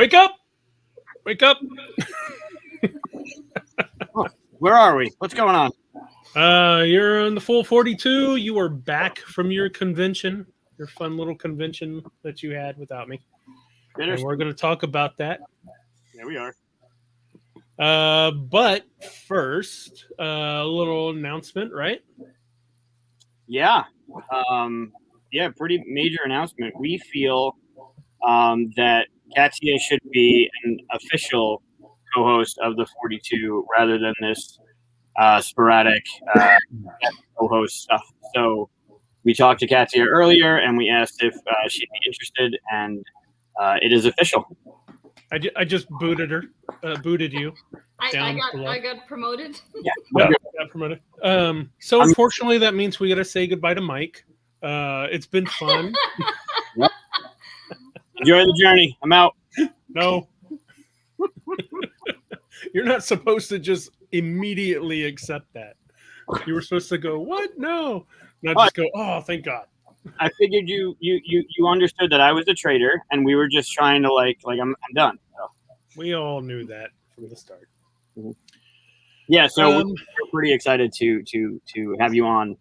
Wake up! Wake up! Oh, where are we? What's going on? You're in the full 42. You are back from your convention, your fun little convention that you had without me. And we're going to talk about that. There we are. But first, a little announcement, right? Yeah. Pretty major announcement. We feel that Katia should be an official co-host of the 42 rather than this sporadic co-host stuff. So we talked to Katia earlier and we asked if she'd be interested, and it is official. I just booted her, booted you. I got promoted. Yeah, got promoted. So unfortunately, that means we got to say goodbye to Mike. It's been fun. Yep. Enjoy the journey. I'm out. No. You're not supposed to just immediately accept that. You were supposed to go, what? No. Not just go, oh, thank God. I figured you understood that I was a traitor, and we were just trying to like I'm done. So. We all knew that from the start. Mm-hmm. Yeah, so we're pretty excited to have you on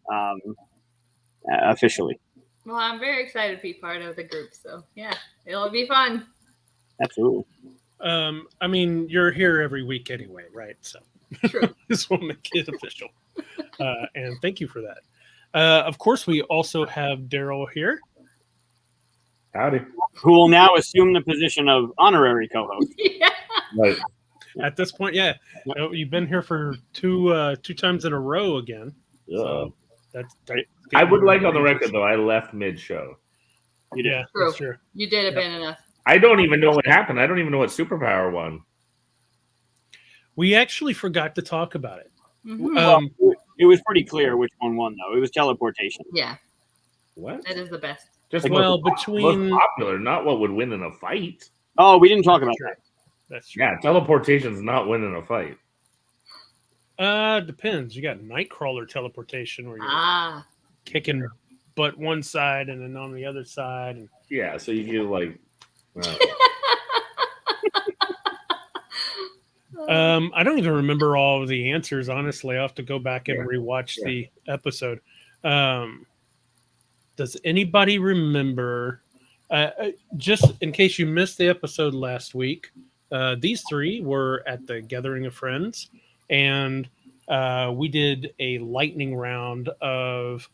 officially. Well, I'm very excited to be part of the group, so yeah, it'll be fun. Absolutely. I mean, you're here every week anyway, right? So True. This will make it official. And thank you for that. Of course, we also have Daryl here. Howdy. Who will now assume the position of honorary co-host. Yeah. Right. At this point, yeah. You've been here for two times in a row again. So that's I would like on the record, though, I left mid-show. Yeah, True. that's true. You did abandon us. I don't even know what happened. I don't even know what superpower won. We actually forgot to talk about it. Mm-hmm. It was pretty clear which one won, though. It was teleportation. Yeah. What? That is the best. Just well, most popular, not what would win in a fight. Oh, we didn't talk about that. That's true. Yeah, teleportation's not winning a fight. Depends. You got Nightcrawler teleportation where you're kicking butt one side and then on the other side. And... Yeah, so you get like. I don't even remember all of the answers. Honestly, I have to go back and rewatch the episode. Does anybody remember? Just in case you missed the episode last week, these three were at the Gathering of Friends, and we did a lightning round of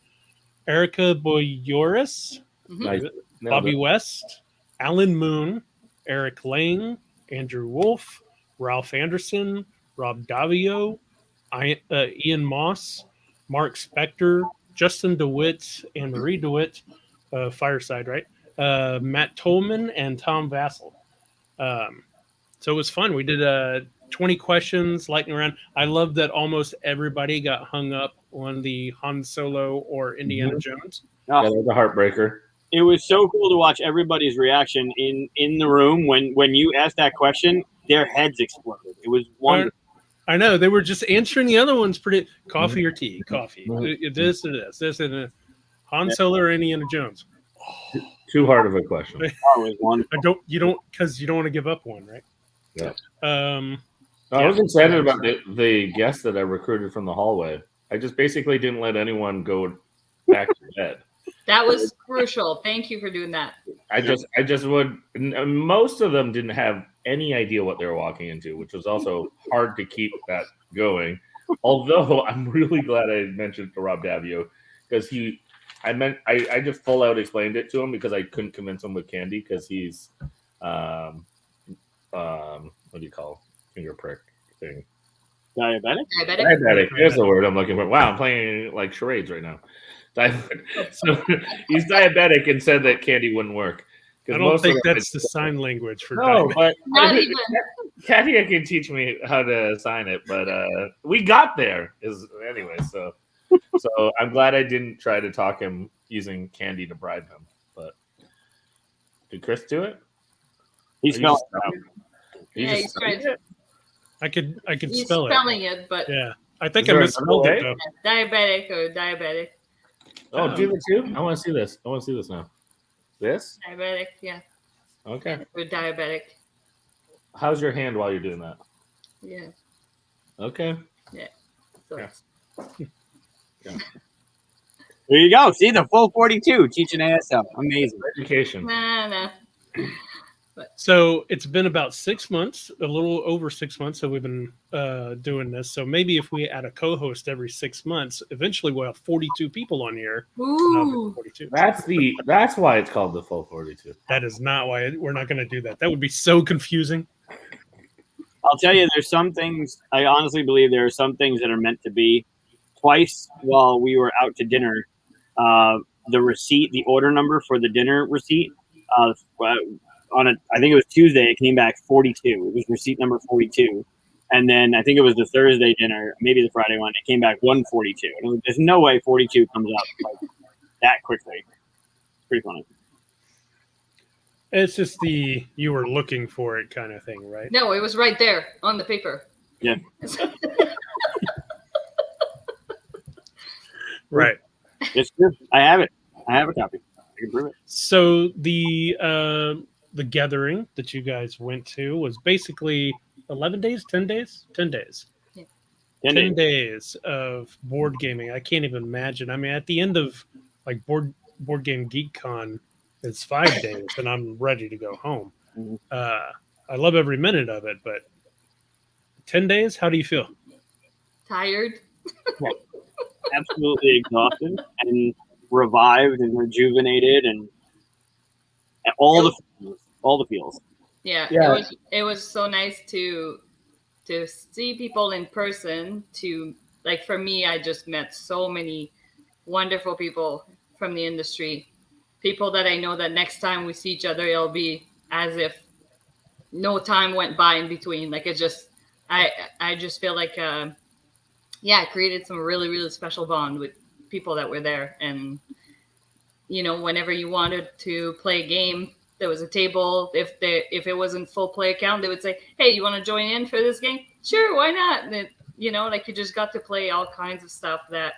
Erica Boyoris, Bobby West, Alan Moon, Eric Lang, Andrew Wolf, Ralph Anderson, Rob Davio, Ian Moss, Mark Spector, Justin DeWitt, and Marie DeWitt, Fireside, right? Matt Tolman and Tom Vassell. So it was fun. We did 20 questions, lightning round. I love that almost everybody got hung up on the Han Solo or Indiana Jones. Yeah, that was a heartbreaker. It was so cool to watch everybody's reaction in the room when you asked that question. Their heads exploded. It was wonderful. I know. They were just answering the other ones pretty coffee or tea, coffee. This and this and this. Han Solo or Indiana Jones. Too hard of a question. Oh, you don't because you don't want to give up one, right? Yeah. I was excited about the guests that I recruited from the hallway. I just basically didn't let anyone go back to bed. That was crucial. Thank you for doing that. I just would. Most of them didn't have any idea what they were walking into, which was also hard to keep that going. Although I'm really glad I mentioned to Rob Davio because I just full out explained it to him because I couldn't convince him with candy because he's what do you call finger prick thing? Diabetic? Diabetic. There's the word I'm looking for. Wow, I'm playing like charades right now. So he's diabetic and said that candy wouldn't work. I don't think that's the sign language for diabetic. But not even. Katia can teach me how to sign it, but we got there. Anyway. So I'm glad I didn't try to talk him using candy to bribe him. But did Chris do it? He's spelling it out. Yeah, he's trying to. I could He's spell it. spelling it, but yeah, I think I misspelled it though. Diabetic or diabetic. Oh, do the two? I want to see this. I want to see this now. This? Diabetic, yeah. Okay. Or diabetic. How's your hand while you're doing that? Yeah. Okay. So Yeah. There you go. See the full 42 teaching ASL. Amazing. Education. nah. So it's been about 6 months, a little over 6 months. So we've been doing this. So maybe if we add a co-host every 6 months, eventually we'll have 42 people on here. And I'll be Ooh. 42. That's why it's called the full 42. That is not why we're not going to do that. That would be so confusing. I'll tell you, there's some things, I honestly believe there are some things that are meant to be. Twice while we were out to dinner, the receipt, the order number for the dinner receipt, I think it was Tuesday, it came back 42. It was receipt number 42. And then I think it was the Thursday dinner, maybe the Friday one, it came back 142. And I was like, there's no way 42 comes up like that quickly. It's pretty funny. It's just the you were looking for it kind of thing, right? No, it was right there on the paper. Yeah. Right. It's good. I have it. I have a copy. I can prove it. So the gathering that you guys went to was basically 11 days, 10 days, 10 days. 10 days of board gaming. I can't even imagine. I mean, at the end of like board game geek con, it's 5 days and I'm ready to go home. Mhm. I love every minute of it, but 10 days, how do you feel? Tired. Absolutely exhausted and revived and rejuvenated and all the feels. Yeah. Yeah. It was so nice to see people in person. To like for me, I just met so many wonderful people from the industry. People that I know that next time we see each other, it'll be as if no time went by in between. Like it just, I just feel like, I created some really, really special bond with people that were there. And, whenever you wanted to play a game, there was a table. If it wasn't full play account, they would say, hey, you want to join in for this game? Sure, why not? And like you just got to play all kinds of stuff that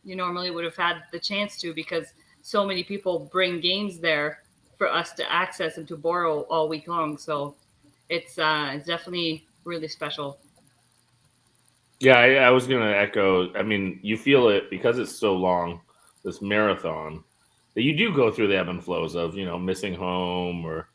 you normally would have had the chance to, because so many people bring games there for us to access and to borrow all week long. So it's definitely really special. Yeah, I was going to echo. I mean, you feel it because it's so long, this marathon, that you do go through the ebb and flows of, missing home or,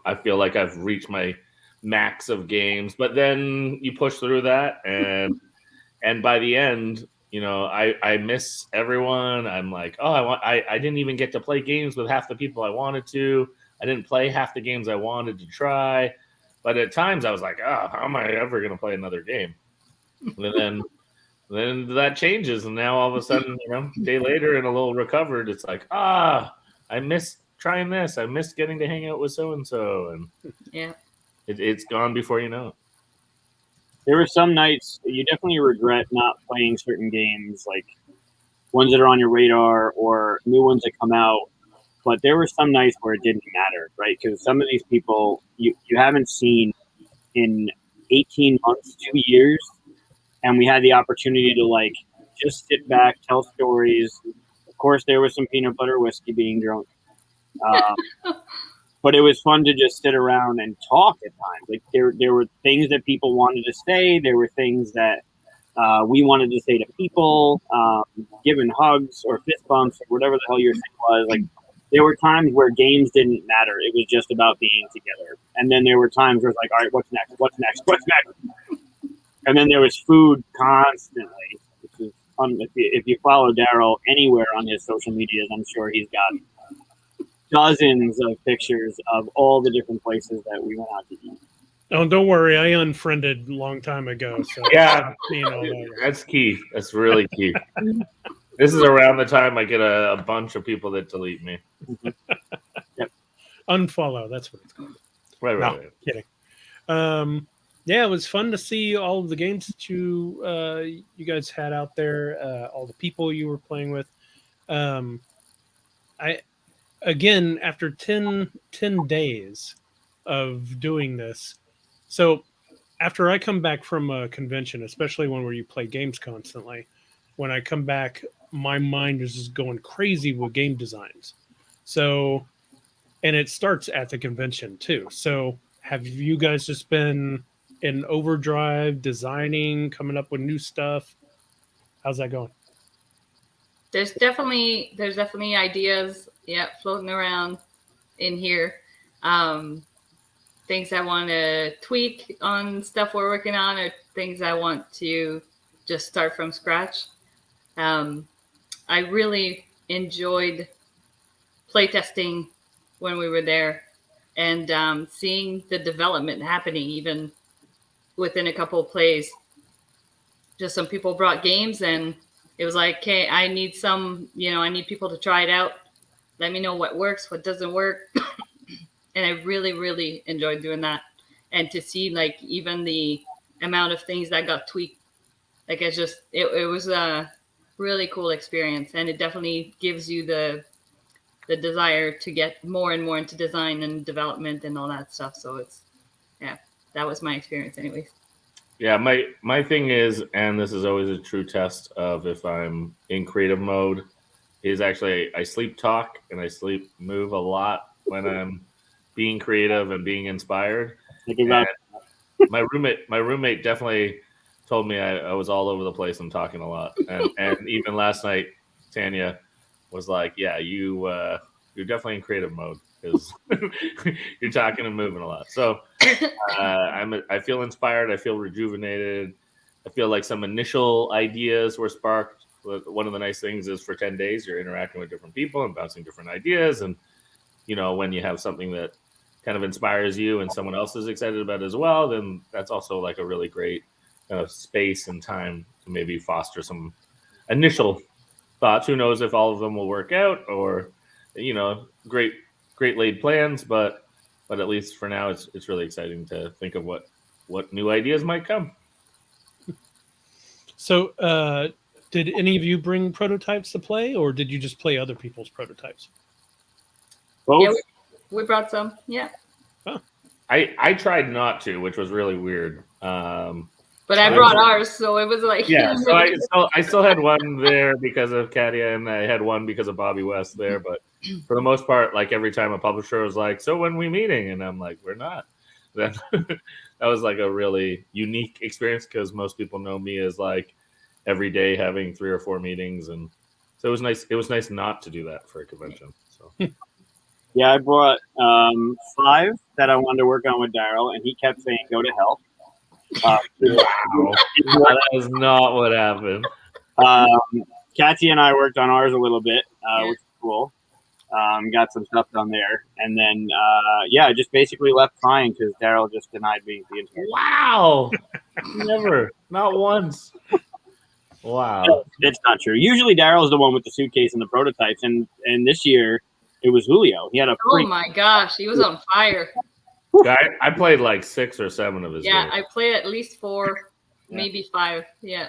I feel like I've reached my max of games, but then you push through that. And by the end, I miss everyone. I'm like, I didn't even get to play games with half the people I wanted to. I didn't play half the games I wanted to try. But at times I was like, how am I ever going to play another game? And then that changes. And now all of a sudden, a day later and a little recovered, it's like, I miss trying this. I miss getting to hang out with so-and-so. And yeah, it's gone before you know it. There were some nights you definitely regret not playing certain games, like ones that are on your radar or new ones that come out. But there were some nights where it didn't matter, right? Because some of these people you haven't seen in 18 months, 2 years. And we had the opportunity to just sit back, tell stories. Of course, there was some peanut butter whiskey being drunk. But it was fun to just sit around and talk at times. Like there were things that people wanted to say. There were things that we wanted to say to people, giving hugs or fist bumps or whatever the hell your thing was. Like there were times where games didn't matter. It was just about being together. And then there were times where it's like, all right, what's next? What's next? What's next? And then there was food constantly. Which is if you follow Daryl anywhere on his social medias, I'm sure he's got dozens of pictures of all the different places that we went out to eat. Oh, don't worry. I unfriended a long time ago. So Yeah, that. That's key. That's really key. This is around the time I get a bunch of people that delete me. Yep. Unfollow. That's what it's called. Right. Kidding. Yeah, it was fun to see all of the games that you guys had out there, all the people you were playing with. Again, after 10 days of doing this, so after I come back from a convention, especially one where you play games constantly, when I come back, my mind is just going crazy with game designs. So, and it starts at the convention too. So have you guys just been in overdrive, designing, coming up with new stuff? How's that going? There's definitely ideas, floating around in here. Things I want to tweak on stuff we're working on, or things I want to just start from scratch. I really enjoyed playtesting when we were there, and seeing the development happening even within a couple of plays. Just some people brought games, and it was like, okay, I need I need people to try it out. Let me know what works, what doesn't work. And I really, really enjoyed doing that. And to see like even the amount of things that got tweaked, like it was a really cool experience. And it definitely gives you the desire to get more and more into design and development and all that stuff. So that was my experience anyways. Yeah, my thing is, and this is always a true test of if I'm in creative mode, is actually I sleep talk and I sleep move a lot when I'm being creative and being inspired. And my roommate definitely told me I was all over the place and talking a lot. And even last night, Tanya was like, "Yeah, you're definitely in creative mode because you're talking and moving a lot." So I feel inspired. I feel rejuvenated. I feel like some initial ideas were sparked. One of the nice things is for 10 days, you're interacting with different people and bouncing different ideas. And, when you have something that kind of inspires you and someone else is excited about it as well, then that's also like a really great space and time to maybe foster some initial thoughts. Who knows if all of them will work out or, great laid plans, but at least for now, it's really exciting to think of what new ideas might come. So, did any of you bring prototypes to play, or did you just play other people's prototypes? Both. Yeah, we brought some. Yeah. Huh. I tried not to, which was really weird. But I brought ours, so it was like so I still had one there because of Katia, and I had one because of Bobby West there. But for the most part, like every time a publisher was like, "So when we meeting?" and I'm like, "We're not." That was like a really unique experience because most people know me as like every day having 3 or 4 meetings, and so it was nice. It was nice not to do that for a convention. So. Yeah, I brought 5 that I wanted to work on with Daryl, and he kept saying, "Go to hell." Wow, that is not what happened. Katia and I worked on ours a little bit, which is cool. Got some stuff done there, and then I just basically left crying because Daryl just denied me the entire. Wow, never, not once. Wow, it's not true. Usually Daryl's the one with the suitcase and the prototypes, and this year it was Julio. He had a. Oh my gosh, he was on fire. I played like 6 or 7 of his. Yeah, games. I played at least 4, maybe 5. Yeah.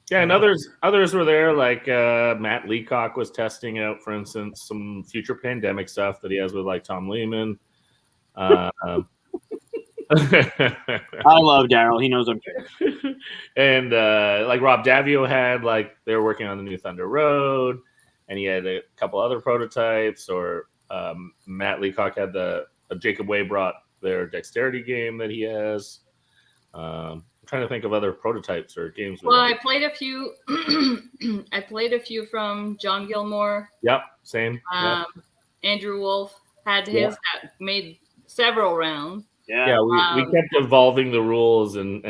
Yeah, and others were there. Like Matt Leacock was testing out, for instance, some future pandemic stuff that he has with like Tom Lehman. I love Daryl. He knows I'm kidding. And like Rob Davio had, like they were working on the new Thunder Road, and he had a couple other prototypes. Or Matt Leacock had Jacob Way brought their dexterity game that he has. I'm trying to think of other prototypes or games. Well, I played a few. I played a few from John Gilmore. Yep, same. Yep. Andrew Wolf had his that made several rounds. Yeah, we kept evolving the rules and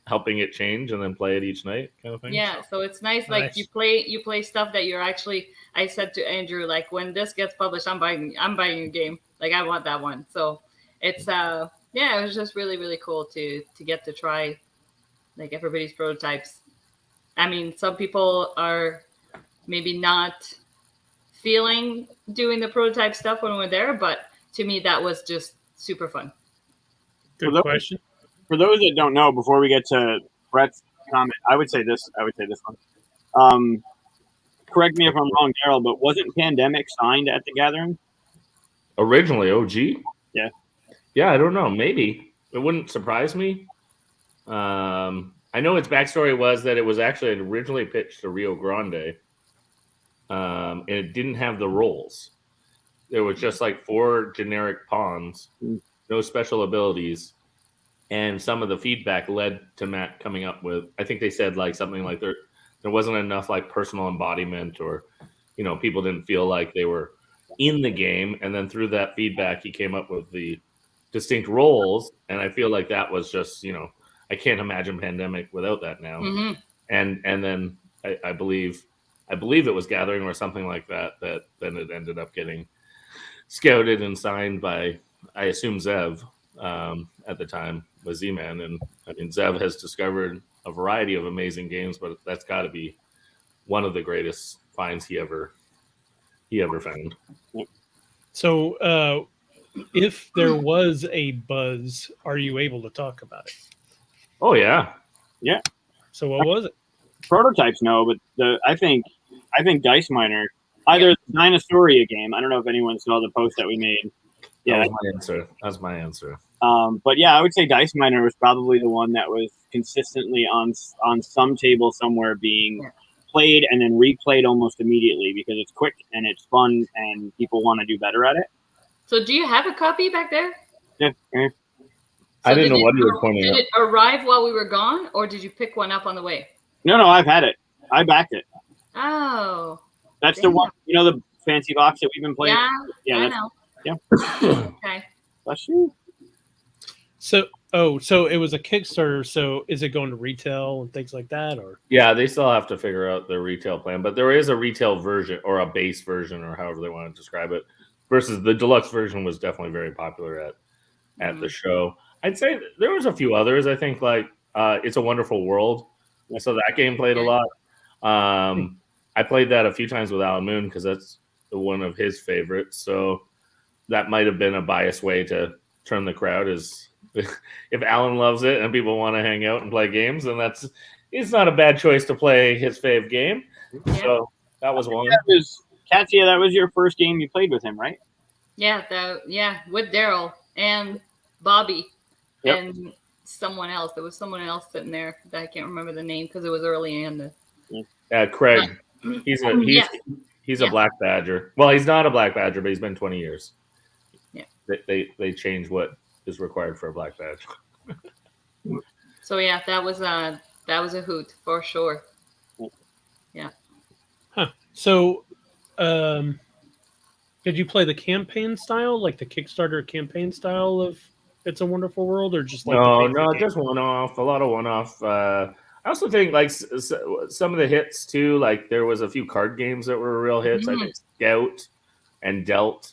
helping it change, and then play it each night, kind of thing. Yeah, so it's nice. Like you play stuff that you're actually. I said to Andrew, like, when this gets published, I'm buying a game. Like, I want that one. So it's it was just really, really cool to get to try like everybody's prototypes. I mean, some people are maybe not feeling doing the prototype stuff when we're there, but to me that was just super fun. Good question. For those that don't know, before we get to Brett's comment, I would say this one. Correct me if I'm wrong, Daryl, but wasn't Pandemic signed at the gathering? Originally, OG? Yeah. Yeah, I don't know. Maybe. It wouldn't surprise me. I know its backstory was that it was actually originally pitched to Rio Grande, and it didn't have the rolls. There was just like 4 generic pawns no special abilities. And some of the feedback led to Matt coming up with, I think they said like something like there wasn't enough like personal embodiment, or, you know, people didn't feel like they were in the game. And then through that feedback, he came up with the distinct roles. And I feel like that was just, you know, I can't imagine pandemic without that now. Mm-hmm. And then I believe it was Gathering or something like that then it ended up getting scouted and signed by, I assume, Zev at the time was Z-Man. And I mean, Zev has discovered a variety of amazing games, but that's got to be one of the greatest finds he ever found. So, if there was a buzz, are you able to talk about it? Oh yeah. So, what was it? Prototypes, no, but I think Dice Miner, either the Dinosauria game. I don't know if anyone saw the post that we made. Yeah, That's my answer. But yeah, I would say Dice Miner was probably the one that was consistently on some table somewhere being played and then replayed almost immediately because it's quick and it's fun and people want to do better at it. So do you have a copy back there? Yeah. So I didn't know what you were pointing Did out. it arrive while we were gone, or did you pick one up on the way? No, I've had it. I backed it. Oh. That's the one, you know, the fancy box that we've been playing. Yeah, I that's, know. Yeah. Okay. Bless you. So it was a Kickstarter. So, is it going to retail and things like that, or? Yeah, they still have to figure out their retail plan, but there is a retail version or a base version or however they want to describe it. Versus the deluxe version was definitely very popular at the show. I'd say there was a few others. I think like It's a Wonderful World. So that game played a lot. I played that a few times with Alan Moon because that's one of his favorites. So that might have been a biased way to turn the crowd. Is if Alan loves it and people want to hang out and play games, then it's not a bad choice to play his fave game. Yeah. So that was one. Katia, that was your first game you played with him, right? Yeah, with Daryl and Bobby and someone else. There was someone else sitting there that I can't remember the name because it was early in the. Craig. He's a black badger. Well, he's not a black badger, but he's been 20 years. Yeah. They change what is required for a black badge. So yeah, that was a hoot for sure. Yeah. Huh. So, did you play the campaign style, like the Kickstarter campaign style of It's a Wonderful World, or just like no, just one-off. A lot of one-off. I also think like some of the hits too. Like there was a few card games that were real hits. I think Scout and Delt,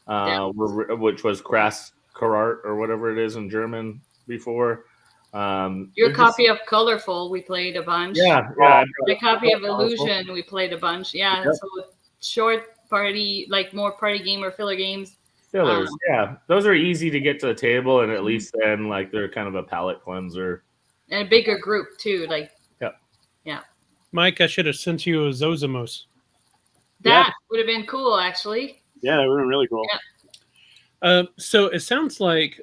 which was Krass Karat or whatever it is in German before. Your copy of Colorful, we played a bunch. Yeah. The copy of Illusion, we played a bunch. Yeah. Yep. So short party, like more party game or filler games. Fillers, those are easy to get to the table, and at least then like they're kind of a palate cleanser. And a bigger group too, like. Yeah. Mike, I should have sent you a Zozimos. That would have been cool, actually. Yeah, that would have been really cool. Yeah. So it sounds like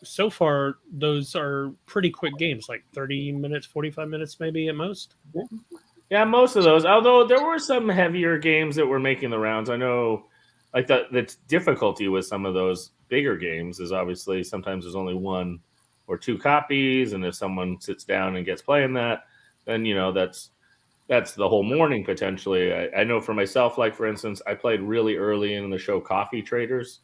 so far those are pretty quick games, like 30 minutes, 45 minutes, maybe at most. Yeah, most of those. Although there were some heavier games that were making the rounds. I know, like the difficulty with some of those bigger games is obviously sometimes there's only one or two copies, and if someone sits down and gets playing that, then that's the whole morning potentially. I know for myself, like for instance, I played really early in the show Coffee Traders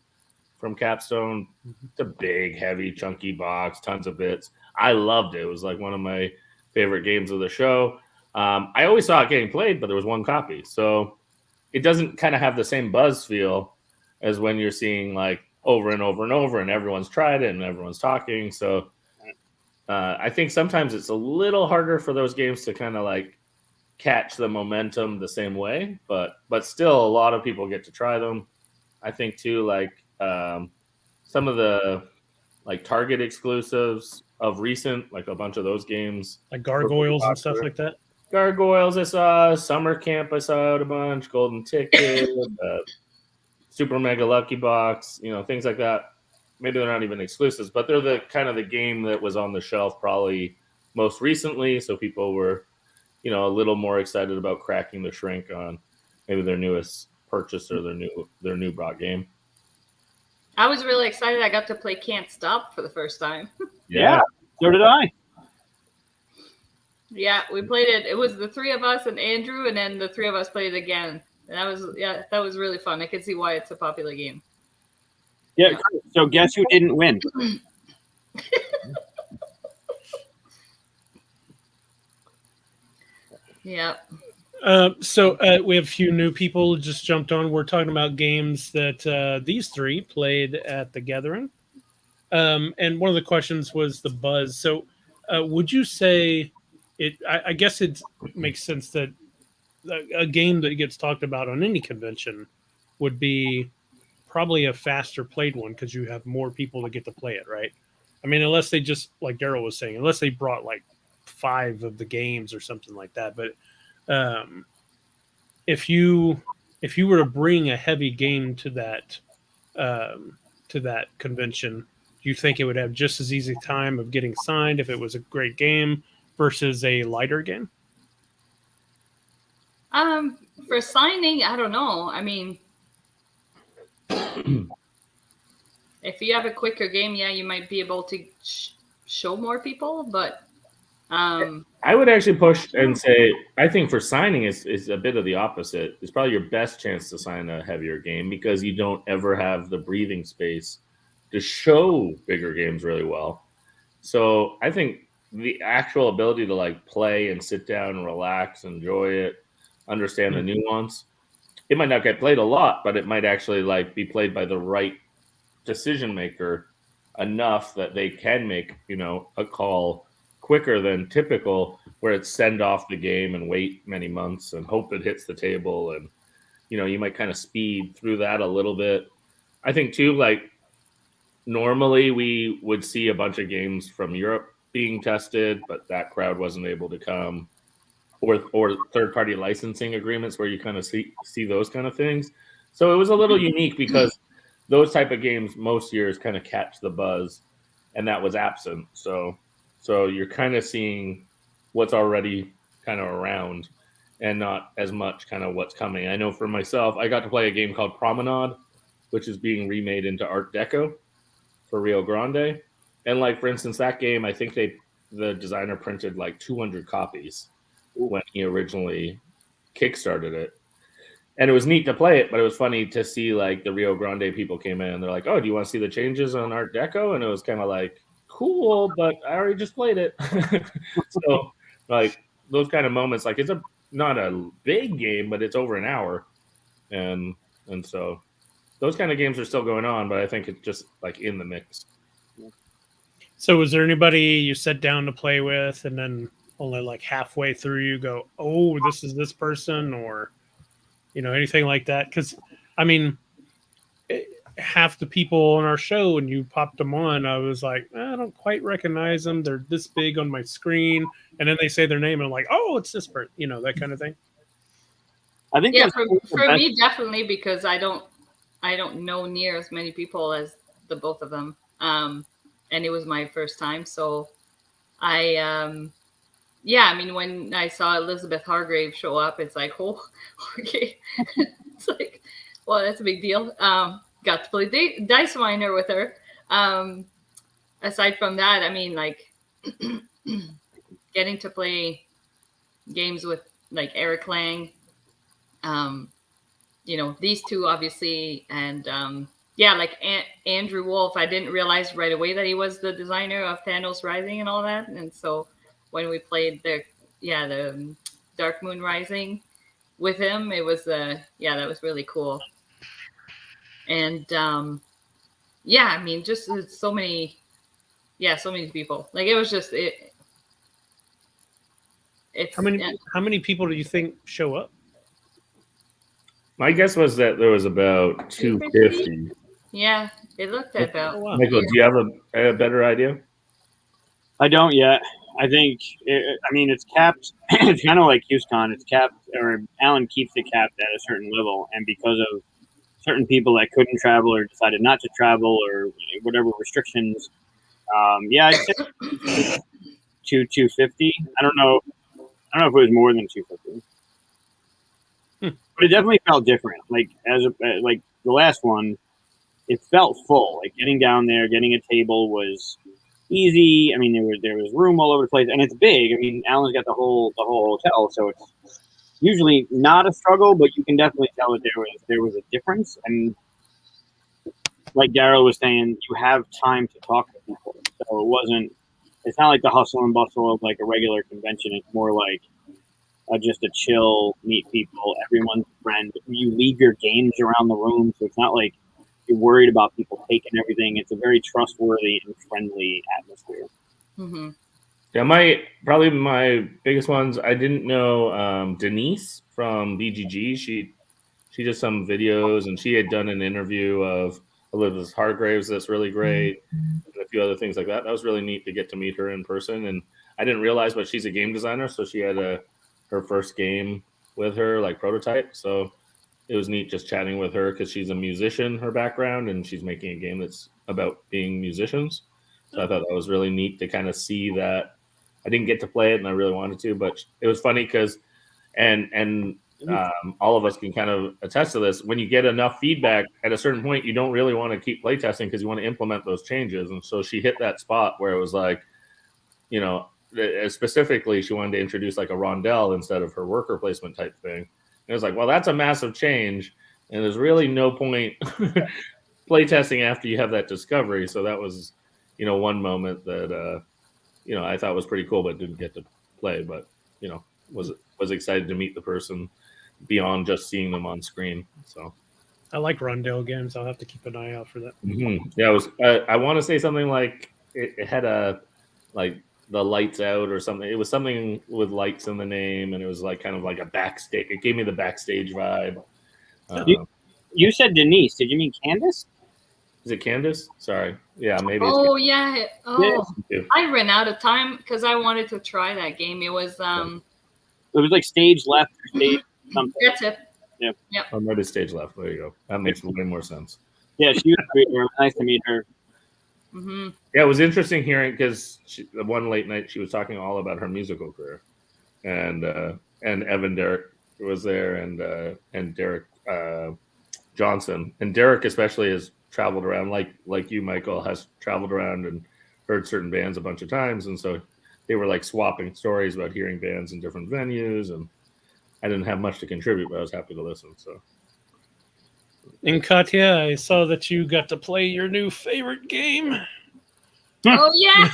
from Capstone. It's a big, heavy, chunky box, tons of bits. I loved it. It was like one of my favorite games of the show. I always saw it getting played, but there was one copy. So it doesn't kind of have the same buzz feel as when you're seeing like over and over and over and everyone's tried it and everyone's talking. So I think sometimes it's a little harder for those games to kind of like catch the momentum the same way, but still a lot of people get to try them. I think too, like some of the like Target exclusives of recent, like a bunch of those games, like Gargoyles and stuff like that. Gargoyles, I saw Summer Camp. I saw out a bunch. Golden Ticket, Super Mega Lucky Box. Things like that. Maybe they're not even exclusives, but they're the kind of the game that was on the shelf probably most recently. So people were, a little more excited about cracking the shrink on maybe their newest purchase or their new brought game. I was really excited. I got to play Can't Stop for the first time. Yeah, so did I. Yeah, we played it. It was the three of us and Andrew, and then the three of us played it again. And that was really fun. I can see why it's a popular game. Yeah. So guess who didn't win? Yeah. So we have a few new people just jumped on. We're talking about games that these three played at the Gathering. And one of the questions was the buzz. So would you say it? I guess it makes sense that a game that gets talked about on any convention would be probably a faster played one because you have more people to get to play it, right? I mean, unless they just, like Daryl was saying, unless they brought like 5 of the games or something like that. But if you were to bring a heavy game to that convention, do you think it would have just as easy time of getting signed if it was a great game versus a lighter game? For signing, I don't know. I mean, if you have a quicker game, yeah, you might be able to show more people. But I would actually push and say I think for signing is a bit of the opposite. It's probably your best chance to sign a heavier game because you don't ever have the breathing space to show bigger games really well. So I think the actual ability to like play and sit down and relax, enjoy it, understand the nuance. It might not get played a lot, but it might actually like be played by the right decision maker enough that they can make, a call quicker than typical where it's send off the game and wait many months and hope it hits the table. And, you might kind of speed through that a little bit. I think too, like normally we would see a bunch of games from Europe being tested, but that crowd wasn't able to come. Or third-party licensing agreements where you kind of see those kind of things. So it was a little unique because those type of games most years kind of catch the buzz, and that was absent. So you're kind of seeing what's already kind of around and not as much kind of what's coming. I know for myself, I got to play a game called Promenade, which is being remade into Art Deco for Rio Grande. And like, for instance, that game, I think the designer printed like 200 copies when he originally kickstarted it. And it was neat to play it, but it was funny to see like the Rio Grande people came in and they're like, oh, do you want to see the changes on Art Deco? And it was kind of like, cool, but I already just played it. So like those kind of moments, like it's not a big game, but it's over an hour. And so those kind of games are still going on, but I think it's just like in the mix. So was there anybody you sat down to play with and then only like halfway through you go, oh, this is this person, or anything like that? Because I mean, half the people on our show, when you popped them on, I was like, I don't quite recognize them. They're this big on my screen, and then they say their name and I'm like, oh, it's this person, that kind of thing. I think for me definitely, because I don't know near as many people as the both of them, and it was my first time, so I I mean, when I saw Elizabeth Hargrave show up, it's like, oh, okay. It's like, well, that's a big deal. Got to play Dice Miner with her. Aside from that, I mean, like, getting to play games with, like, Eric Lang, these two, obviously, and, like, Andrew Wolf, I didn't realize right away that he was the designer of Thanos Rising and all that, and so when we played the Dark Moon Rising with him, it was that was really cool. And I mean, just so many people. Like it was just it. It's how many people do you think show up? My guess was that there was about 250. Yeah, it looked at about. Oh, wow. Michael, do you have a better idea? I don't yet. I think, it's capped. It's kind of like HughesCon. It's capped, or Alan keeps it capped at a certain level. And because of certain people that couldn't travel or decided not to travel or whatever restrictions, I'd say 250. I don't know if it was more than 250. But it definitely felt different. Like, like the last one, it felt full. Like getting down there, getting a table was easy. I mean, there was room all over the place, and it's big. I mean, Alan's got the whole hotel, so it's usually not a struggle, but you can definitely tell that there was a difference. And like Daryl was saying, you have time to talk to people, so it's not like the hustle and bustle of like a regular convention. It's more like just a chill, meet people, everyone's a friend. You leave your games around the room, so it's not like you're worried about people taking everything. It's a very trustworthy and friendly atmosphere. Mm-hmm. Yeah, probably my biggest ones. I didn't know Denise from BGG. She did some videos, and she had done an interview of Elizabeth Hargraves. That's really great, and a few other things like that. That was really neat to get to meet her in person. And I didn't realize, but she's a game designer, so she had her first game with her, like prototype. So it was neat just chatting with her because she's a musician, her background, and she's making a game that's about being musicians. So I thought that was really neat to kind of see that. I didn't get to play it, and I really wanted to, but it was funny because, and all of us can kind of attest to this. When you get enough feedback at a certain point, you don't really want to keep playtesting because you want to implement those changes. And so she hit that spot where it was like, you know, specifically she wanted to introduce like a rondelle instead of her worker placement type thing. And it was like, well, that's a massive change, and there's really no point playtesting after you have that discovery. So that was, you know, one moment that you know, I thought was pretty cool, but didn't get to play. But you know, was excited to meet the person beyond just seeing them on screen. So I like rondelle games. I'll have to keep an eye out for that. Mm-hmm. Yeah, it was. I want to say something like it had a like the lights out or something. It was something with lights in the name, and it was like kind of like a backstage. It gave me the backstage vibe. You said Denise. Did you mean Candace? Is it Candace? Sorry. Yeah, maybe. Oh yeah. Oh, Yeah. I ran out of time because I wanted to try that game. It was It was like stage left or stage something. That's it. Yeah. Oh, maybe stage left. There you go. That makes way more sense. Yeah, she was great. It was nice to meet her. Mm-hmm. Yeah, it was interesting hearing because the one late night she was talking all about her musical career, and Evan Derek was there, and Derek Johnson, and Derek especially has traveled around like you, Michael, has traveled around and heard certain bands a bunch of times, and so they were like swapping stories about hearing bands in different venues, and I didn't have much to contribute, but I was happy to listen. So. And Katia, I saw that you got to play your new favorite game. Oh yeah.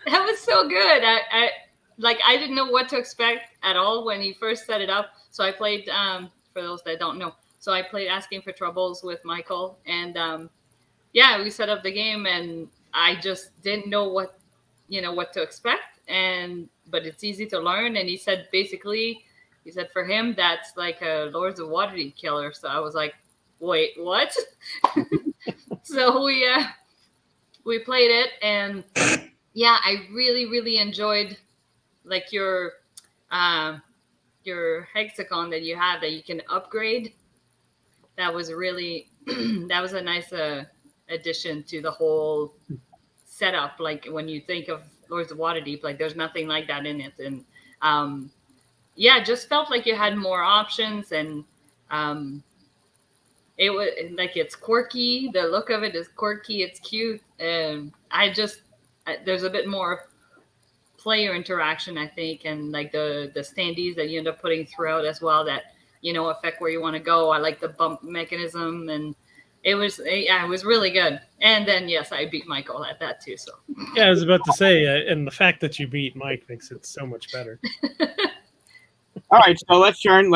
That was so good. I didn't know what to expect at all when he first set it up. So I played for those that don't know. So I played Asking for Troubles with Michael, and yeah, we set up the game, and I just didn't know what to expect, but it's easy to learn. And he said for him that's like a Lords of Waterdeep killer. So I was like, wait, what? So we played it, and yeah, I really, really enjoyed like your hexagon that you have that you can upgrade. That was really that was a nice addition to the whole setup. Like when you think of Lords of Waterdeep, like there's nothing like that in it, and yeah, it just felt like you had more options, and it was like it's quirky. The look of it is quirky. It's cute, and there's a bit more player interaction, I think, and like the standees that you end up putting throughout as well that affect where you want to go. I like the bump mechanism, and it was really good. And then yes, I beat Michael at that too. So yeah, I was about to say, and the fact that you beat Mike makes it so much better. All right, so let's turn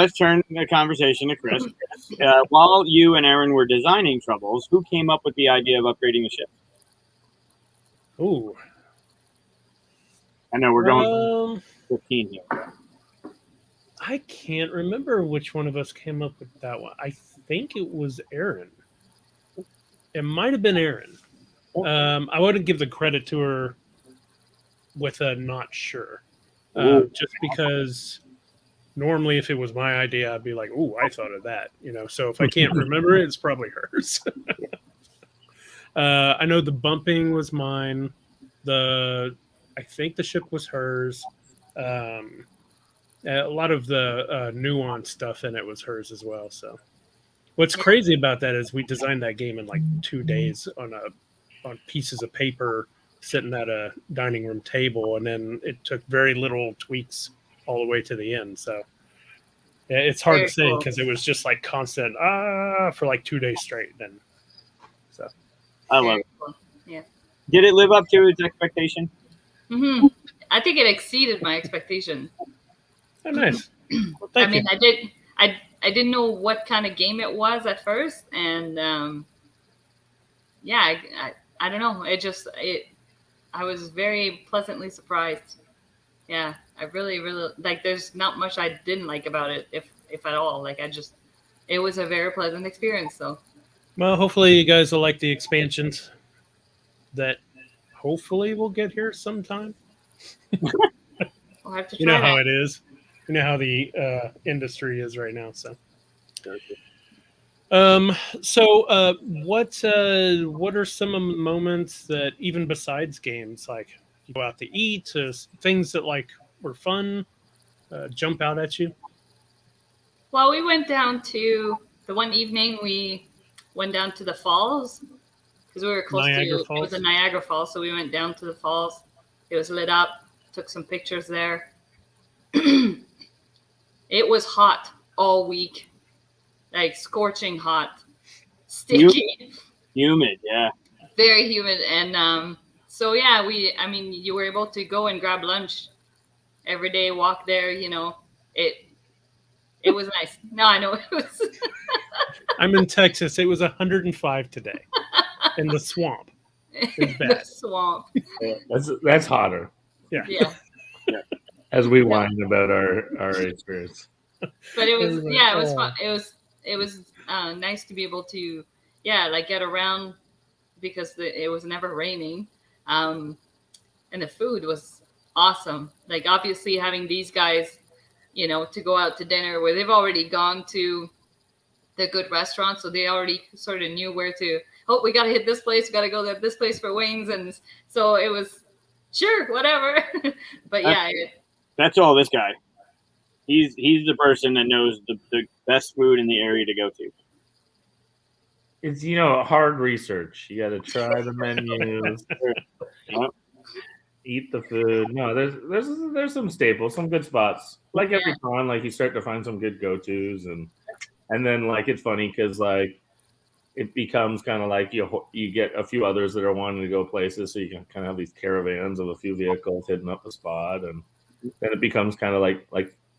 the conversation to Chris. While you and Aaron were designing Troubles, who came up with the idea of upgrading the ship? Ooh, I know we're going 15 here. I can't remember which one of us came up with that one. I think it was Aaron. It might have been Aaron. I wouldn't give the credit to her with a not sure. Just because normally if it was my idea, I'd be like, "Ooh, I thought of that." So if I can't remember it, it's probably hers. I know the bumping was mine. I think the ship was hers. A lot of the nuance stuff in it was hers as well. So What's crazy about that is we designed that game in like 2 days on pieces of paper sitting at a dining room table, and then it took very little tweaks all the way to the end. So yeah, it's hard Very to say cool. because it was just like constant for like 2 days straight. Then so I love it. Cool. Yeah. Did it live up to its expectation? Mm-hmm. I think it exceeded my expectation. oh, nice. Well, I thank mean, you. I didn't know what kind of game it was at first, and yeah, I don't know. I was very pleasantly surprised. Yeah, I really like. There's not much I didn't like about it, if at all. Like it was a very pleasant experience. So Well, hopefully you guys will like the expansions that hopefully we'll get here sometime. we'll have to You try know how that. it is. You know how the industry is right now. So, what are some of the moments that even besides games, like you go out to eat, things that like were fun, jump out at you? Well, we went down to the one evening. We went down to the falls because we were close Niagara to. It was Falls? a Niagara Falls, so we went down to the falls. It was lit up. Took some pictures there. It was hot all week, like scorching hot, sticky, Humid, yeah. very humid, and so yeah, I mean, you were able to go and grab lunch every day, walk there. It was nice. No, I know it was. I'm in Texas. It was 105 today in the swamp. It's the bad. swamp. That's hotter. Yeah, As we whine about our experience. but it was Anyway, it was fun. It was nice to be able to like get around because it was never raining, and the food was awesome. Like obviously having these guys, to go out to dinner where they've already gone to the good restaurant, so they already sort of knew where to. Oh, we got to hit this place. We got to go to this place for wings, and so it was sure whatever. But yeah, That's all this guy. He's the person that knows the best food in the area to go to. It's hard research. You got to try the menus, eat the food. No, there's some staples, some good spots. Like every con, like you start to find some good go-tos, and then like it's funny because like it becomes kind of like you get a few others that are wanting to go places, so you can kind of have these caravans of a few vehicles hitting up the spot, and then it becomes kind of like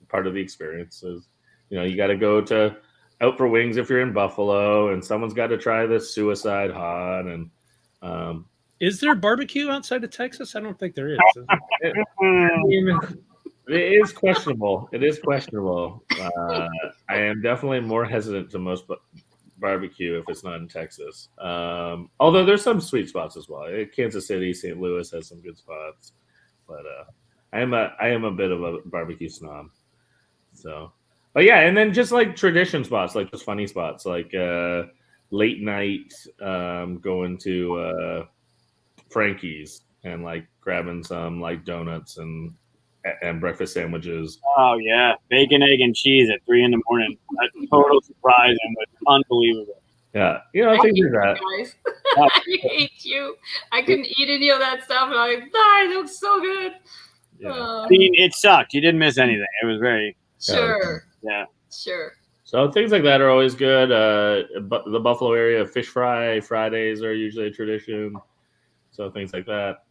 part of the experience. Is you got to go to out for wings if you're in Buffalo, and someone's got to try this suicide hot. And Is there barbecue outside of Texas? I don't think there is. It is questionable. It is questionable. I am definitely more hesitant to most barbecue if it's not in Texas. Although there's some sweet spots as well. Kansas City, St. Louis has some good spots, but I am a bit of a barbecue snob. So, but yeah, and then just like tradition spots, like just funny spots, like late night going to Frankie's and like grabbing some like donuts and breakfast sandwiches. Oh yeah, bacon, egg, and cheese at 3 a.m. A total surprise and was unbelievable. Yeah, I things hate like that. you guys. I hate you. I couldn't eat any of that stuff. And I'm like, it looks so good. Yeah. I mean, it sucked. You didn't miss anything. It was very Sure. yeah. Sure. So things like that are always good. The Buffalo area fish fry Fridays are usually a tradition. So things like that.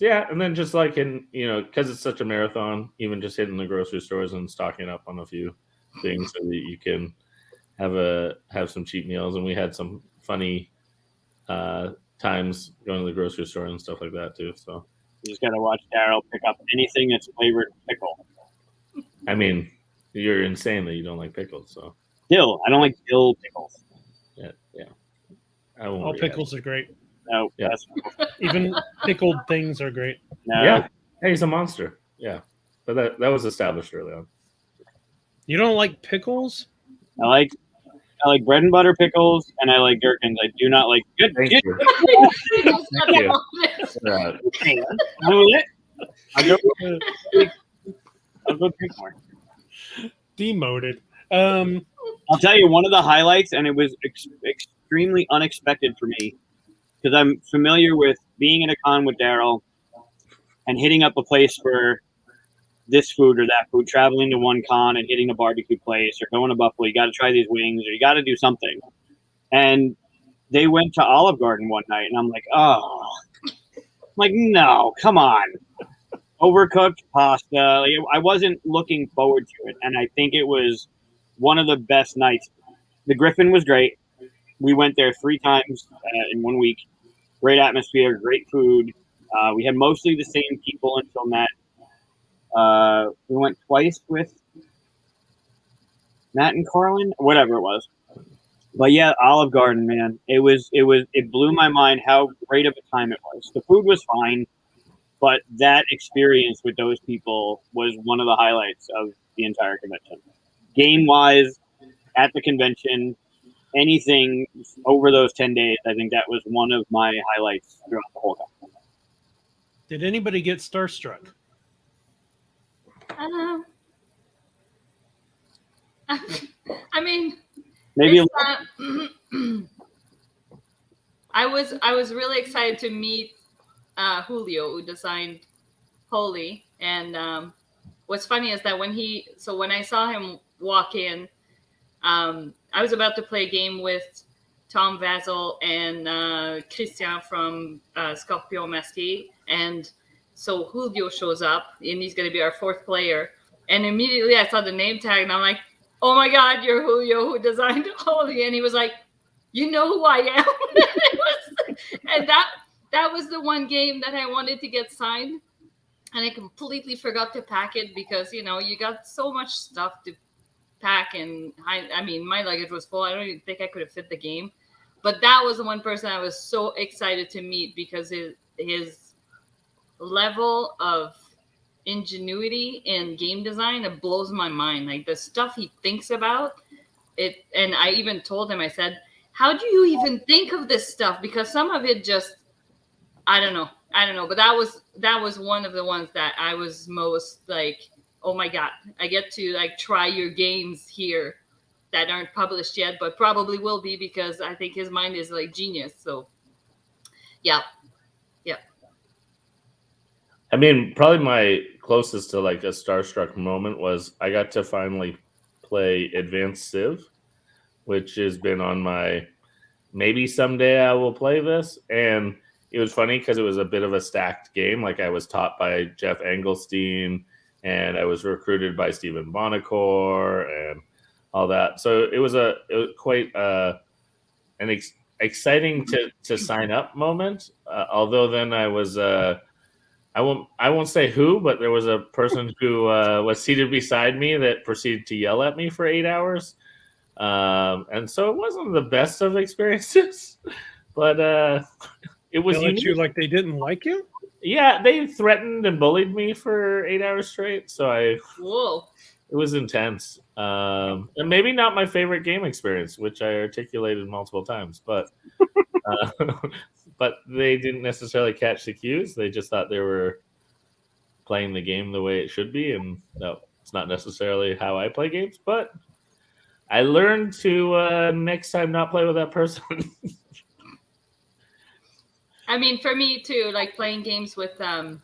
Yeah, and then just like because it's such a marathon, even just hitting the grocery stores and stocking up on a few things so that you can have some cheap meals. And we had some funny times going to the grocery store and stuff like that too. So You just gotta watch Daryl pick up anything that's flavored pickle. I mean, you're insane that you don't like pickles. So Dill. I don't like dill pickles. yeah. I won't All react. pickles are great. No, Yeah. Even pickled things are great. no. Yeah, hey, he's a monster. Yeah, but that was established early on. You don't like pickles? I like bread and butter pickles, and I like gherkins. I do not like good. Thank good you. Thank you. Yeah. I'll go drink more. Demoted. I'll tell you one of the highlights, and it was extremely unexpected for me because I'm familiar with being in a con with Daryl and hitting up a place for this food or that food, traveling to one con and hitting a barbecue place or going to Buffalo. You got to try these wings or you got to do something. And they went to Olive Garden one night, and I'm like, no, come on. Overcooked pasta. Like, I wasn't looking forward to it, and I think it was one of the best nights. The Griffin was great. We went there 3 times in 1 week. Great atmosphere, great food. We had mostly the same people until Matt. We went twice with Matt and Carlin, whatever it was. But yeah, Olive Garden, man, it blew my mind how great of a time it was. The food was fine, but that experience with those people was one of the highlights of the entire convention. Game wise, at the convention, anything over those 10 days, I think that was one of my highlights throughout the whole time. Did anybody get starstruck? I mean, Maybe I was really excited to meet Julio, who designed Holy, and what's funny is that when I saw him walk in, I was about to play a game with Tom Vazel and Christian from Scorpion Masqué, and so Julio shows up, and he's going to be our 4th player, and immediately I saw the name tag, and I'm like, oh my God, you're Julio who designed Holy. And he was like, you know who I am? And that was the one game that I wanted to get signed. And I completely forgot to pack it because, you got so much stuff to pack. And I mean, my luggage was full. I don't even think I could have fit the game. But that was the one person I was so excited to meet because his level of ingenuity in game design, it blows my mind. Like the stuff he thinks about it, and I even told him, I said, how do you even think of this stuff? Because some of it just, I don't know, but that was one of the ones that I was most like, oh my God, I get to like try your games here that aren't published yet, but probably will be because I think his mind is like genius. So yeah. I mean, probably my closest to like a starstruck moment was I got to finally play Advanced Civ, which has been on my maybe someday I will play this. And it was funny because it was a bit of a stacked game. Like I was taught by Jeff Engelstein and I was recruited by Stephen Bonacore and all that. So it was quite an exciting to sign up moment. Although then I was I won't say who, but there was a person who was seated beside me that proceeded to yell at me for 8 hours. And so it wasn't the best of experiences, but it was Yell at you like they didn't like you? Yeah, they threatened and bullied me for 8 hours straight. So it was intense. And maybe not my favorite game experience, which I articulated multiple times, but but they didn't necessarily catch the cues. They just thought they were playing the game the way it should be. And no, it's not necessarily how I play games, but I learned to next time not play with that person. I mean, for me too, like playing games with Erica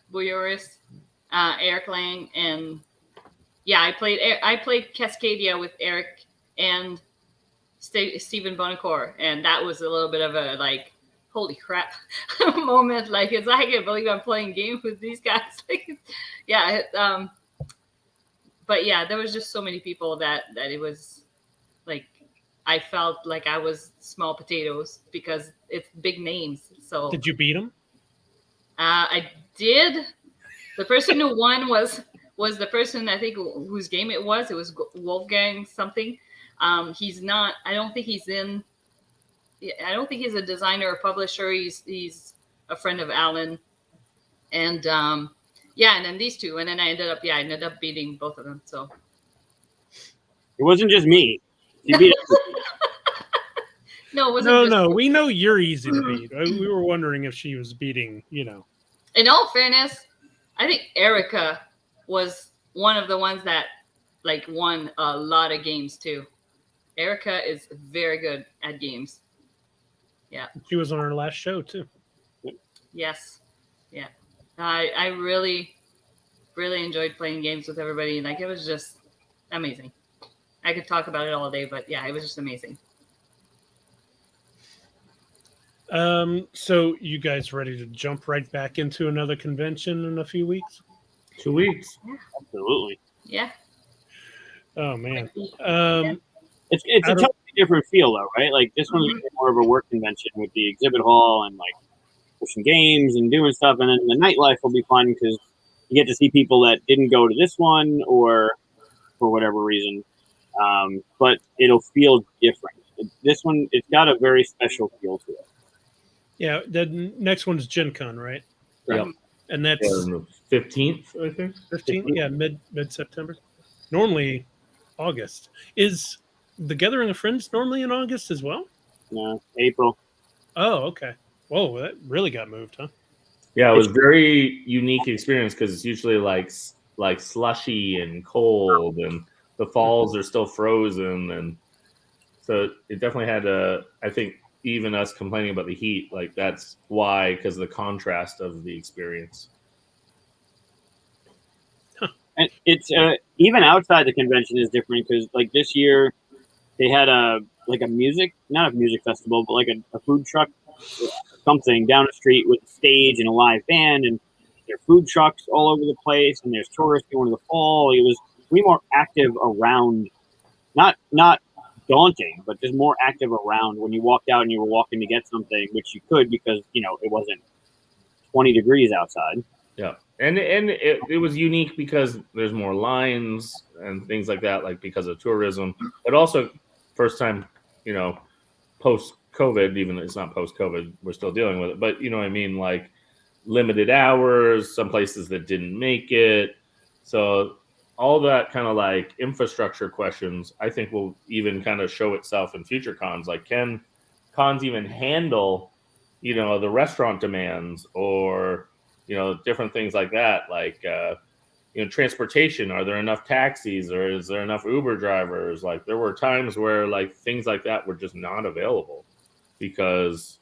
Bujoris, Eric Lang, and I played Cascadia with Eric and Stephen Bonacore, and that was a little bit of a like, holy crap moment. Like, it's I can't believe I'm playing games with these guys. But yeah, there was just so many people that it was like I felt like I was small potatoes because it's big names. So did you beat them? I did. The person who won was the person I think whose game it was. It was Wolfgang something. He's not. I don't think he's a designer or publisher. He's a friend of Alan, and and then these two, and then I ended up beating both of them. So it wasn't just me. You beat No, it wasn't. No. We know you're easy to beat. We were wondering if she was beating. In all fairness, I think Erica was one of the ones that like won a lot of games too. Erica is very good at games. Yeah. She was on our last show too. Yes. Yeah. I really, really enjoyed playing games with everybody. Like, it was just amazing. I could talk about it all day, but yeah, it was just amazing. So you guys ready to jump right back into another convention in a few weeks? 2 weeks. Absolutely. Yeah. Oh man. It's a totally different feel though, right? Like this one's more of a work convention with the exhibit hall and like pushing games and doing stuff, and then the nightlife will be fun because you get to see people that didn't go to this one or for whatever reason, but it'll feel different. This one, it's got a very special feel to it. Yeah, the next one's Gen Con, right? Yep. And that's Yeah, on the 15th, I think. 15th. Yeah, mid September. Normally August. Is the Gathering of Friends normally in August as well? No, April. Oh, okay. Whoa, that really got moved, huh? Yeah, it was very unique experience because it's usually like slushy and cold, and the falls are still frozen, and so it definitely had I think even us complaining about the heat, like that's why, because of the contrast of the experience. And it's even outside the convention is different because like this year they had not a music festival, but like a food truck, something down the street with a stage and a live band, and there are food trucks all over the place, and there's tourists going to the fall. It was way more active around, not daunting, but just more active around when you walked out and you were walking to get something, which you could because it wasn't 20 degrees outside. Yeah. And it was unique because there's more lines and things like that, like because of tourism, but also first time, post COVID, even though it's not post COVID, we're still dealing with it, but you know what I mean? Like limited hours, some places that didn't make it. So all that kind of like infrastructure questions, I think will even kind of show itself in future cons. Like, can cons even handle, the restaurant demands or, different things like that? Like, transportation, are there enough taxis or is there enough Uber drivers? Like there were times where like things like that were just not available because,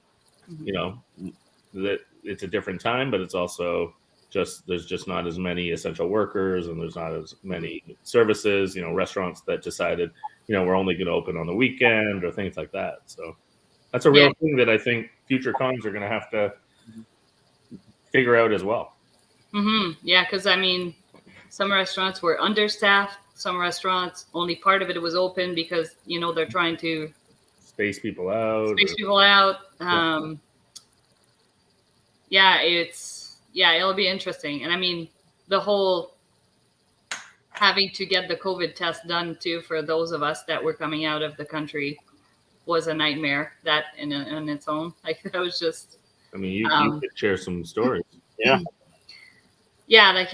that it's a different time, but it's also there's just not as many essential workers and there's not as many services, restaurants that decided, we're only going to open on the weekend or things like that. So that's a real thing that I think future cons are going to have to figure out as well. Mm-hmm. Yeah, because I mean, some restaurants were understaffed. Some restaurants, only part of it was open because, they're trying to space people out. It'll be interesting. And I mean, the whole having to get the COVID test done too for those of us that were coming out of the country was a nightmare. That in its own, like that was just. I mean, you could share some stories. Yeah. Yeah, like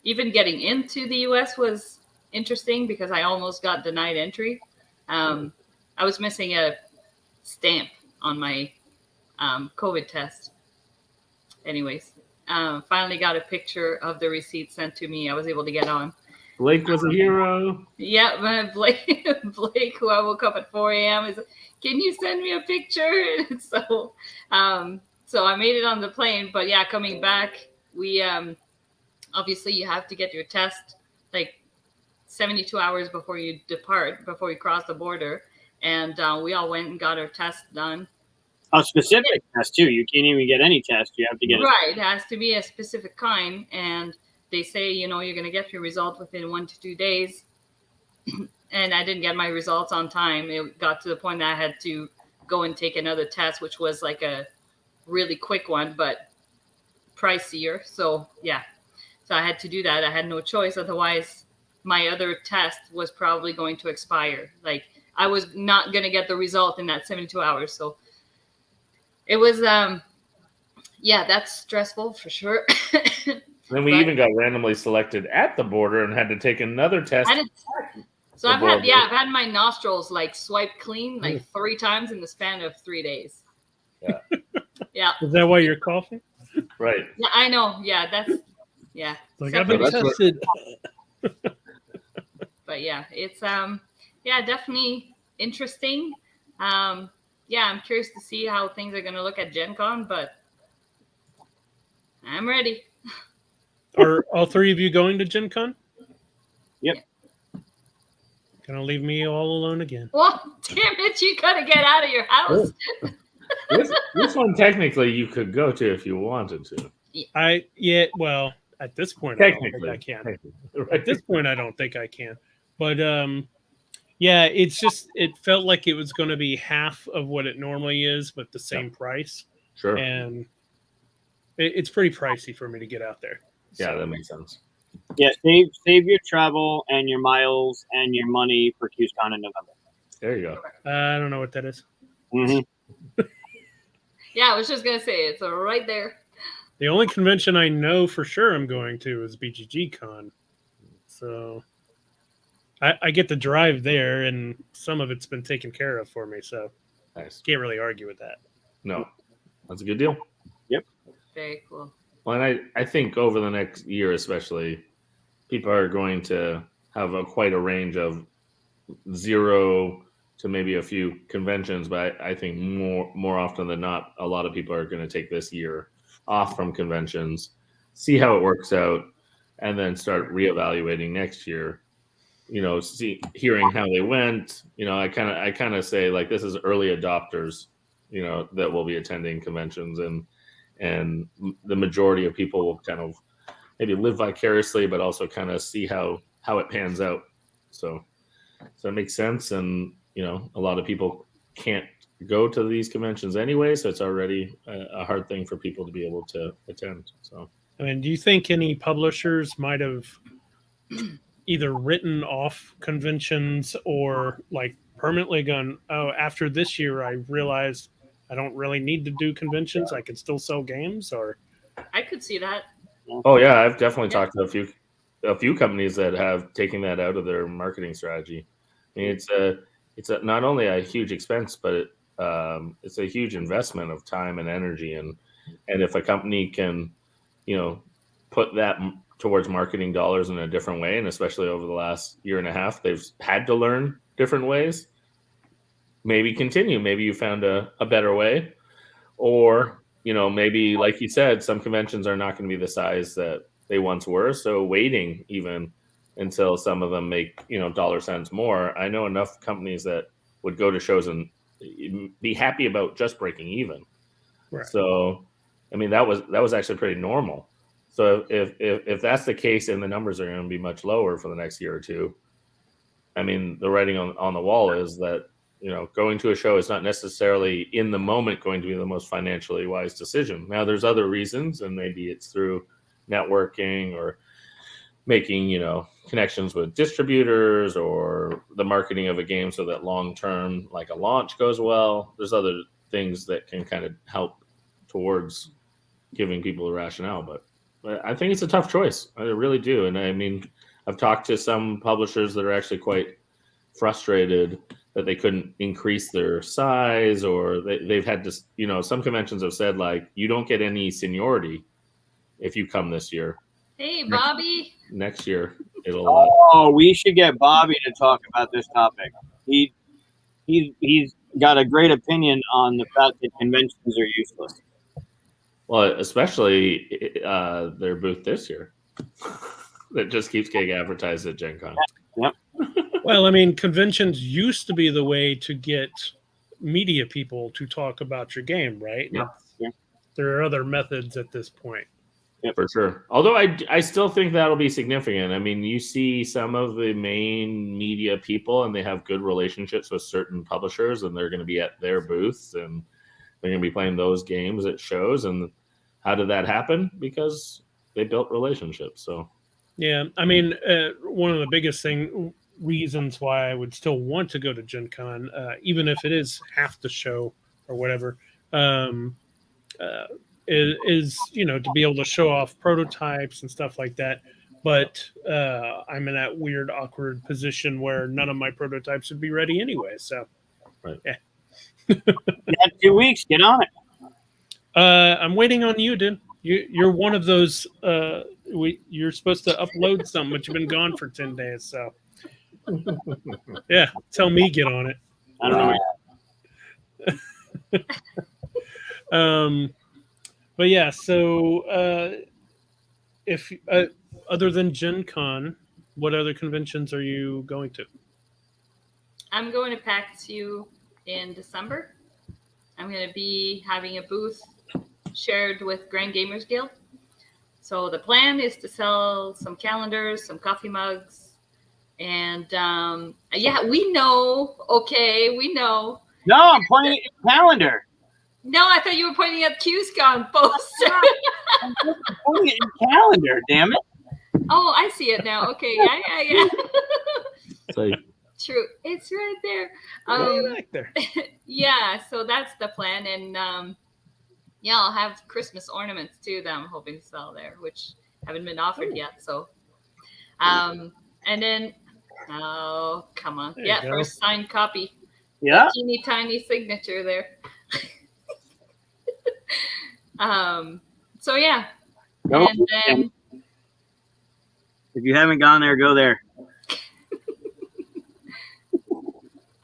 even getting into the U.S. was interesting because I almost got denied entry. I was missing a stamp on my COVID test. Anyways, finally got a picture of the receipt sent to me. I was able to get on. Blake was a hero. Yeah, Blake, who I woke up at 4 a.m. is, can you send me a picture? And so I made it on the plane. But yeah, coming back, we obviously you have to get your test like 72 hours before you depart, before you cross the border. And we all went and got our test done. A specific test too. You can't even get any test. You have to get it has to be a specific kind, and they say you're going to get your result within 1 to 2 days. And I didn't get my results on time. It got to the point that I had to go and take another test, which was like a really quick one, but pricier. So yeah, so I had to do that. I had no choice. Otherwise, my other test was probably going to expire. Like I was not going to get the result in that 72 hours. So it was, that's stressful for sure. Then we even got randomly selected at the border and had to take another test. So I've had my nostrils like swiped clean like 3 times in the span of 3 days. Yeah. Yeah. Is that why you're coughing? Right. Yeah, I know. Yeah, that's. Like I've been tested. But yeah, it's definitely interesting. I'm curious to see how things are gonna look at Gen Con, but I'm ready. Are all three of you going to Gen Con? Yep. Yeah. Gonna leave me all alone again. Well, damn it, you gotta get out of your house. This one technically you could go to if you wanted to. Well, at this point I don't think Technically, I can. right. At this point I don't think I can. But it's just it felt like it was going to be half of what it normally is, but the same price. Sure. And it's pretty pricey for me to get out there. Yeah, that makes sense. Yeah, save your travel and your miles and your money for QSCon in November. There you go. I don't know what that is. Mm-hmm. Yeah, I was just gonna say it's right there. The only convention I know for sure I'm going to is BGG Con. So I get to drive there, and some of it's been taken care of for me, so Nice. can't really argue with that. No, that's a good deal. Yep. Very cool. Well, and I think over the next year especially, people are going to have quite a range of 0 to maybe a few conventions, but I think more often than not, a lot of people are going to take this year off from conventions, see how it works out, and then start reevaluating next year. Hearing how they went. I kind of say like this is early adopters, that will be attending conventions, and the majority of people will kind of maybe live vicariously, but also kind of see how it pans out. So it makes sense, and a lot of people can't go to these conventions anyway, so it's already a hard thing for people to be able to attend. So, I mean, do you think any publishers might have either written off conventions or like permanently gone, oh, after this year, I realized I don't really need to do conventions. I can still sell games, or I could see that. Oh yeah, I've definitely talked to a few companies that have taken that out of their marketing strategy. I mean, it's not only a huge expense, but it's a huge investment of time and energy, and if a company can, put that towards marketing dollars in a different way, and especially over the last year and a half, they've had to learn different ways. Maybe continue. Maybe you found a better way, or maybe like you said, some conventions are not going to be the size that they once were. So waiting even until some of them make dollar cents more. I know enough companies that would go to shows and be happy about just breaking even. Right. So, I mean, that was actually pretty normal. So if that's the case, and the numbers are going to be much lower for the next year or two, I mean, the writing on the wall is that going to a show is not necessarily in the moment going to be the most financially wise decision. Now, there's other reasons, and maybe it's through networking or making connections with distributors or the marketing of a game so that long term, like a launch, goes well. There's other things that can kind of help towards giving people a rationale, but I think it's a tough choice. I really do. And I mean, I've talked to some publishers that are actually quite frustrated that they couldn't increase their size, or they've had to, some conventions have said like, you don't get any seniority if you come this year. Hey, Bobby. Next year, it'll. Oh, we should get Bobby to talk about this topic. He's got a great opinion on the fact that conventions are useless. Well, especially their booth this year that just keeps getting advertised at Gen Con. Yep. Well, I mean, conventions used to be the way to get media people to talk about your game, right? Yeah. There are other methods at this point. Yeah, for sure. Although I still think that'll be significant. I mean, you see some of the main media people, and they have good relationships with certain publishers, and they're going to be at their booths, and they're going to be playing those games at shows. And how did that happen? Because they built relationships. So, yeah, I mean, one of the biggest reasons why I would still want to go to Gen Con, even if it is half the show or whatever, is to be able to show off prototypes and stuff like that. But I'm in that weird, awkward position where none of my prototypes would be ready anyway. So, right. Yeah. You got 2 weeks. Get on it. I'm waiting on you, dude. You're one of those. You're supposed to upload something, but you've been gone for 10 days. So Yeah, tell me get on it. I don't know. But yeah, so if other than Gen Con, what other conventions are you going to? I'm going to PAX U in December. I'm going to be having a booth shared with Grand Gamers Guild. So the plan is to sell some calendars, some coffee mugs, and yeah, we know. Okay, we know. No, I'm pointing at your calendar. No, I thought you were pointing at QSCon poster. I'm pointing at your calendar. Damn it! Oh, I see it now. Okay, yeah. So True, it's right there. Way back there. Yeah, so that's the plan, and yeah, I'll have Christmas ornaments too that I'm hoping to sell there, which haven't been offered yet. So, and then, oh, come on, There you yeah, go. first signed copy, Yeah. teeny tiny signature there. So yeah, Go. and then If you haven't gone there, go there.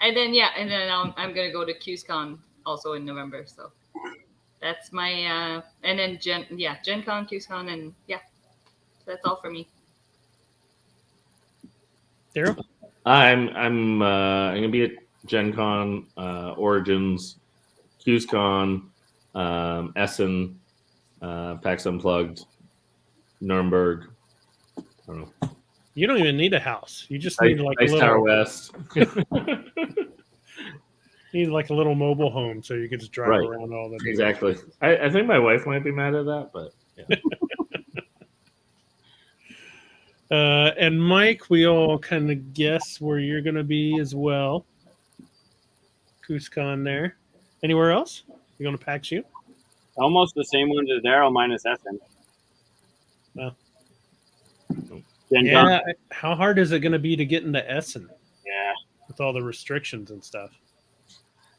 yeah, and then I'm gonna go to QSCon also in November. So that's my and then Gen Con, QSCon, and yeah, that's all for me. Daryl? I'm gonna be at Gen Con, Origins, QSCon, Essen, PAX Unplugged, Nuremberg. I don't know. You don't even need a house. You just need like a Ice Tower little, West. need like a little mobile home so you can just drive Right. around all the Exactly. I think my wife might be mad at that, but yeah. And Mike, we all kind of guess where you're going to be as well. QSCon there. Anywhere else? You going to PAX U? Almost the same ones as Daryl minus Essen. Well. Gen Con. Yeah. How hard is it going to be to get into Essen Yeah. with all the restrictions and stuff?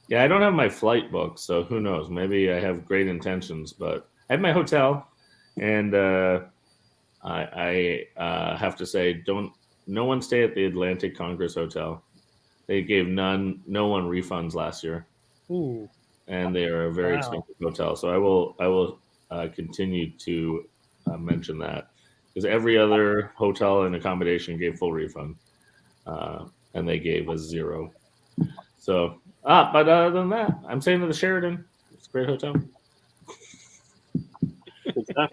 Yeah, I don't have my flight booked, so who knows? Maybe I have great intentions, but I have my hotel, and I have to say, no one stay at the Atlantic Congress Hotel. They gave no one refunds last year, Ooh. and they are a very Wow. expensive hotel. So I will continue to mention that, because every other hotel and accommodation gave full refund, and they gave us 0. So, but other than that, I'm staying at the Sheraton. It's a great hotel. Good stuff.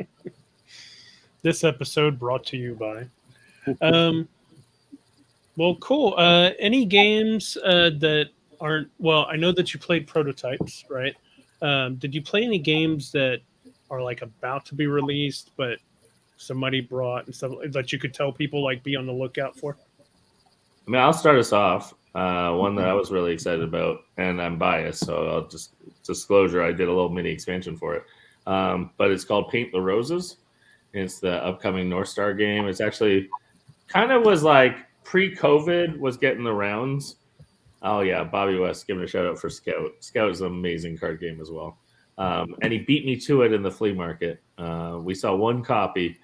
This episode brought to you by. Well, cool. Any games that aren't, well, I know that you played prototypes, right? Did you play any games that are like about to be released, but somebody brought and stuff that you could tell people like be on the lookout for? I mean, I'll start us off. One that I was really excited about, and I'm biased, so I'll just disclosure. I did a little mini expansion for it, but it's called Paint the Roses. It's the upcoming North Star game. It's actually kind of was like pre-COVID, was getting the rounds. Oh yeah, Bobby West giving a shout out for Scout. Scout is an amazing card game as well, and he beat me to it in the flea market. We saw one copy,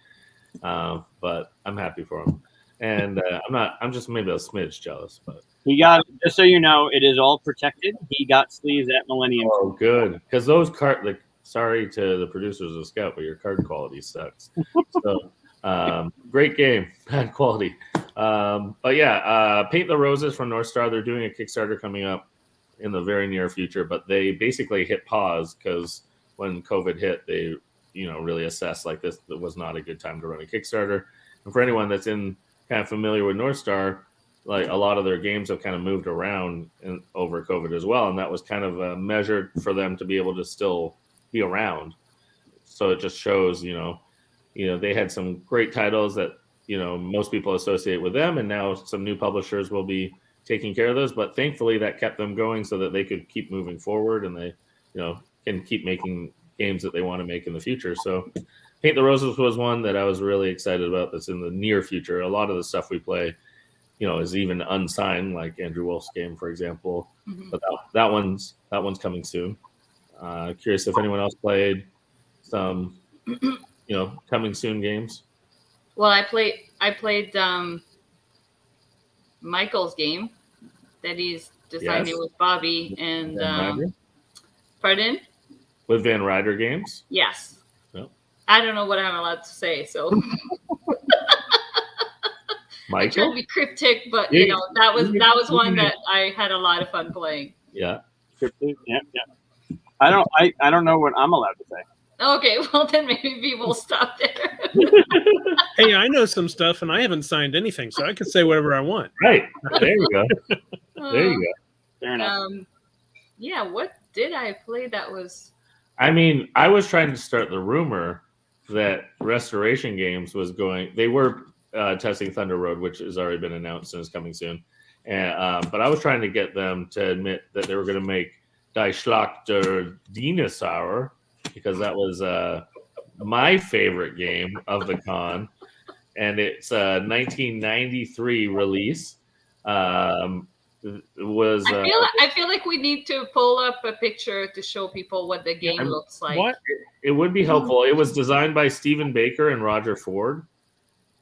but I'm happy for him. And I'm just maybe a smidge jealous, but He got, just so you know, it is all protected. He got sleeves at Millennium. oh, good, because those sorry to the producers of Scout, but your card quality sucks. So great game, bad quality. But yeah, Paint the Roses from North Star. They're doing a Kickstarter coming up in the very near future, but they basically hit pause because when COVID hit, they really assessed like this was not a good time to run a Kickstarter. And for anyone that's kind of familiar with North Star, like a lot of their games have kind of moved around over COVID as well, and that was kind of a measure for them to be able to still be around. So it just shows, they had some great titles that most people associate with them, and now some new publishers will be taking care of those. But thankfully, that kept them going so that they could keep moving forward, and they can keep making games that they want to make in the future. So Paint the Roses was one that I was really excited about. That's in the near future. A lot of the stuff we play, is even unsigned, like Andrew Wolf's game, for example. Mm-hmm. But that one's coming soon. Curious if anyone else played some, coming soon games. Well, I played Michael's game that he's designing Yes. with Bobby and Van Ryder? pardon? With Van Ryder Games. Yes. Yep. I don't know what I'm allowed to say, so I tried to Michael. be cryptic, but You- that was you one can- that I had a lot of fun playing. Yeah. Yeah. I don't know what I'm allowed to say. Okay, well then maybe people stop there. Hey, I know some stuff, and I haven't signed anything, so I can say whatever I want. Right. There you go. There you go. Fair enough. Yeah, what did I play that was? I mean, I was trying to start the rumor that Restoration Games was going. They were testing Thunder Road, which has already been announced and is coming soon. And but I was trying to get them to admit that they were going to make Die Schlachter Dinosaur, because that was my favorite game of the con, and it's a 1993 release. Was I feel like we need to pull up a picture to show people what the game looks like. What? it would be helpful. It was designed by Stephen Baker and Roger Ford,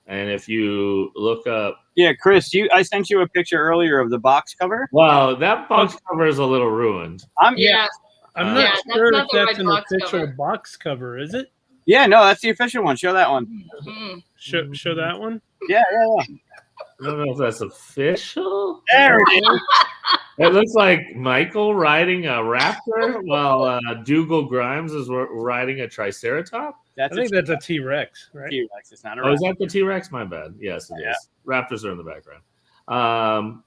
and if you look up, Yeah, Chris, I sent you a picture earlier of the box cover. wow, that box cover is a little ruined. Yeah, I'm Yeah, not that's sure not if the that's right an box official cover. box cover, is it? Yeah, no, that's the official one. Show that one. Mhm. Show that one. Yeah. I don't know if that's official. There it is. It looks like Michael riding a raptor while Dougal Grimes is riding a triceratops. I think that's a T-Rex, right? T-Rex. It's not a Oh, is rat. that the T-Rex? My bad. Yes, it Yeah. is. Raptors are in the background.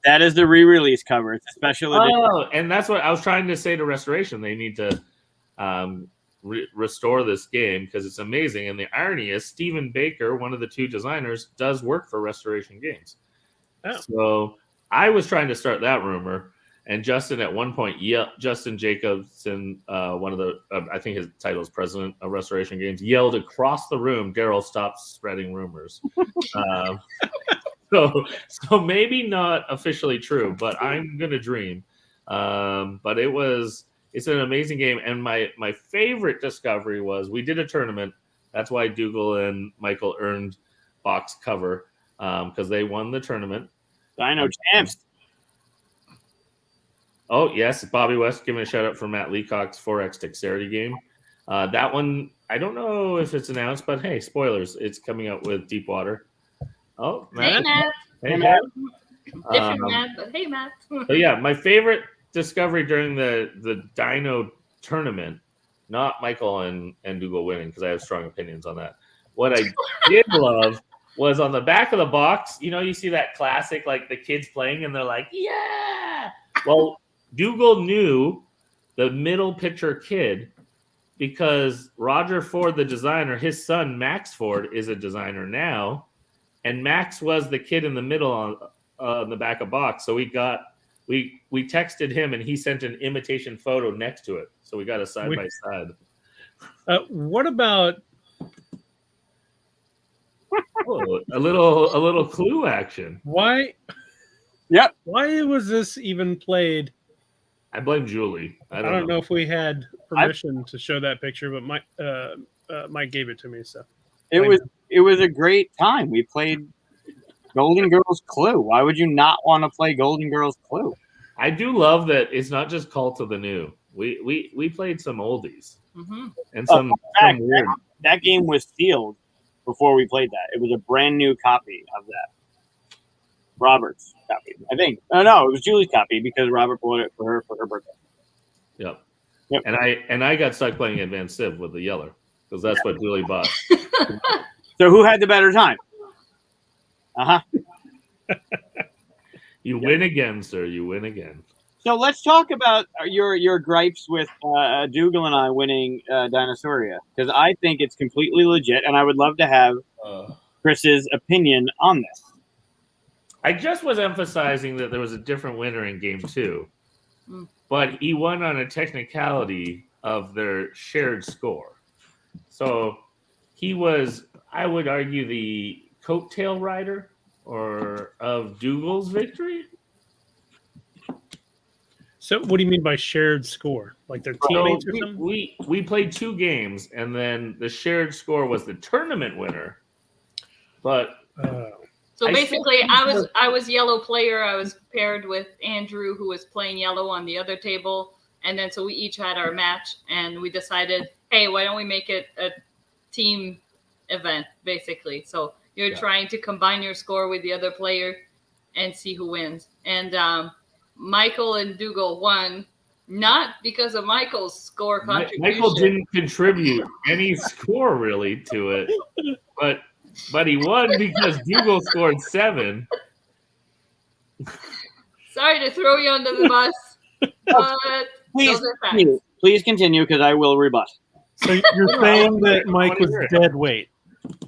That is the re-release cover. It's a special edition. Oh, and that's what I was trying to say to Restoration. They need to restore this game because it's amazing. And the irony is, Stephen Baker, one of the two designers, does work for Restoration Games. Oh. So I was trying to start that rumor, and Justin at one point, Justin Jacobson, one of the, I think his title is president of Restoration Games, yelled across the room, "Daryl, stop spreading rumors." So maybe not officially true, but I'm gonna dream. But it's an amazing game, and my favorite discovery was we did a tournament. That's why Dougal and Michael earned box cover, because they won the tournament. Dino champs. Oh yes, Bobby West giving a shout out for Matt Leacock's 4X Dexterity game. That one, I don't know if it's announced, but hey, spoilers! It's coming out with Deepwater. Oh, Hey, Matt. Matt. Hey, Matt. Different Matt, but hey, Matt. But yeah, my favorite discovery during the Dino tournament, not Michael and Dougal winning, because I have strong opinions on that. What I did love was on the back of the box, you see that classic, like the kids playing and they're like, yeah. Well, Dougal knew the middle picture kid because Roger Ford, the designer, his son, Max Ford, is a designer now. And Max was the kid in the middle on the back of box. So we texted him and he sent an imitation photo next to it. So we got a side by side. What about a little clue action? why? Yep. Why was this even played? I blame Julie. I don't know if we had permission to show that picture, but Mike gave it to me. So It was a great time. We played Golden Girls Clue. Why would you not want to play Golden Girls Clue? I do love that it's not just Cult of the New. We played some oldies Mm-hmm. and some weird. That game was sealed before we played that. It was a brand new copy of that. Robert's copy, I think. No, it was Julie's copy because Robert bought it for her birthday. Yep. Yep. And I got stuck playing Advanced Civ with the Yeller because that's what Julie bought. So who had the better time? You win again, sir. You win again. So let's talk about your gripes with Dougal and I winning Dinosauria, because I think it's completely legit, and I would love to have Chris's opinion on this. I just was emphasizing that there was a different winner in game 2, but he won on a technicality of their shared score. So he was, I would argue, the coattail rider of Dougal's victory. So what do you mean by shared score? Like their teammates or something? We played 2 games, and then the shared score was the tournament winner. But So I basically, still think I was yellow player. I was paired with Andrew, who was playing yellow on the other table, and then so we each had our match, and we decided, hey, why don't we make it a team event, basically? So you're trying to combine your score with the other player and see who wins. And Michael and Dougal won, not because of Michael's score contribution. Michael didn't contribute any score really to it, but he won because Dougal scored 7. Sorry to throw you under the bus, but Please, those are facts. please continue, because I will rebut. So you're saying that Mike was dead weight?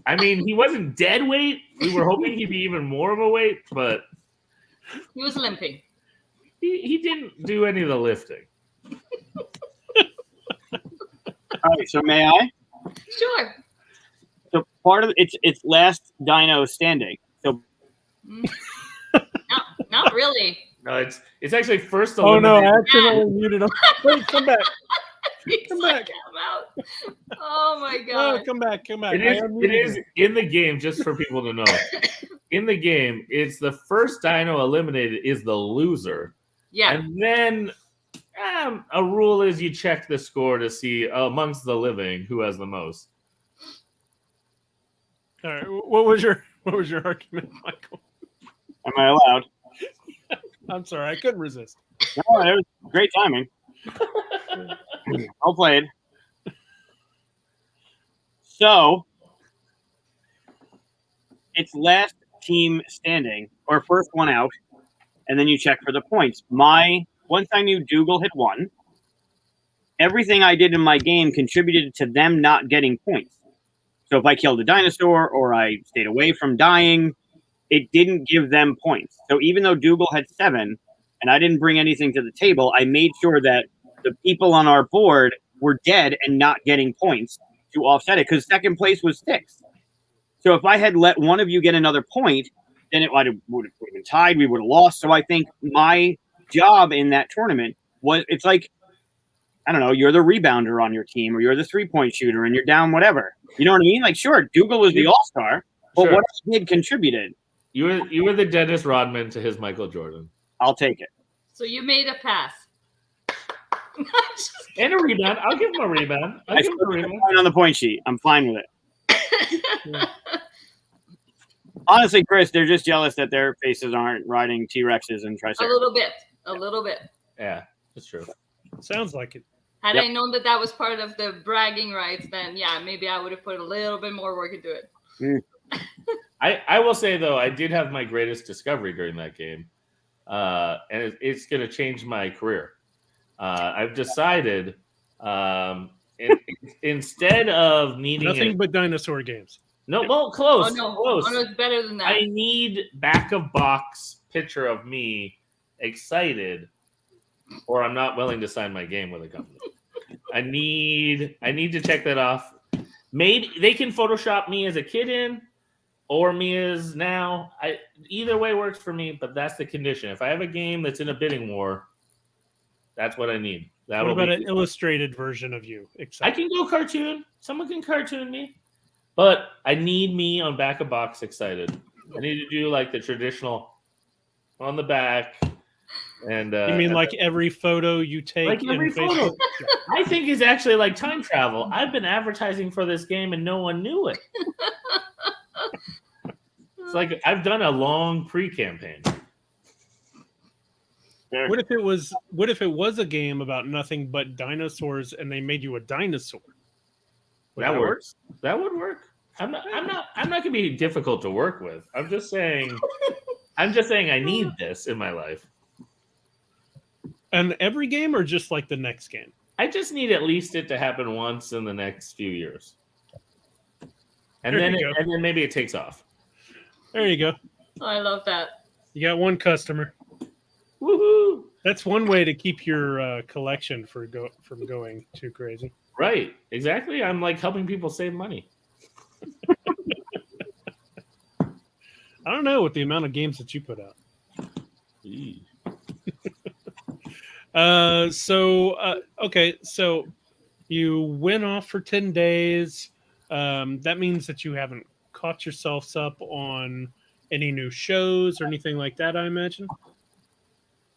I mean, he wasn't dead weight. We were hoping he'd be even more of a weight, but He was limping. he didn't do any of the lifting. All right, so may I? Sure. So part of it's last dino standing. So Not really. No, it's actually first Oh no, I eliminated. accidentally muted him. Wait, come back. He's Come like, back. I'm out. Oh my No, god. come back. It is in the game, just for people to know. In the game, it's the first dino eliminated is the loser. Yeah. And then a rule is you check the score to see amongst the living who has the most. All right, what was your argument, Michael? am I allowed? I'm sorry, I couldn't resist. No, it was great timing. Well played. So it's last team standing, or first one out, and then you check for the points. Once I knew Dougal had won, everything I did in my game contributed to them not getting points. So if I killed a dinosaur or I stayed away from dying, it didn't give them points. So even though Dougal had 7 and I didn't bring anything to the table, I made sure that the people on our board were dead and not getting points to offset it, because second place was 6. So if I had let one of you get another point, then it would have been tied. We would have lost. So I think my job in that tournament was, it's like, I don't know, you're the rebounder on your team, or you're the 3-point shooter and you're down whatever. You know what I mean? Like, sure, Dougal was the all-star, but Sure. what I did contributed. You were the Dennis Rodman to his Michael Jordan. I'll take it. So you made a pass. And a rebound. I'll give him a rebound. I still put a point on the point sheet. I'm fine with it. Honestly, Chris, they're just jealous that their faces aren't riding T-Rexes and A Triceratops. little bit. Yeah, that's true. Sounds like it. Had Yep. I known that was part of the bragging rights, then yeah, maybe I would have put a little bit more work into it. I will say, though, I did have my greatest discovery during that game. And it's going to change my career. I've decided instead of needing Nothing but dinosaur games. No, well, close. Oh no, Close. Oh, no, it's better than that. I need back of box picture of me excited, or I'm not willing to sign my game with a company. I need to check that off. Maybe they can Photoshop me as a kid in, or me as now. Either way works for me, but that's the condition. If I have a game that's in a bidding war, that's what I need. What about an illustrated version of you? I can go cartoon. Someone can cartoon me. But I need me on back of box excited. I need to do like the traditional on the back. And you mean like every photo you take like every in photo. Facebook? I think is actually like time travel. I've been advertising for this game and no one knew it. It's like I've done a long pre-campaign. What if it was a game about nothing but dinosaurs and they made you a dinosaur? That works. That would work. I'm not gonna be difficult to work with. I'm just saying I need this in my life. And every game, or just like the next game? I just need at least it to happen once in the next few years. And then maybe it takes off. There you go. Oh, I love that. You got one customer. Woohoo! That's one way to keep your collection from going too crazy. Right. Exactly. I'm like helping people save money. I don't know with the amount of games that you put out. Okay, so you went off for 10 days. That means that you haven't caught yourselves up on any new shows or anything like that, I imagine.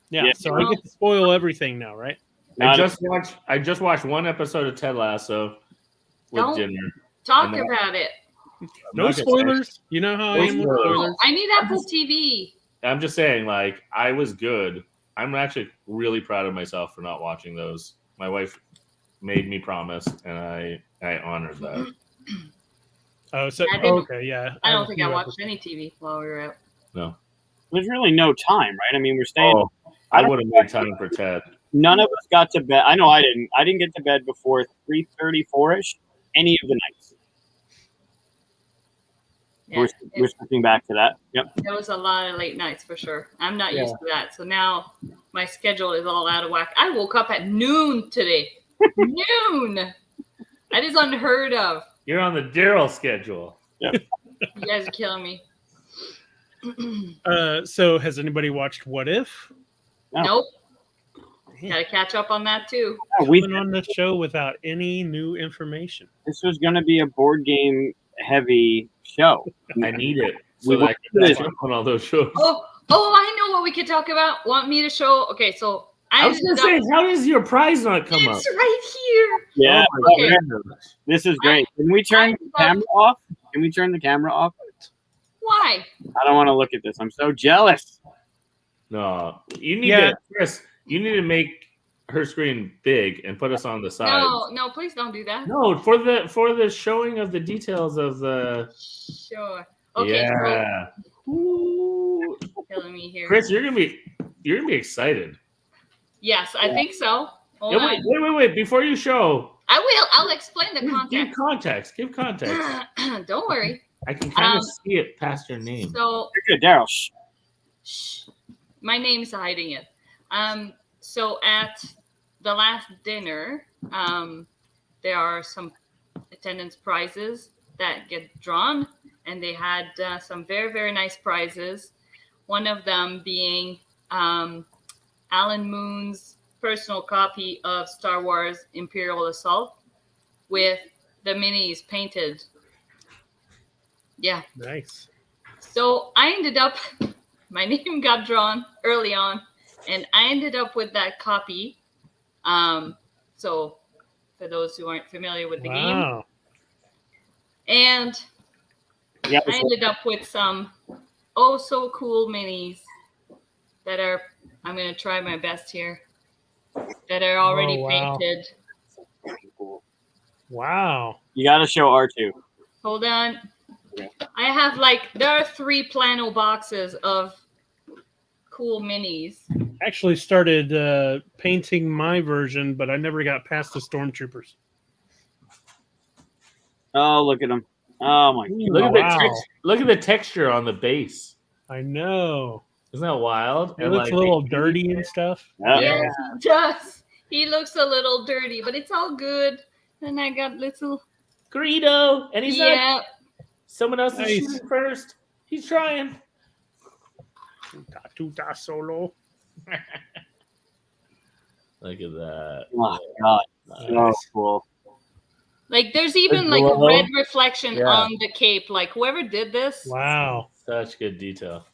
Yeah, Yeah. so I get to spoil everything now, right? I just watched one episode of Ted Lasso with Don't dinner. Talk And, about it. I'm No not gonna say- spoilers. You know how I am with No spoilers. spoilers. I need Apple TV. I'm just saying, like, I was good. I'm actually really proud of myself for not watching those. My wife made me promise, and I honored that. Oh, so I didn't- okay, yeah. I have don't a think few I watched episodes. any TV while we were out. No. There's really no time, right? I mean, we're staying. Oh, I would have made time for Ted. None of us got to bed. I know I didn't. I didn't get to bed before 3:34ish any of the nights. Yeah, We're switching back to that. Yep. there was a lot of late nights for sure. I'm not used to that. So now my schedule is all out of whack. I woke up at noon today. Noon. That is unheard of. You're on the Daryl schedule. You guys are killing me. So has anybody watched What If? No. Nope. Gotta catch up on that too. Yeah, we Went on the show without any new information. this was going to be a board game heavy show. I need it We so that I went can to catch this- up on all those shows. Oh, I know what we could talk about. Want me to show? Okay, so I was going to say, how does your prize not come up? it's right here. Yeah, Oh my Okay. goodness. this is great. Can we turn the camera off? Can we turn the camera off? Why? I don't want to look at this. I'm so jealous. No, you need Yeah. to, Chris. You need to make her screen big and put us on the side. No, please don't do that. No, for the showing of the details of the. Sure. Okay, Yeah, so killing me here. Chris, you're gonna be excited. Yes, I think so. Hold Yeah, on. wait! Before you show, I will. I'll explain the give context. context. Don't worry. I can kind of see it past your name. So, You're good, Daryl. Shh. shh, my name's hiding it. So at the last dinner, there are some attendance prizes that get drawn, and they had some very, very nice prizes. One of them being Alan Moon's personal copy of Star Wars Imperial Assault with the minis painted. Yeah. Nice. So I ended up, my name got drawn early on, and I ended up with that copy. So for those who aren't familiar with the game, Wow. and Yeah, I ended up with some oh so cool minis that are, I'm going to try my best here, that are already Oh, wow. painted. Wow. you got to show R2. Hold on. Okay. I have there are 3 plano boxes of cool minis. Actually started painting my version, but I never got past the stormtroopers. Oh, look at him. Oh my god. Look at the texture on the base. I know. Isn't that wild? It looks a little dirty and stuff. Yeah. Yes, he does. He looks a little dirty, but it's all good. And I got little. Greedo, and he's Yeah. someone else is Nice. shooting first. He's trying. Tuta solo. Look at that. Oh god. So Nice. cool. There's even The glow. a red reflection Yeah. on the cape. Whoever did this. Wow. Such good detail.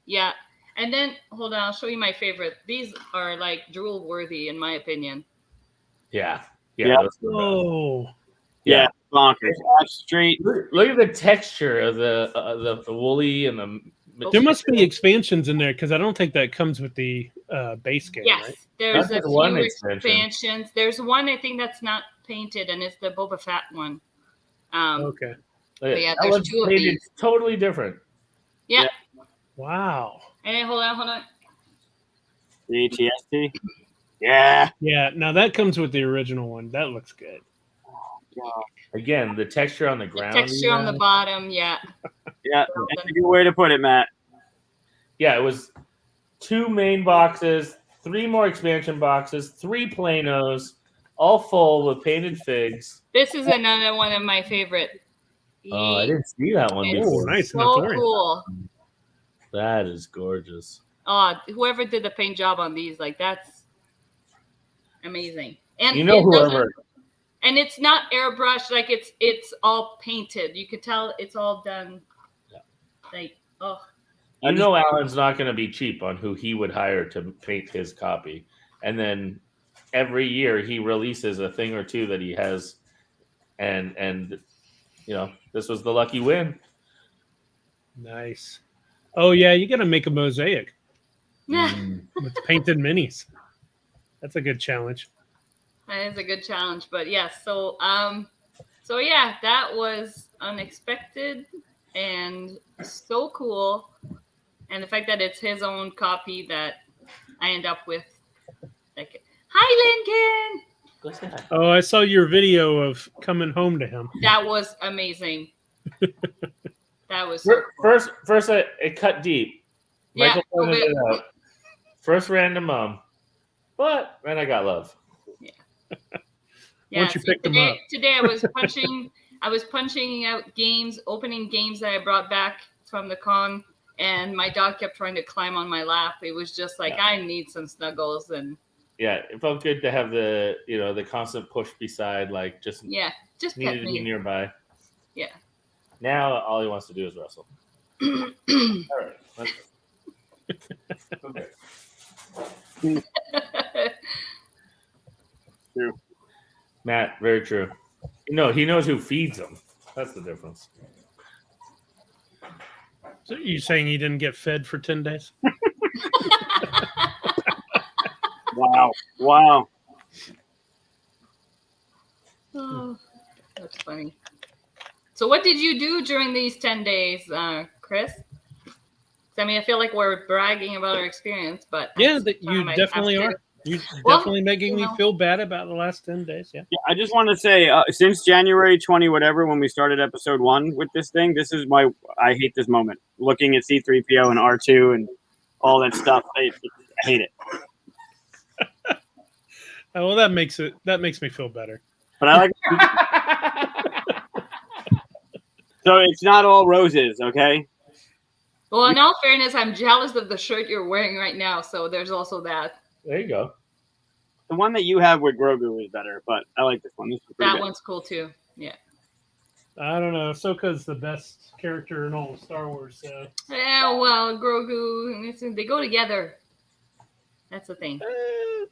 Yeah. And then, hold on, I'll show you my favorite. These are drool worthy, in my opinion. Yeah. Yeah. Those are bad. Oh. Yeah, bonkers. That's straight. Look at the texture of the woolly and the. There must be expansions in there because I don't think that comes with the base game, Yes, right? there's That's a one few expansion. expansions. There's one I think that's not painted, and it's the Boba Fett one. Okay. yeah, That there's one's 2 of painted these. totally different. Yeah. Wow. And then, hold on. The ATST. Yeah. Yeah. Now that comes with the original one. That looks good. Again, the texture on the The ground. texture on the even. bottom, yeah. Yeah. That's a good way to put it, Matt. Yeah, it was 2 main boxes, 3 more expansion boxes, 3 planos, all full with painted figs. This is another one of my favorite. Oh, I didn't see that one It's Oh, before. nice. So Notorious. cool. That is gorgeous. Oh, whoever did the paint job on these, that's amazing. And You know, it doesn't- whoever. and it's not airbrushed, it's all painted. You could tell it's all done. Yeah. You know Alan's not going to be cheap on who he would hire to paint his copy. And then every year he releases a thing or two that he has. And this was the lucky win. Nice. Oh, yeah, you got to make a mosaic Mm. with painted minis. That's a good challenge. That is a good challenge. But yeah, so yeah, that was unexpected and so cool. And the fact that it's his own copy that I end up with, like, hi, Lincoln. Oh, I saw your video of coming home to him. That was amazing. That was so First, it cut deep. Yeah, Michael pointed it out. First ran to Mom, but then I got love. Yeah. Once you picked him up. Today I was punching out games, opening games that I brought back from the con, and my dog kept trying to climb on my lap. It was just like, I need some snuggles, and yeah, it felt good to have the the constant push beside, like just just needed pet to me. be nearby. Yeah. Now all he wants to do is wrestle. All right. Okay. True. Matt, very true. No, he knows who feeds him. That's the difference. So you saying you didn't get fed for 10 days? Wow. Oh, that's funny. So what did you do during these 10 days, Chris? I mean, I feel like we're bragging about our experience, but yeah, you definitely are. You're definitely making me feel bad about the last 10 days. Yeah. I just want to say, since January 20, whatever, when we started episode 1 with this thing, this is why I hate this moment. Looking at C-3PO and R2 and all that stuff, I hate it. Oh, well, that makes me feel better. But I like. So it's not all roses, okay? Well, in all fairness, I'm jealous of the shirt you're wearing right now, so there's also that. There you go. The one that you have with Grogu is better, but I like this one. This is pretty That good. one's cool too. Yeah. I don't know. Ahsoka's the best character in all of Star Wars. So. Yeah, well, Grogu, they go together. That's the thing.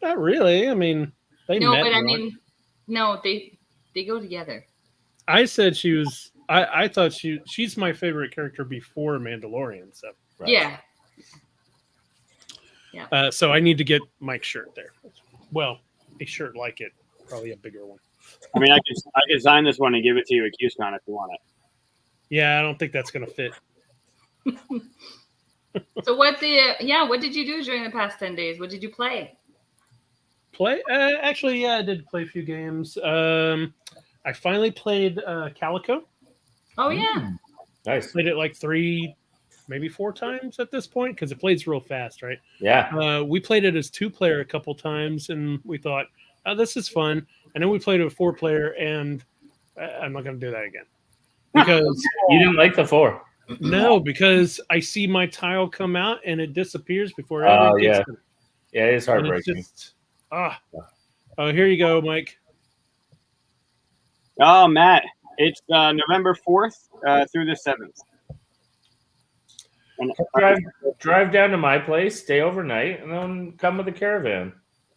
Not really. I mean, they met. No, but I mean, no, they go together. I said she was. I thought she's my favorite character before Mandalorian. So. Right. Yeah. Yeah. So I need to get Mike's shirt there. Well, a shirt like it, probably a bigger one. I mean, I could sign this one and give it to you at QSCon if you want it. Yeah, I don't think that's gonna fit. So what did you do during the past 10 days? What did you play? Actually, yeah, I did play a few games. I finally played Calico. Oh yeah. Nice. Played it like 3, maybe 4 times at this point because it plays real fast, right? Yeah. We played it as 2-player a couple times, and we thought, "Oh, this is fun." And then we played it with 4-player, and I'm not going to do that again because you didn't like the 4. No, because I see my tile come out and it disappears before Oh, it gets to me. Yeah, it's heartbreaking. It's just, oh, here you go, Mike. Oh, Matt, it's November 4th through the 7th. And drive down to my place, stay overnight, and then come with the caravan.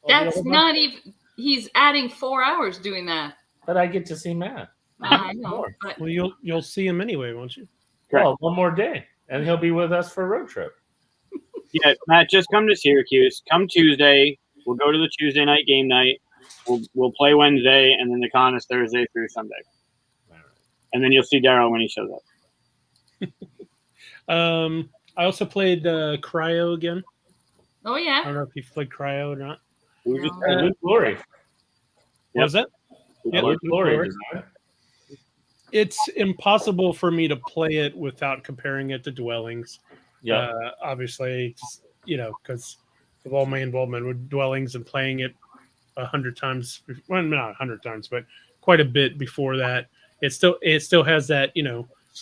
That's not even. He's adding 4 hours doing that. But I get to see Matt. I know. But Well, you'll see him anyway, won't you? Well, one more day, and he'll be with us for a road trip. Yeah, Matt, just come to Syracuse. Come Tuesday. We'll go to the Tuesday night game night. We'll play Wednesday, and then the con is Thursday through Sunday. All right. And then you'll see Daryl when he shows up. I also played Cryo again. oh I yeah. don't know if you've played Cryo or not. We just No. Luke Glory. What was that? Yeah, Luke Glory. Glory. It's impossible for me to play it without comparing it to Dwellings. Yeah. Obviously, just, because of all my involvement with Dwellings and playing it 100 times. Well, not 100 times, but quite a bit before that. It still has that,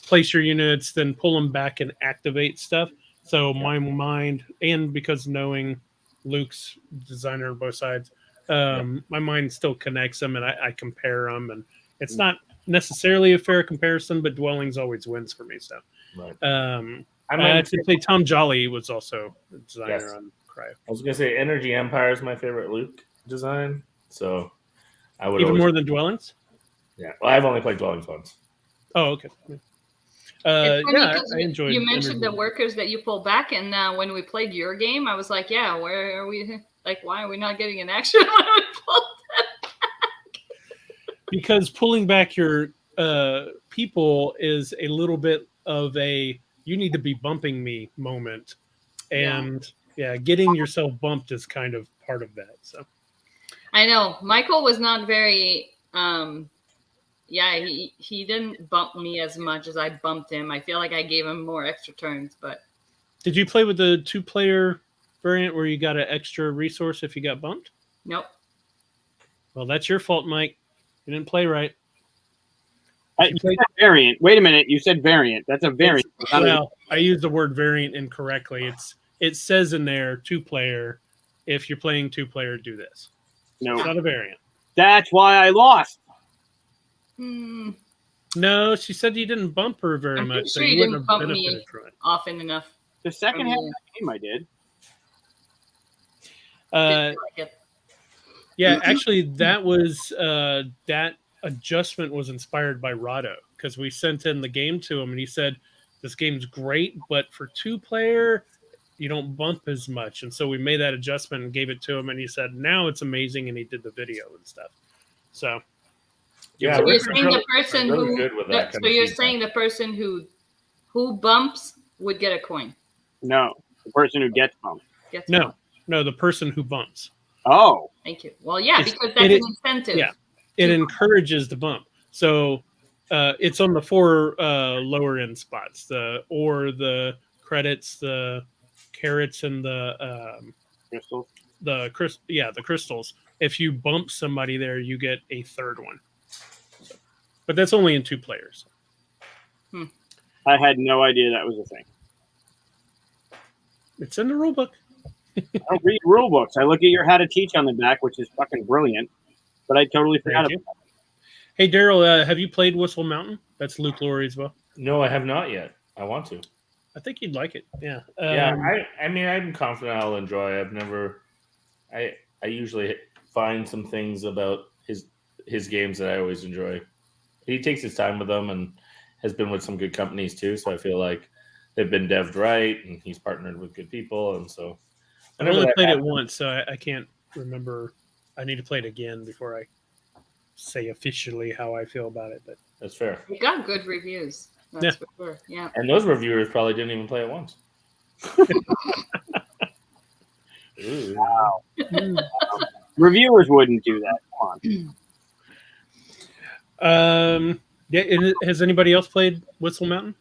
place your units, then pull them back and activate stuff. So my mind, and because knowing Luke's designer on both sides, my mind still connects them, and I compare them, and it's not necessarily a fair comparison, but Dwellings always wins for me. So, Right. I should say Tom Jolly was also a designer Yes. on Cryo. I was gonna say Energy Empire is my favorite Luke design, so I would Even always, more than Dwellings? yeah. Well, I've only played Dwellings once. Oh, okay. It's funny Yeah, because I enjoyed. you mentioned the Energy. workers that you pull back, and when we played your game, I was like, "Yeah, where are we? Like, why are we not getting an action when we pull?" Because pulling back your people is a little bit of a you need to be bumping me moment, and getting yourself bumped is kind of part of that. So I know Michael was not very. He didn't bump me as much as I bumped him. I feel like I gave him more extra turns, but did you play with the 2-player variant where you got an extra resource if you got bumped? nope. Well, that's your fault, Mike. You didn't play right. You said variant. Wait a minute. You said variant. That's a variant. Well, I used the word variant incorrectly. It says in there 2-player. If you're playing 2-player, do this. No, It's not a variant. that's why I lost. No, she said you didn't bump her very I'm pretty much, so sure you you wouldn't didn't have bump me benefited from it. often enough. The second half of the game, I did. Didn't like it. Yeah, actually, that adjustment was inspired by Rado because we sent in the game to him and he said, "This game's great, but for 2-player, you don't bump as much." And so we made that adjustment and gave it to him, and he said, "Now it's amazing," and he did the video and stuff. So Yeah, So you're Richard's saying really- the person really who good with that so kind of you're feedback. saying the person who bumps would get a coin. No, the person who gets bumped. Gets no, one. no, the person who bumps. Oh, Thank you. Well, yeah, It's- because that's it an incentive. Yeah, it encourages the bump. So it's on the 4 lower end spots: the credits, the carrots, and the crystals. the crystals. If you bump somebody there, you get a third one. But that's only in 2 players. I had no idea that was a thing. It's in the rule book. I don't read rule books. I look at your how to teach on the back, which is fucking brilliant. But I totally forgot Thank you. about Hey, Daryl, have you played Whistle Mountain? That's Luke Laurie's book. No, I have not yet. I want to. I think you'd like it. Yeah. Yeah, I mean, I'm confident I'll enjoy. I've never. I usually find some things about his games that I always enjoy. He takes his time with them and has been with some good companies too. So I feel like they've been dev'd right, and he's partnered with good people, and so. I've only played it once, so I can't remember. I need to play it again before I say officially how I feel about it. But That's fair. You got good reviews. That's for sure. Yeah. And those reviewers probably didn't even play it once. Ooh. Wow. Reviewers wouldn't do that. Come on. Has anybody else played Whistle Mountain?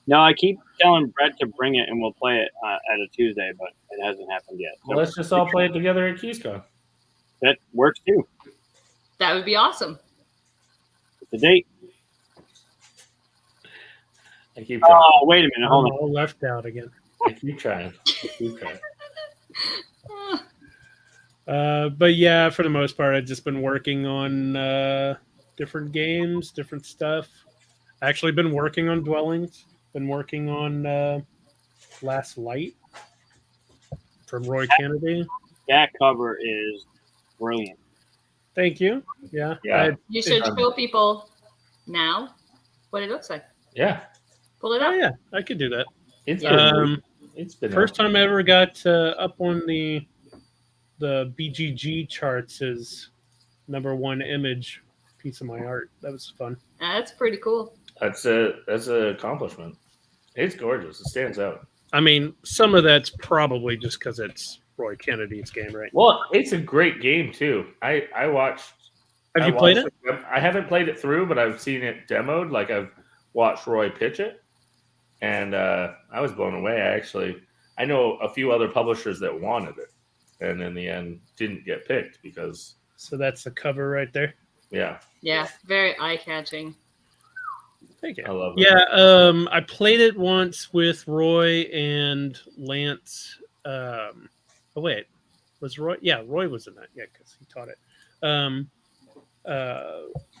No, I keep telling Brett to bring it, and we'll play it at a Tuesday, but it hasn't happened yet. So Well, let's just all play it together at KeysCon. that works too. That would be awesome. It's a date. I keep trying. Oh, wait a minute. Hold I'm on. all left out again. I keep trying. But yeah, for the most part, I've just been working on different games, different stuff. Actually, been working on Dwellings. Been working on Last Light from Roy Kennedy. That cover is brilliant. Thank you. Yeah. Yeah. You should show people now what it looks like. Yeah. Pull it Oh up. yeah, I could do that. It's Yeah. been, it's been First time I ever got up on the BGG charts as #1 image piece of my art. That was fun. That's pretty cool. That's an accomplishment. It's gorgeous. It stands out. I mean, some of that's probably just because it's Roy Kennedy's game, right? Well, it's a great game too. I watched. Have I you played watched it? I haven't played it through, but I've seen it demoed. Like I've watched Roy pitch it, and I was blown away. I know a few other publishers that wanted it, and in the end didn't get picked because. So that's the cover right there. Yeah, Yeah, very eye-catching. Thank you. I love it. Yeah, I played it once with Roy and Lance. Oh wait, was Roy? Yeah, Roy was in that. Yeah, because he taught it.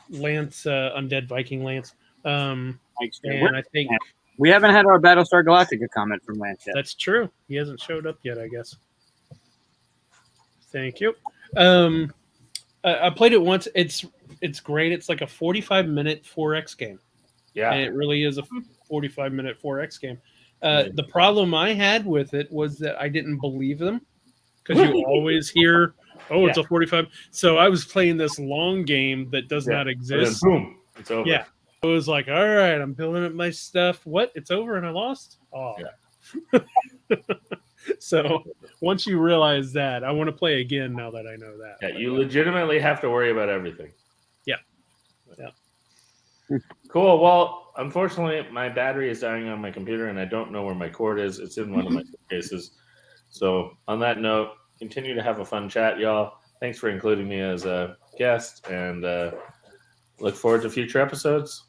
Lance, Undead Viking Lance, Mike's and I think We haven't had our Battlestar Galactica comment from Lance yet. That's true. He hasn't showed up yet, I guess. Thank you. I played it once. It's great. It's like a 45-minute 4X game. Yeah. And it really is a 45-minute 4X game. The problem I had with it was that I didn't believe them because you always hear, "Oh, it's a 45." So I was playing this long game that does not exist. And then boom, it's over. Yeah, I was like, "All right, I'm building up my stuff. What? It's over and I lost." Oh, Yeah. So once you realize that, I want to play again now that I know that. Yeah, you legitimately have to worry about everything. Yeah. Cool. Well, unfortunately, my battery is dying on my computer, and I don't know where my cord is. It's in one of my suitcases. So, on that note, continue to have a fun chat, y'all. Thanks for including me as a guest, and look forward to future episodes.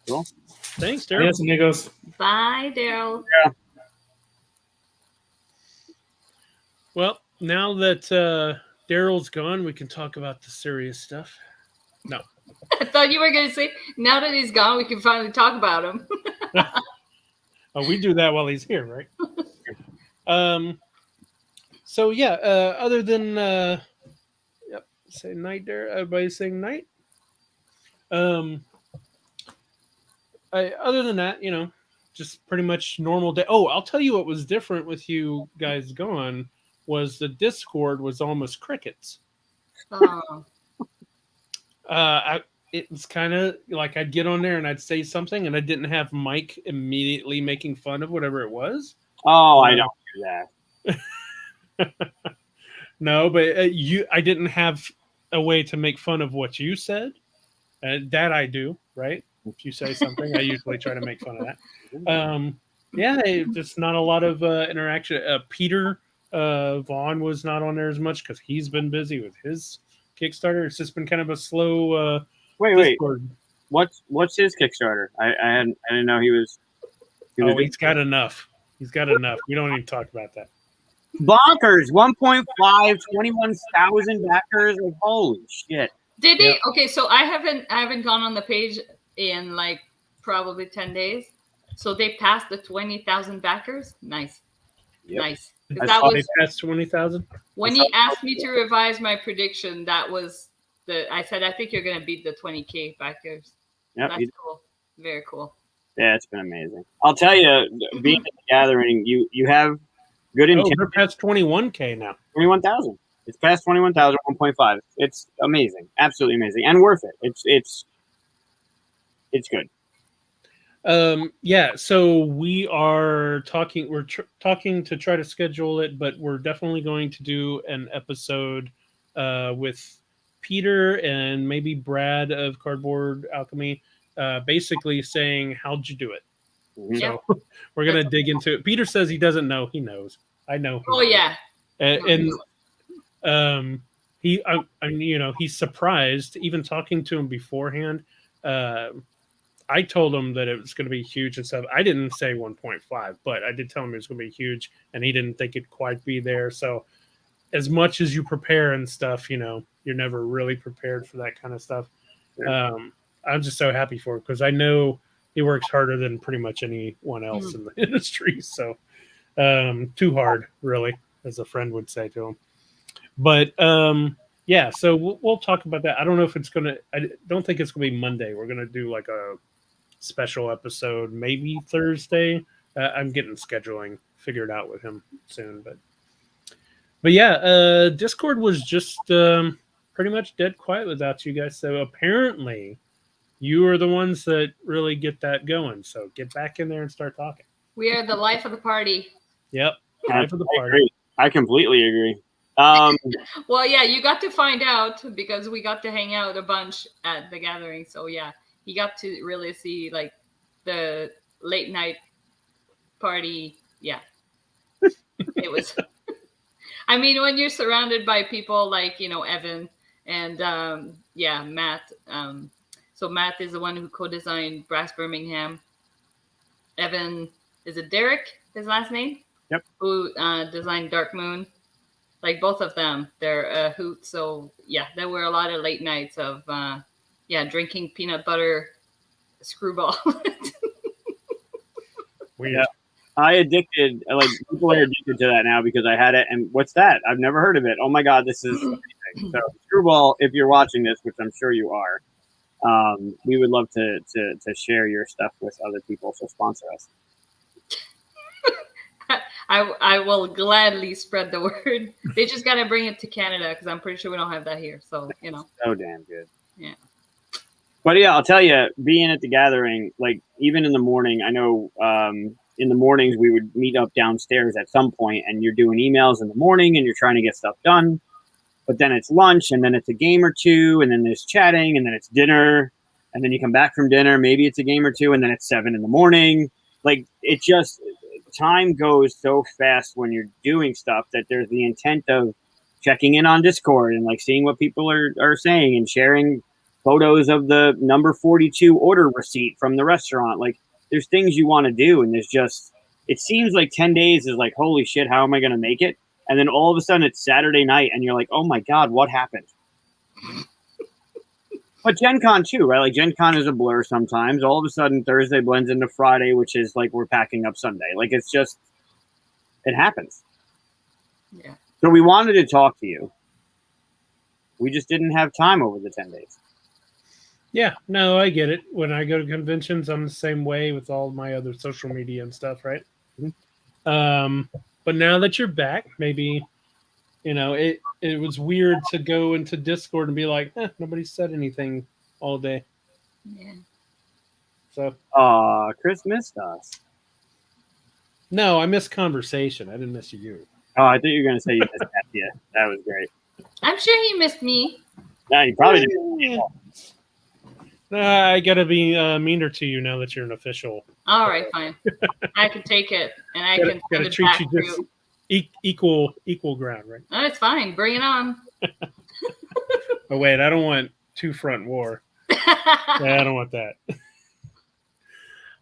Cool. Thanks, Daryl. Adios, amigos. Bye, Daryl. Yeah. Well, now that Daryl's gone, we can talk about the serious stuff. No. I thought you were going to say, now that he's gone, we can finally talk about him. Oh, we do that while he's here, right? So yeah, other than say night there, everybody's saying night. Other than that, just pretty much normal day. Oh, I'll tell you what was different with you guys gone was the Discord was almost crickets. Oh. It was kind of like I'd get on there and I'd say something and I didn't have Mike immediately making fun of whatever it was. Oh, I don't do that. No, but I didn't have a way to make fun of what you said. That I do, right? If you say something, I usually try to make fun of that. Just not a lot of interaction. Peter Vaughn was not on there as much because he's been busy with his Kickstarter. It's just been kind of a slow. Wait. Discord. What's his Kickstarter? I didn't know he was. He's got enough. He's got enough. We don't even talk about that. Bonkers! 1.5, 21,000 backers. Like, holy shit! Did they? Okay, so I haven't gone on the page in like probably 10 days. So they passed the 20,000 backers. Nice, nice. That was, they passed 20,000. When he asked me to revise my prediction, that was I said I think you're gonna beat the 20K backers. Yep, that's cool. Very cool. Yeah, it's been amazing. I'll tell you, being at the gathering, you have good intent. They're past 21K now. 21,000. It's past 21,000, 1.5. It's amazing, absolutely amazing, and worth it. It's good. So we are talking. We're talking to try to schedule it, but we're definitely going to do an episode with Peter and maybe Brad of Cardboard Alchemy, basically saying how'd you do it. Mm-hmm. So we're gonna dig into it. Peter says he doesn't know. He knows. I know. Oh yeah. He's surprised. Even talking to him beforehand, I told him that it was going to be huge and stuff. I didn't say 1.5, but I did tell him it was going to be huge, and he didn't think it'd quite be there. So, as much as you prepare and stuff, you're never really prepared for that kind of stuff. Yeah. I'm just so happy for him because I know he works harder than pretty much anyone else in the industry. So, too hard, really, as a friend would say to him. But so we'll talk about that. I don't know if it's gonna. I don't think it's gonna be Monday. We're gonna do like a special episode, maybe Thursday. I'm getting scheduling figured out with him soon, but yeah, Discord was just pretty much dead quiet without you guys. So apparently, you are the ones that really get that going. So get back in there and start talking. We are the life of the party. Yep, life of the party. Agree. I completely agree. Well, yeah, you got to find out because we got to hang out a bunch at the gathering. So yeah, you got to really see like the late night party. Yeah, it was. I mean, when you're surrounded by people like Evan and Matt. So Matt is the one who co-designed Brass Birmingham. Evan, is it Derek? His last name? Yep. Who designed Dark Moon. Like both of them, they're a hoot. So yeah, there were a lot of late nights of drinking peanut butter screwball. Weird. Yeah. People are addicted to that now because I had it. And what's that? I've never heard of it. Oh my God, this is amazing. So Screwball, if you're watching this, which I'm sure you are, we would love to share your stuff with other people. So sponsor us. I will gladly spread the word. They just got to bring it to Canada because I'm pretty sure we don't have that here. So, So damn good. Yeah. But yeah, I'll tell you, being at the gathering, like even in the morning, I know in the mornings we would meet up downstairs at some point, and you're doing emails in the morning and you're trying to get stuff done. But then it's lunch, and then it's a game or two, and then there's chatting, and then it's dinner, and then you come back from dinner, maybe it's a game or two, and then it's 7 a.m. Like it just time goes so fast when you're doing stuff that there's the intent of checking in on Discord and like seeing what people are saying and sharing photos of the number 42 order receipt from the restaurant. Like there's things you want to do, and there's just, it seems like 10 days is like, holy shit, how am I going to make it? And then all of a sudden it's Saturday night and you're like, oh my God, what happened? But Gen Con too, right? Like Gen Con is a blur sometimes. All of a sudden Thursday blends into Friday, which is like we're packing up Sunday. Like it's just, it happens. Yeah. So we wanted to talk to you. We just didn't have time over the 10 days. Yeah, no, I get it. When I go to conventions, I'm the same way with all my other social media and stuff, right? Mm-hmm. But now that you're back, maybe, it was weird to go into Discord and be like, nobody said anything all day. Yeah. So. Chris missed us. No, I missed conversation. I didn't miss you. Oh, I thought you were going to say you missed Katia. That was great. I'm sure he missed me. No, you probably didn't. I gotta be meaner to you now that you're an official. All right, fine. I can take it, and I can gotta treat you just equal ground, right? No, it's fine. Bring it on. Oh wait, I don't want two front war. I don't want that.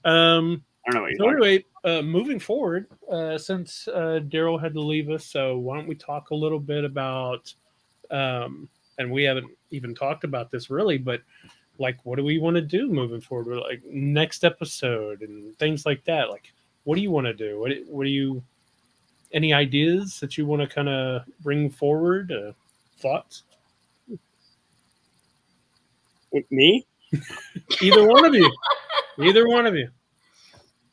I don't know what you're so anyway, moving forward, since Daryl had to leave us, so why don't we talk a little bit about, and we haven't even talked about this really, but like, what do we want to do moving forward? Like next episode and things like that. Like, what do you want to do? What do you? Any ideas that you want to kind of bring forward? Thoughts? Me? Either one of you. Either one of you.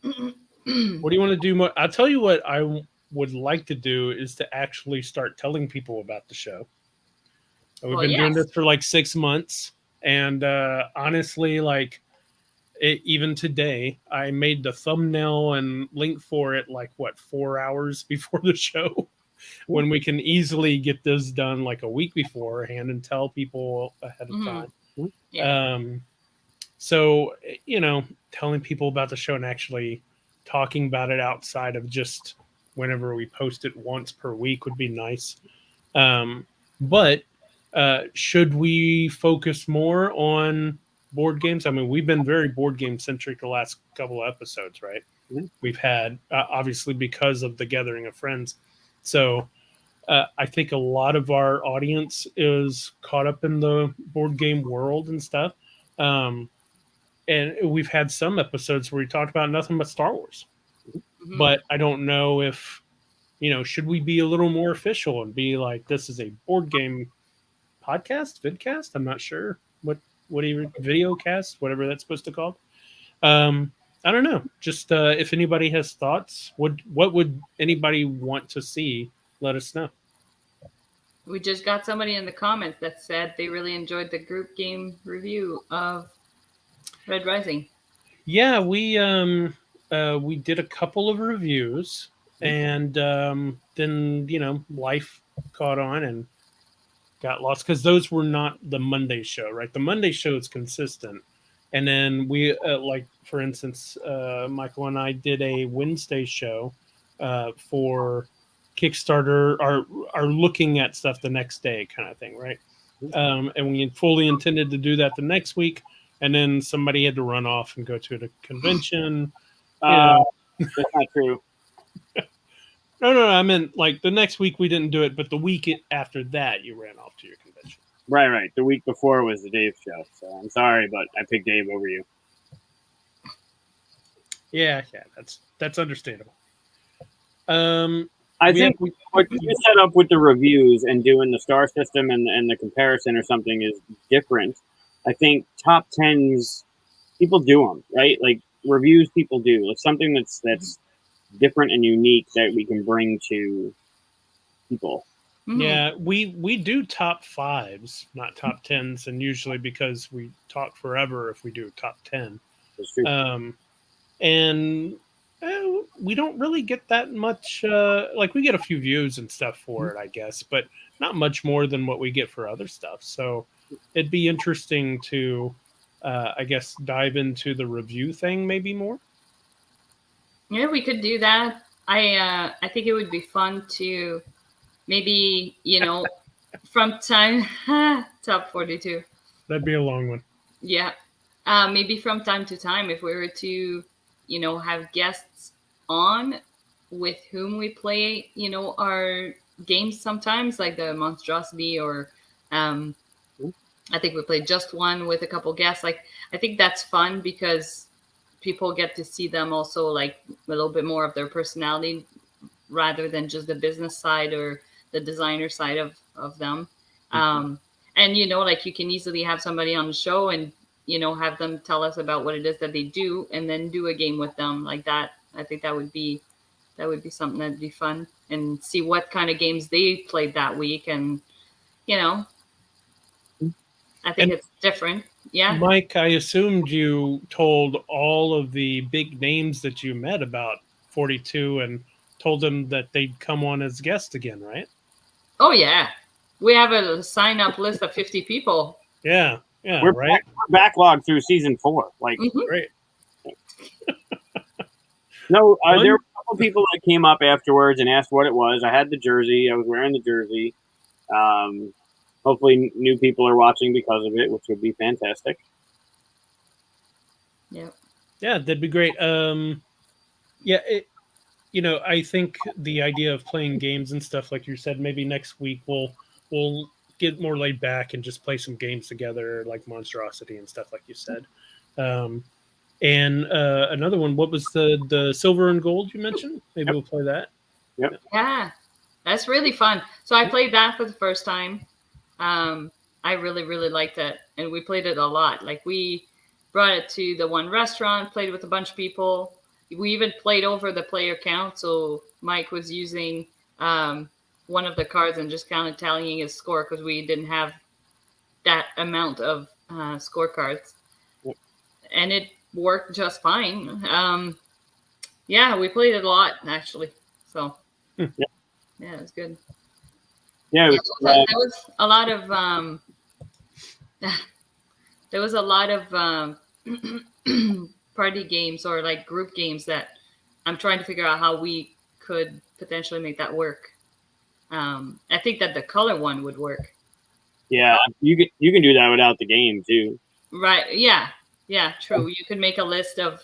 What do you want to do more? I'll tell you what I would like to do is to actually start telling people about the show. We've been doing this for like 6 months. And honestly, like even today, I made the thumbnail and link for it 4 hours before the show, when we can easily get this done like a week beforehand and tell people ahead of time. Yeah. So, telling people about the show and actually talking about it outside of just whenever we post it once per week would be nice. But should we focus more on board games? I mean, we've been very board game centric the last couple of episodes, right? Mm-hmm. We've had, obviously, because of the gathering of friends. So I think a lot of our audience is caught up in the board game world and stuff. And we've had some episodes where we talked about nothing but Star Wars. Mm-hmm. But I don't know if, should we be a little more official and be like, this is a board game podcast, vidcast? I'm not sure what even video cast, whatever that's supposed to call. I don't know. Just if anybody has thoughts, what would anybody want to see? Let us know. We just got somebody in the comments that said they really enjoyed the group game review of Red Rising. Yeah, we did a couple of reviews, and then life caught on and got lost because those were not the Monday show, right? The Monday show is consistent, and then we for instance, Michael and I did a Wednesday show for Kickstarter, are looking at stuff the next day kind of thing, right? And we fully intended to do that the next week, and then somebody had to run off and go to the convention. That's not true. No, I meant like the next week we didn't do it, but the week after that you ran off to your convention. Right. The week before was the Dave show, so I'm sorry, but I picked Dave over you. Yeah, that's understandable. I think what you set up with the reviews and doing the star system and the comparison or something is different. I think top tens, people do them, right? Like reviews, people do. Like something that's different and unique that we can bring to people. Yeah, we do top fives, not top tens, and usually because we talk forever if we do a top 10. That's true. And we don't really get that much. Like we get a few views and stuff for it, I guess, but not much more than what we get for other stuff. So it'd be interesting to, I guess, dive into the review thing maybe more. Yeah, we could do that. I think it would be fun to maybe, from time top 42. That'd be a long one. Yeah. Maybe from time to time, if we were to, have guests on with whom we play, our games sometimes, like the Monstrosity or I think we played just one with a couple guests. Like, I think that's fun because people get to see them also like a little bit more of their personality rather than just the business side or the designer side of them. And, like you can easily have somebody on the show and, have them tell us about what it is that they do and then do a game with them like that. I think that would be something that'd be fun and see what kind of games they played that week. And, I think it's different. Yeah. Mike, I assumed you told all of the big names that you met about 42 and told them that they'd come on as guests again, right? Oh, yeah. We have a sign-up list of 50 people. Yeah, we're right? We're backlogged through season 4. Like, Great. No, there were a couple people that came up afterwards and asked what it was. I had the jersey. I was wearing the jersey. Hopefully new people are watching because of it, which would be fantastic. Yeah. Yeah, that'd be great. I think the idea of playing games and stuff, like you said, maybe next week we'll get more laid back and just play some games together, like Monstrosity and stuff, like you said. And another one, what was the silver and gold you mentioned? Maybe we'll play that. Yep. Yeah, that's really fun. So I played that for the first time. I really, really liked it. And we played it a lot. Like we brought it to the one restaurant, played with a bunch of people. We even played over the player count. So Mike was using one of the cards and just kind of tallying his score because we didn't have that amount of scorecards. Yep. And it worked just fine. Yeah, we played it a lot, actually. So, yeah, it was good. Yeah, there was a lot of there was a lot of party games or like group games that I'm trying to figure out how we could potentially make that work. I think that the color one would work. Yeah, you can do that without the game too. Right? Yeah, true. You could make a list of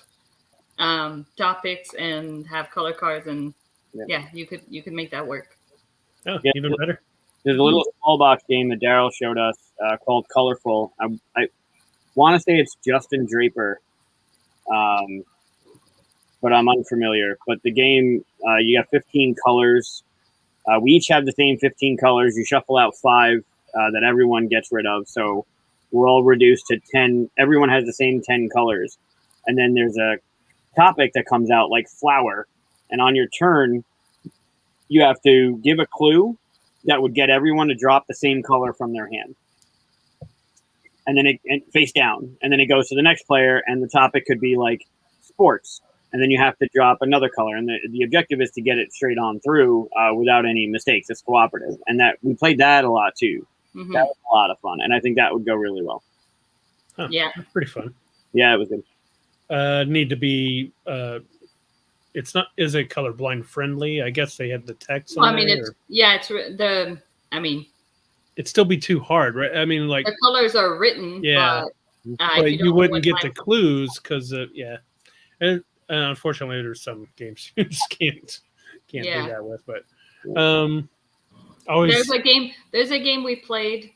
topics and have color cards, and you could make that work. Oh, even better. There's a little small box game that Daryl showed us called Colorful. I want to say it's Justin Draper, but I'm unfamiliar. But the game, you got 15 colors. We each have the same 15 colors. You shuffle out 5 that everyone gets rid of. So we're all reduced to 10. Everyone has the same 10 colors. And then there's a topic that comes out like flower. And on your turn, you have to give a clue that would get everyone to drop the same color from their hand. And then it face down. And then it goes to the next player, and the topic could be like sports. And then you have to drop another color. And the objective is to get it straight on through without any mistakes. It's cooperative. And that we played that a lot too. Mm-hmm. That was a lot of fun. And I think that would go really well. Huh, yeah. Pretty fun. Yeah, it was good. Need to be... it's not. Is it colorblind friendly? I guess they have the text. Well, I mean, it's the. I mean, it'd still be too hard, right? I mean, like the colors are written. Yeah, but you wouldn't get the clues because and unfortunately, there's some games you just can't do that with. But always there's a game we played.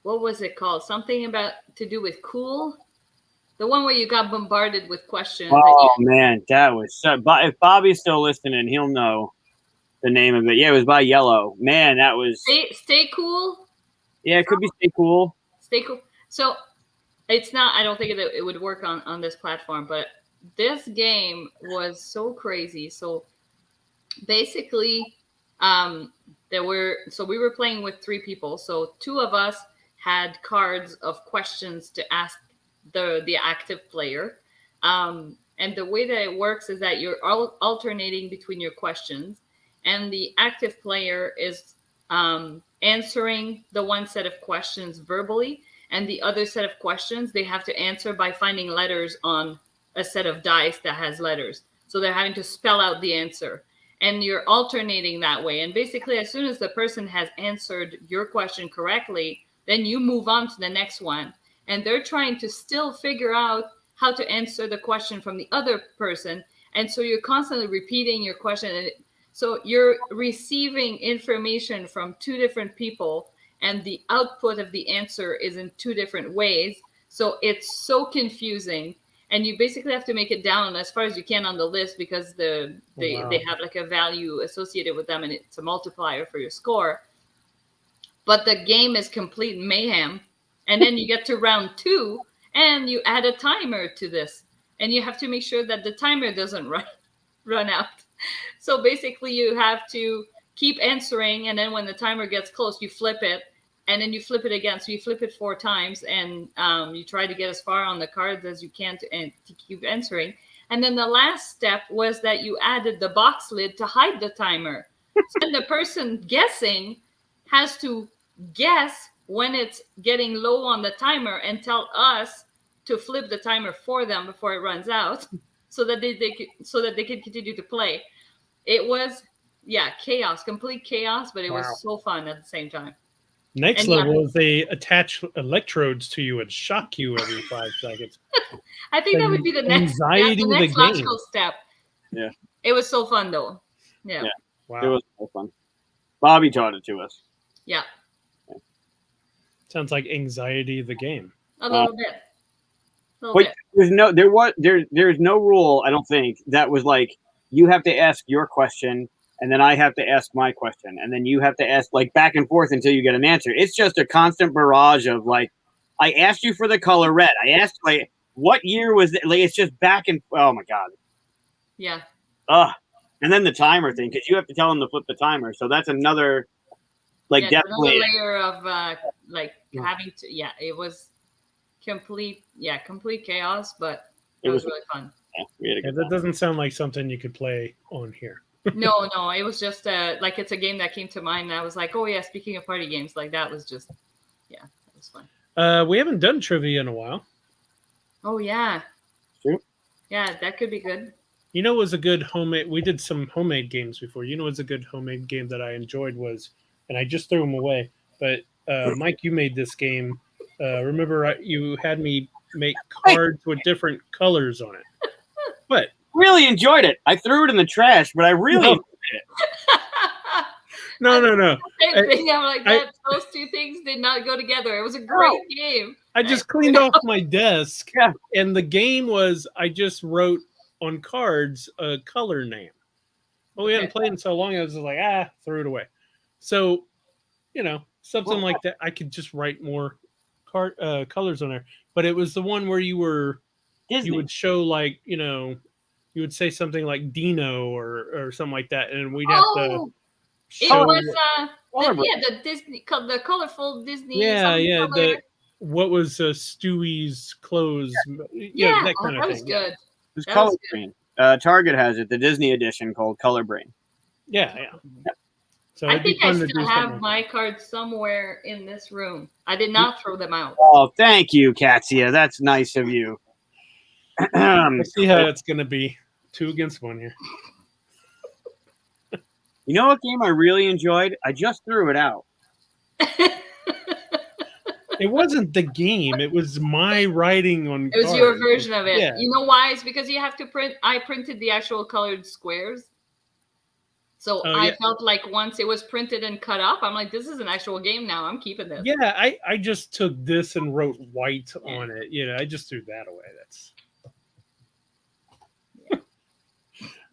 What was it called? Something about to do with cool. The one where you got bombarded with questions. Oh man, that was so. If Bobby's still listening, he'll know the name of it. Yeah, it was by Yellow. Man, that was. Stay cool. Yeah, it could be Stay Cool. Stay cool. So it's not. I don't think it would work on this platform, but this game was so crazy. So basically, we were playing with 3 people. So 2 of us had cards of questions to ask the active player. And the way that it works is that you're alternating between your questions, and the active player is answering the one set of questions verbally, and the other set of questions they have to answer by finding letters on a set of dice that has letters. So they're having to spell out the answer, and you're alternating that way. And basically, as soon as the person has answered your question correctly, then you move on to the next one. And they're trying to still figure out how to answer the question from the other person. And so you're constantly repeating your question. And so you're receiving information from 2 different people, and the output of the answer is in 2 different ways. So it's so confusing. And you basically have to make it down as far as you can on the list, because they have like a value associated with them, and it's a multiplier for your score. But the game is complete mayhem. And then you get to round 2, and you add a timer to this, and you have to make sure that the timer doesn't run out. So basically, you have to keep answering, and then when the timer gets close, you flip it, and then you flip it again. So you flip it 4 times, and you try to get as far on the cards as you can to keep answering. And then the last step was that you added the box lid to hide the timer. So then the person guessing has to guess when it's getting low on the timer and tell us to flip the timer for them before it runs out, so that they can continue to play. It was chaos, complete chaos, but it was so fun at the same time. Next level is they attach electrodes to you and shock you every 5 seconds. I think that would be the next logical step. Yeah. It was so fun though. Yeah. Wow. It was so fun. Bobby taught it to us. Yeah. Sounds like Anxiety the game. A little bit. But there's no rule, I don't think, that was like you have to ask your question and then I have to ask my question, and then you have to ask like back and forth until you get an answer. It's just a constant barrage of like, I asked you for the color red. I asked like what year was it? Like it's just back and oh my god. Yeah. And then the timer thing, because you have to tell them to flip the timer. So that's another definitely another layer of having to. Yeah, it was complete chaos, but it was really fun. Yeah, that doesn't sound like something you could play on here. No, it was just it's a game that came to mind, and I was like, oh yeah, speaking of party games, like that was just that was fun. We haven't done trivia in a while. Oh yeah. Sure. Yeah, that could be good. You know, it was a good homemade. We did some homemade games before. You know, it was a good homemade game that I enjoyed was, and I just threw them away. But Mike, you made this game. Remember, you had me make cards with different colors on it. What? Really enjoyed it. I threw it in the trash, but I really enjoyed it. No. Same thing. I'm like, those 2 things did not go together. It was a great game. I just cleaned off my desk, and the game was I just wrote on cards a color name. Well, we hadn't played in so long, I was just like, threw it away. So, something like that. I could just write more colors on there. But it was the one where you would show like, you would say something like Dino or something like that, and we'd have to show. It was the Disney, the colorful Disney. Yeah. What was Stewie's clothes? That kind of thing. Was good. It was Color Brain. Target has it, the Disney edition called Color Brain. Yeah. So I think I still have my cards somewhere in this room. I did not throw them out. Oh, thank you, Katia. That's nice of you. Let's see how it's going to be. 2 against 1 here. You know what game I really enjoyed? I just threw it out. It wasn't the game. It was my writing on It was cards. your version of it. Yeah. You know why? It's because you have to print. I printed the actual colored squares. So Oh, I yeah. felt like once it was printed and cut up, I'm like, this is an actual game now. I'm keeping this. Yeah, I just took this and wrote white Yeah. on it. You know, I just threw that away. That's.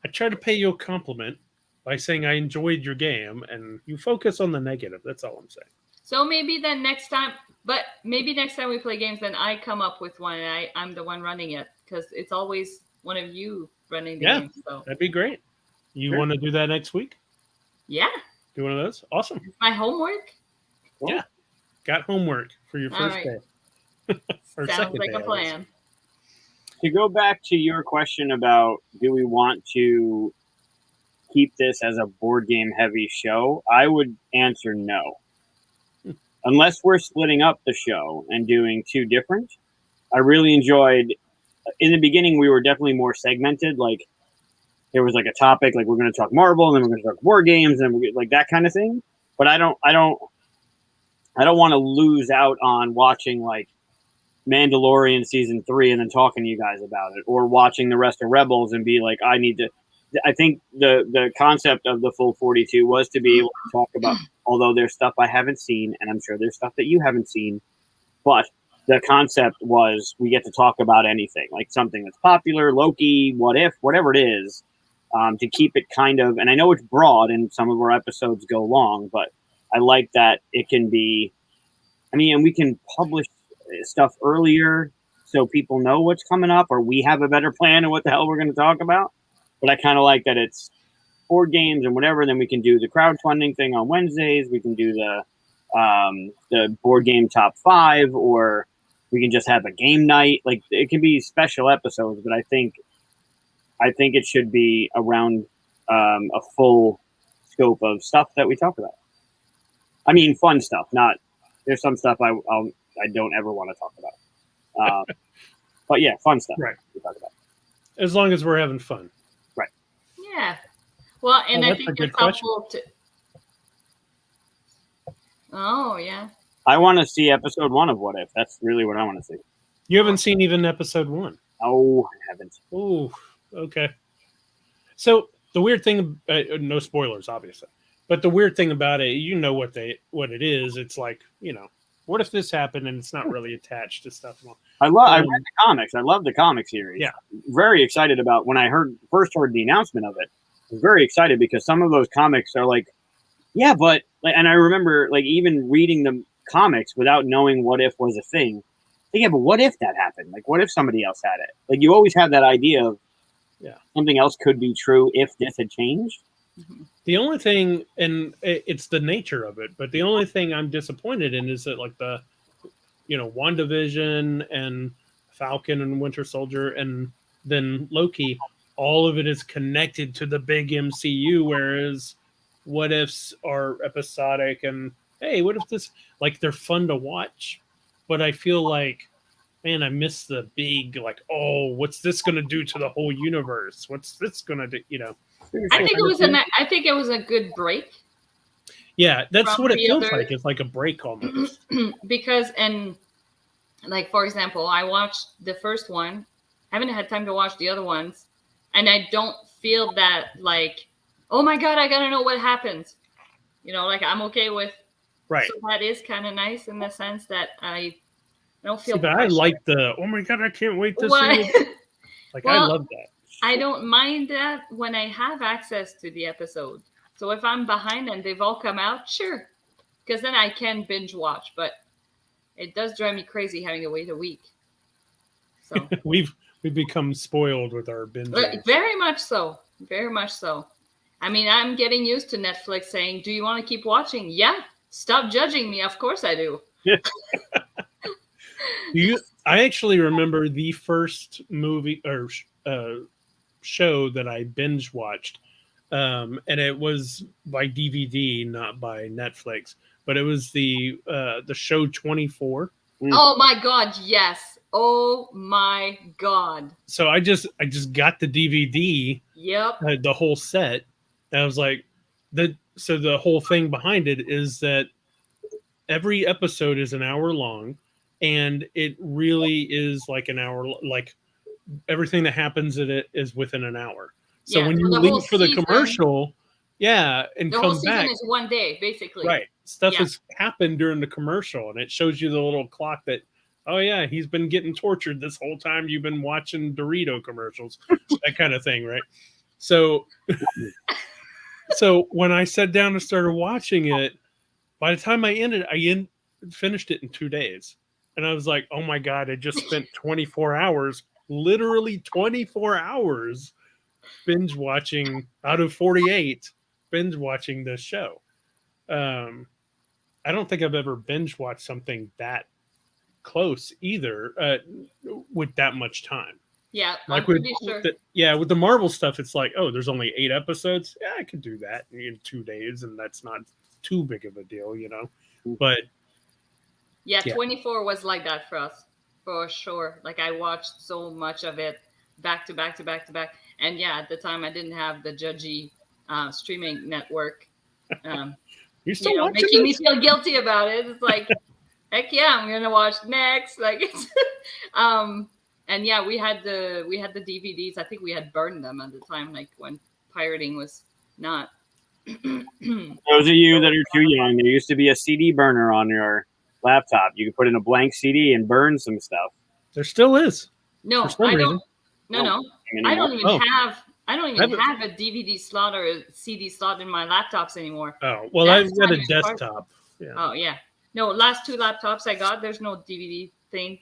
I try to pay you a compliment by saying I enjoyed your game, and you focus on the negative. That's all I'm saying. So maybe then next time, but maybe next time we play games, then I come up with one and I'm the one running it, because it's always one of you running the Yeah. game. So That'd be great. You Sure. want to do that next week? yeah, Do one of those? Awesome. it's my homework. Cool. Yeah. Got homework for your All first right. day. Or Sounds second like day, a I would plan. To go back to your question about do we want to keep this as a board game heavy show, I would answer no. Unless we're splitting up the show and doing two different. I really enjoyed, in the beginning, we were definitely more segmented. Like, there was like a topic, like we're going to talk Marvel, and then we're going to talk board games, and like that kind of thing. But I don't want to lose out on watching like Mandalorian season 3 and then talking to you guys about it, or watching the rest of Rebels and be like, I think the concept of the full 42 was to be able to talk about, although there's stuff I haven't seen, and I'm sure there's stuff that you haven't seen, but the concept was we get to talk about anything, like something that's popular, Loki, What If, whatever it is, to keep it kind of, and I know it's broad and some of our episodes go long, but I like that it can be, and we can publish stuff earlier so people know what's coming up, or we have a better plan of what the hell we're going to talk about. But I kind of like that it's board games and whatever. Then we can do the crowdfunding thing on Wednesdays. We can do the board game top 5, or we can just have a game night. Like, it can be special episodes, but I think it should be around a full scope of stuff that we talk about. I mean, fun stuff. Not there's some stuff I don't ever want to talk about. But yeah, fun stuff. Right. We talk about. As long as we're having fun. Yeah. Well, and I that's a think good it's helpful to. Oh yeah. I want to see episode 1 of What If. That's really what I want to see. You haven't seen even episode 1. Oh, I haven't. Oh, okay. So the weird thing, no spoilers, obviously, but the weird thing about it, you know what it is. It's like, what if this happened and it's not really attached to stuff. I read the comics. I love the comic series. Yeah. Very excited about when I first heard the announcement of it. I was very excited because some of those comics are like, yeah, but and I remember like even reading the comics without knowing What If was a thing. Like, yeah, but what if that happened? Like, what if somebody else had it? Like, you always have that idea of something else could be true if this had changed. The only thing, and it's the nature of it, but the only thing I'm disappointed in is that like the, WandaVision and Falcon and Winter Soldier and then Loki, all of it is connected to the big MCU, whereas What Ifs are episodic and, hey, what if this, like, they're fun to watch, but I feel like, man, I miss the big, like, oh, what's this going to do to the whole universe? What's this going to do, I think it was a good break. Yeah, that's From what it the feels other- like. It's like a break almost. Because, and like, for example, I watched the first one. I haven't had time to watch the other ones. And I don't feel that like, oh my God, I got to know what happens. Like I'm okay with. Right. So that is kind of nice in the sense that I don't feel. See, but I like the, oh my God, I can't wait to Why? see it. Like, I Well, love that. I don't mind that when I have access to the episode. So if I'm behind and they've all come out, sure. Because then I can binge watch. But it does drive me crazy having to wait a week. So We've become spoiled with our binge. very much so. Very much so. I mean, I'm getting used to Netflix saying, do you want to keep watching? Yeah. Stop judging me. Of course I do. I actually remember the first movie or show that I binge watched, and it was by DVD, not by Netflix, but it was the show 24. Oh my God, yes. Oh my God. So I just got the DVD, Yep. the whole set. And I was like, so the whole thing behind it is that every episode is an hour long, and it really is like an hour, like everything that happens in it is within an hour. So when you the leave whole for the season- commercial, Yeah, and The whole come season back. is one day, basically. Right. Stuff Yeah. has happened during the commercial, and it shows you the little clock that, oh, yeah, he's been getting tortured this whole time you've been watching Dorito commercials, that kind of thing, right? So when I sat down and started watching it, by the time I finished it in 2 days. And I was like, oh my God, I just spent 24 hours, literally 24 hours binge watching out of 48, binge watching this show. I don't think I've ever binge watched something that close either, with that much time. Yeah, Like I'm pretty sure. with the Marvel stuff, it's like, oh, there's only 8 episodes. Yeah, I could do that in 2 days, and that's not too big of a deal, But yeah, 24 was like that for us, for sure. Like I watched so much of it back to back to back to back, and yeah, at the time I didn't have the judgy streaming network. You're still watching making me feel guilty about it. It's like, heck yeah, I'm gonna watch next. Like it's, and yeah, we had the DVDs. I think we had burned them at the time, like when pirating was not. Those of you that are too young, there used to be a CD burner on your laptop. You could put in a blank CD and burn some stuff. There still is. No, for some I reason. don't. No. I don't even have. I don't even have a DVD slot or a CD slot in my laptops anymore. Oh well, I've got a desktop. Yeah. Oh yeah. No, last 2 laptops I got, there's no DVD thing.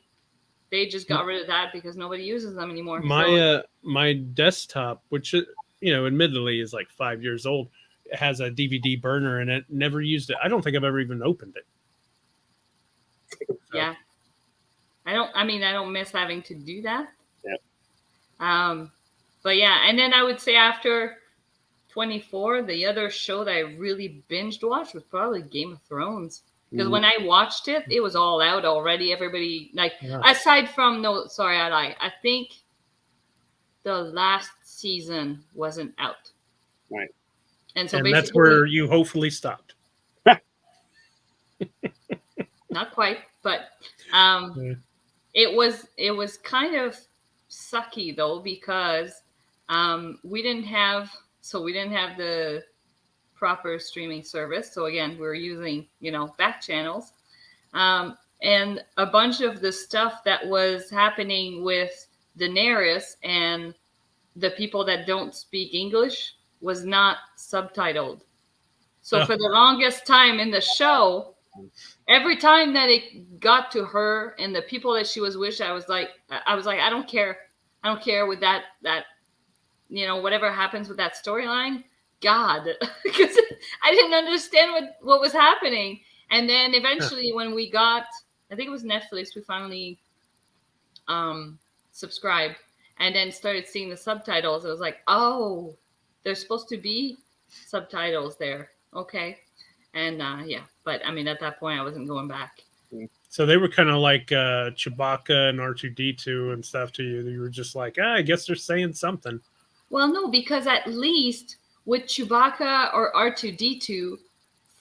They just got rid of that because nobody uses them anymore. My desktop, which admittedly is like 5 years old, has a DVD burner in it. Never used it. I don't think I've ever even opened it. So. Yeah. I don't miss having to do that. Yeah. But yeah, and then I would say after 24, the other show that I really binged watched was probably Game of Thrones. Because when I watched it, it was all out already. Everybody, aside from, I lie. I think the last season wasn't out. Right. And so that's where you hopefully stopped. Not quite, but it was kind of sucky though, because we didn't have the proper streaming service. So again, we're using, back channels. And a bunch of the stuff that was happening with Daenerys and the people that don't speak English was not subtitled. So for the longest time in the show, every time that it got to her and the people that she was with, I was like, I don't care. I don't care with that, whatever happens with that storyline. God, because I didn't understand what was happening. And then eventually when we got, I think it was Netflix, we finally subscribed and then started seeing the subtitles. I was like, oh, there's supposed to be subtitles there. Okay. And but at that point I wasn't going back. So they were kind of like Chewbacca and R2-D2 and stuff to you. You were just like, I guess they're saying something. Well, no, because at least with Chewbacca or R2-D2,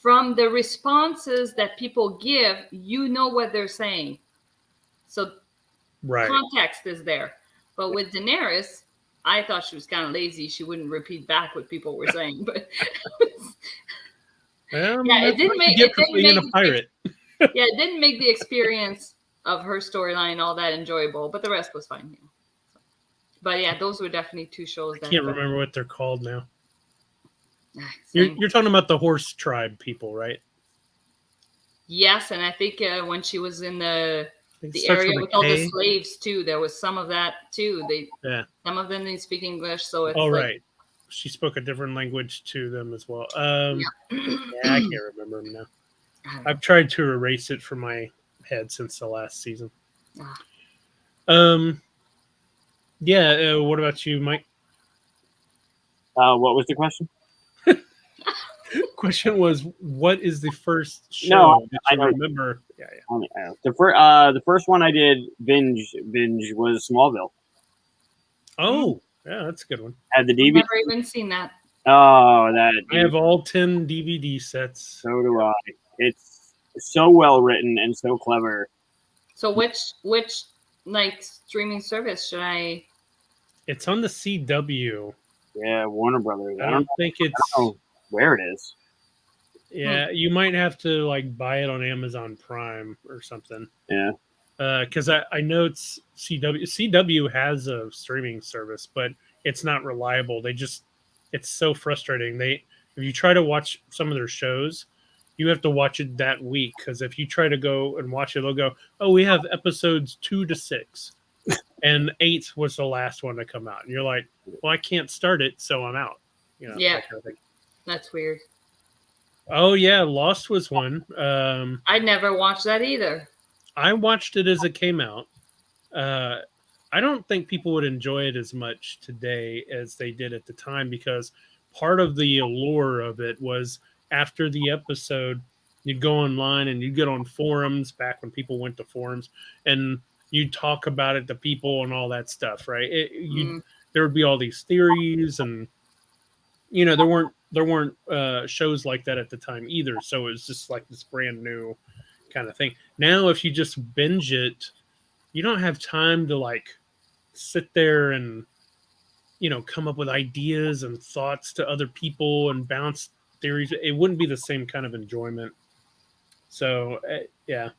from the responses that people give, you know what they're saying. So context is there. But with Daenerys, I thought she was kind of lazy. She wouldn't repeat back what people were saying. But it didn't make the experience of her storyline all that enjoyable. But the rest was fine. Yeah. So, but yeah, those were definitely 2 shows. I can't remember what they're called now. You're talking about the horse tribe people, right? Yes, and I think when she was in the area with all the slaves too, there was some of that too. Some of them didn't speak English, so it's right. She spoke a different language to them as well. I can't remember them now. I've tried to erase it from my head since the last season. What about you, Mike? What was the question? Question was, what is the first show? No, I don't remember. Yeah. The first one I did binge was Smallville. Oh, yeah, that's a good one. Had the DVD. I've never even seen that. Oh, that I have all 10 DVD sets. So do I. It's so well written and so clever. So which streaming service should I? It's on the CW. Yeah, Warner Brothers. I don't think it's where it is. Yeah, you might have to like buy it on Amazon Prime or something. Yeah. Because I know it's CW. CW has a streaming service, but it's not reliable. It's so frustrating. If you try to watch some of their shows, you have to watch it that week. Because if you try to go and watch it, they'll go, "Oh, we have episodes 2 to 6, and 8 was the last one to come out." And you're like, "Well, I can't start it, so I'm out." Yeah. That kind of thing. That's weird. Oh yeah, Lost was one. I never watched that either. I watched it as it came out. I don't think people would enjoy it as much today as they did at the time, because part of the allure of it was after the episode, you'd go online and you'd get on forums back when people went to forums, and you'd talk about it to people and all that stuff, right? There would be all these theories, and there weren't shows like that at the time either. So it was just like this brand new kind of thing. Now, if you just binge it, you don't have time to like sit there and come up with ideas and thoughts to other people and bounce theories. It wouldn't be the same kind of enjoyment. So yeah,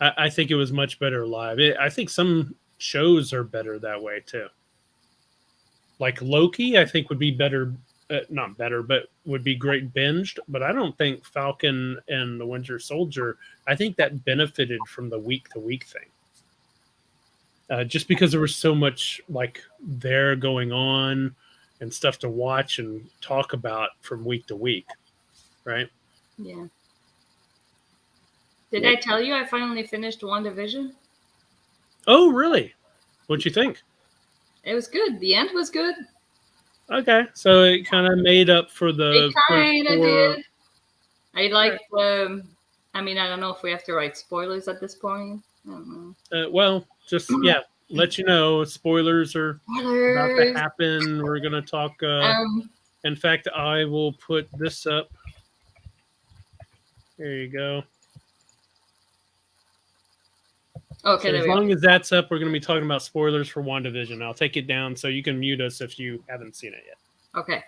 I think it was much better live. I think some shows are better that way too. Like Loki, I think would be better. Not better, but would be great binged. But I don't think Falcon and the Winter Soldier, I think that benefited from the week-to-week thing. Just because there was so much like there going on and stuff to watch and talk about from week to week, right? Yeah. Did I tell you I finally finished WandaVision? Oh, really? What'd you think? It was good. The end was good. Okay, so it kind of made up for the. It kind of did. I like. I mean, I don't know if we have to write spoilers at this point. I don't know. Well, just let you know. Spoilers are about to happen. We're gonna talk. In fact, I will put this up. There you go. Okay. So as long as that's up, we're going to be talking about spoilers for WandaVision. I'll take it down so you can mute us if you haven't seen it yet. Okay.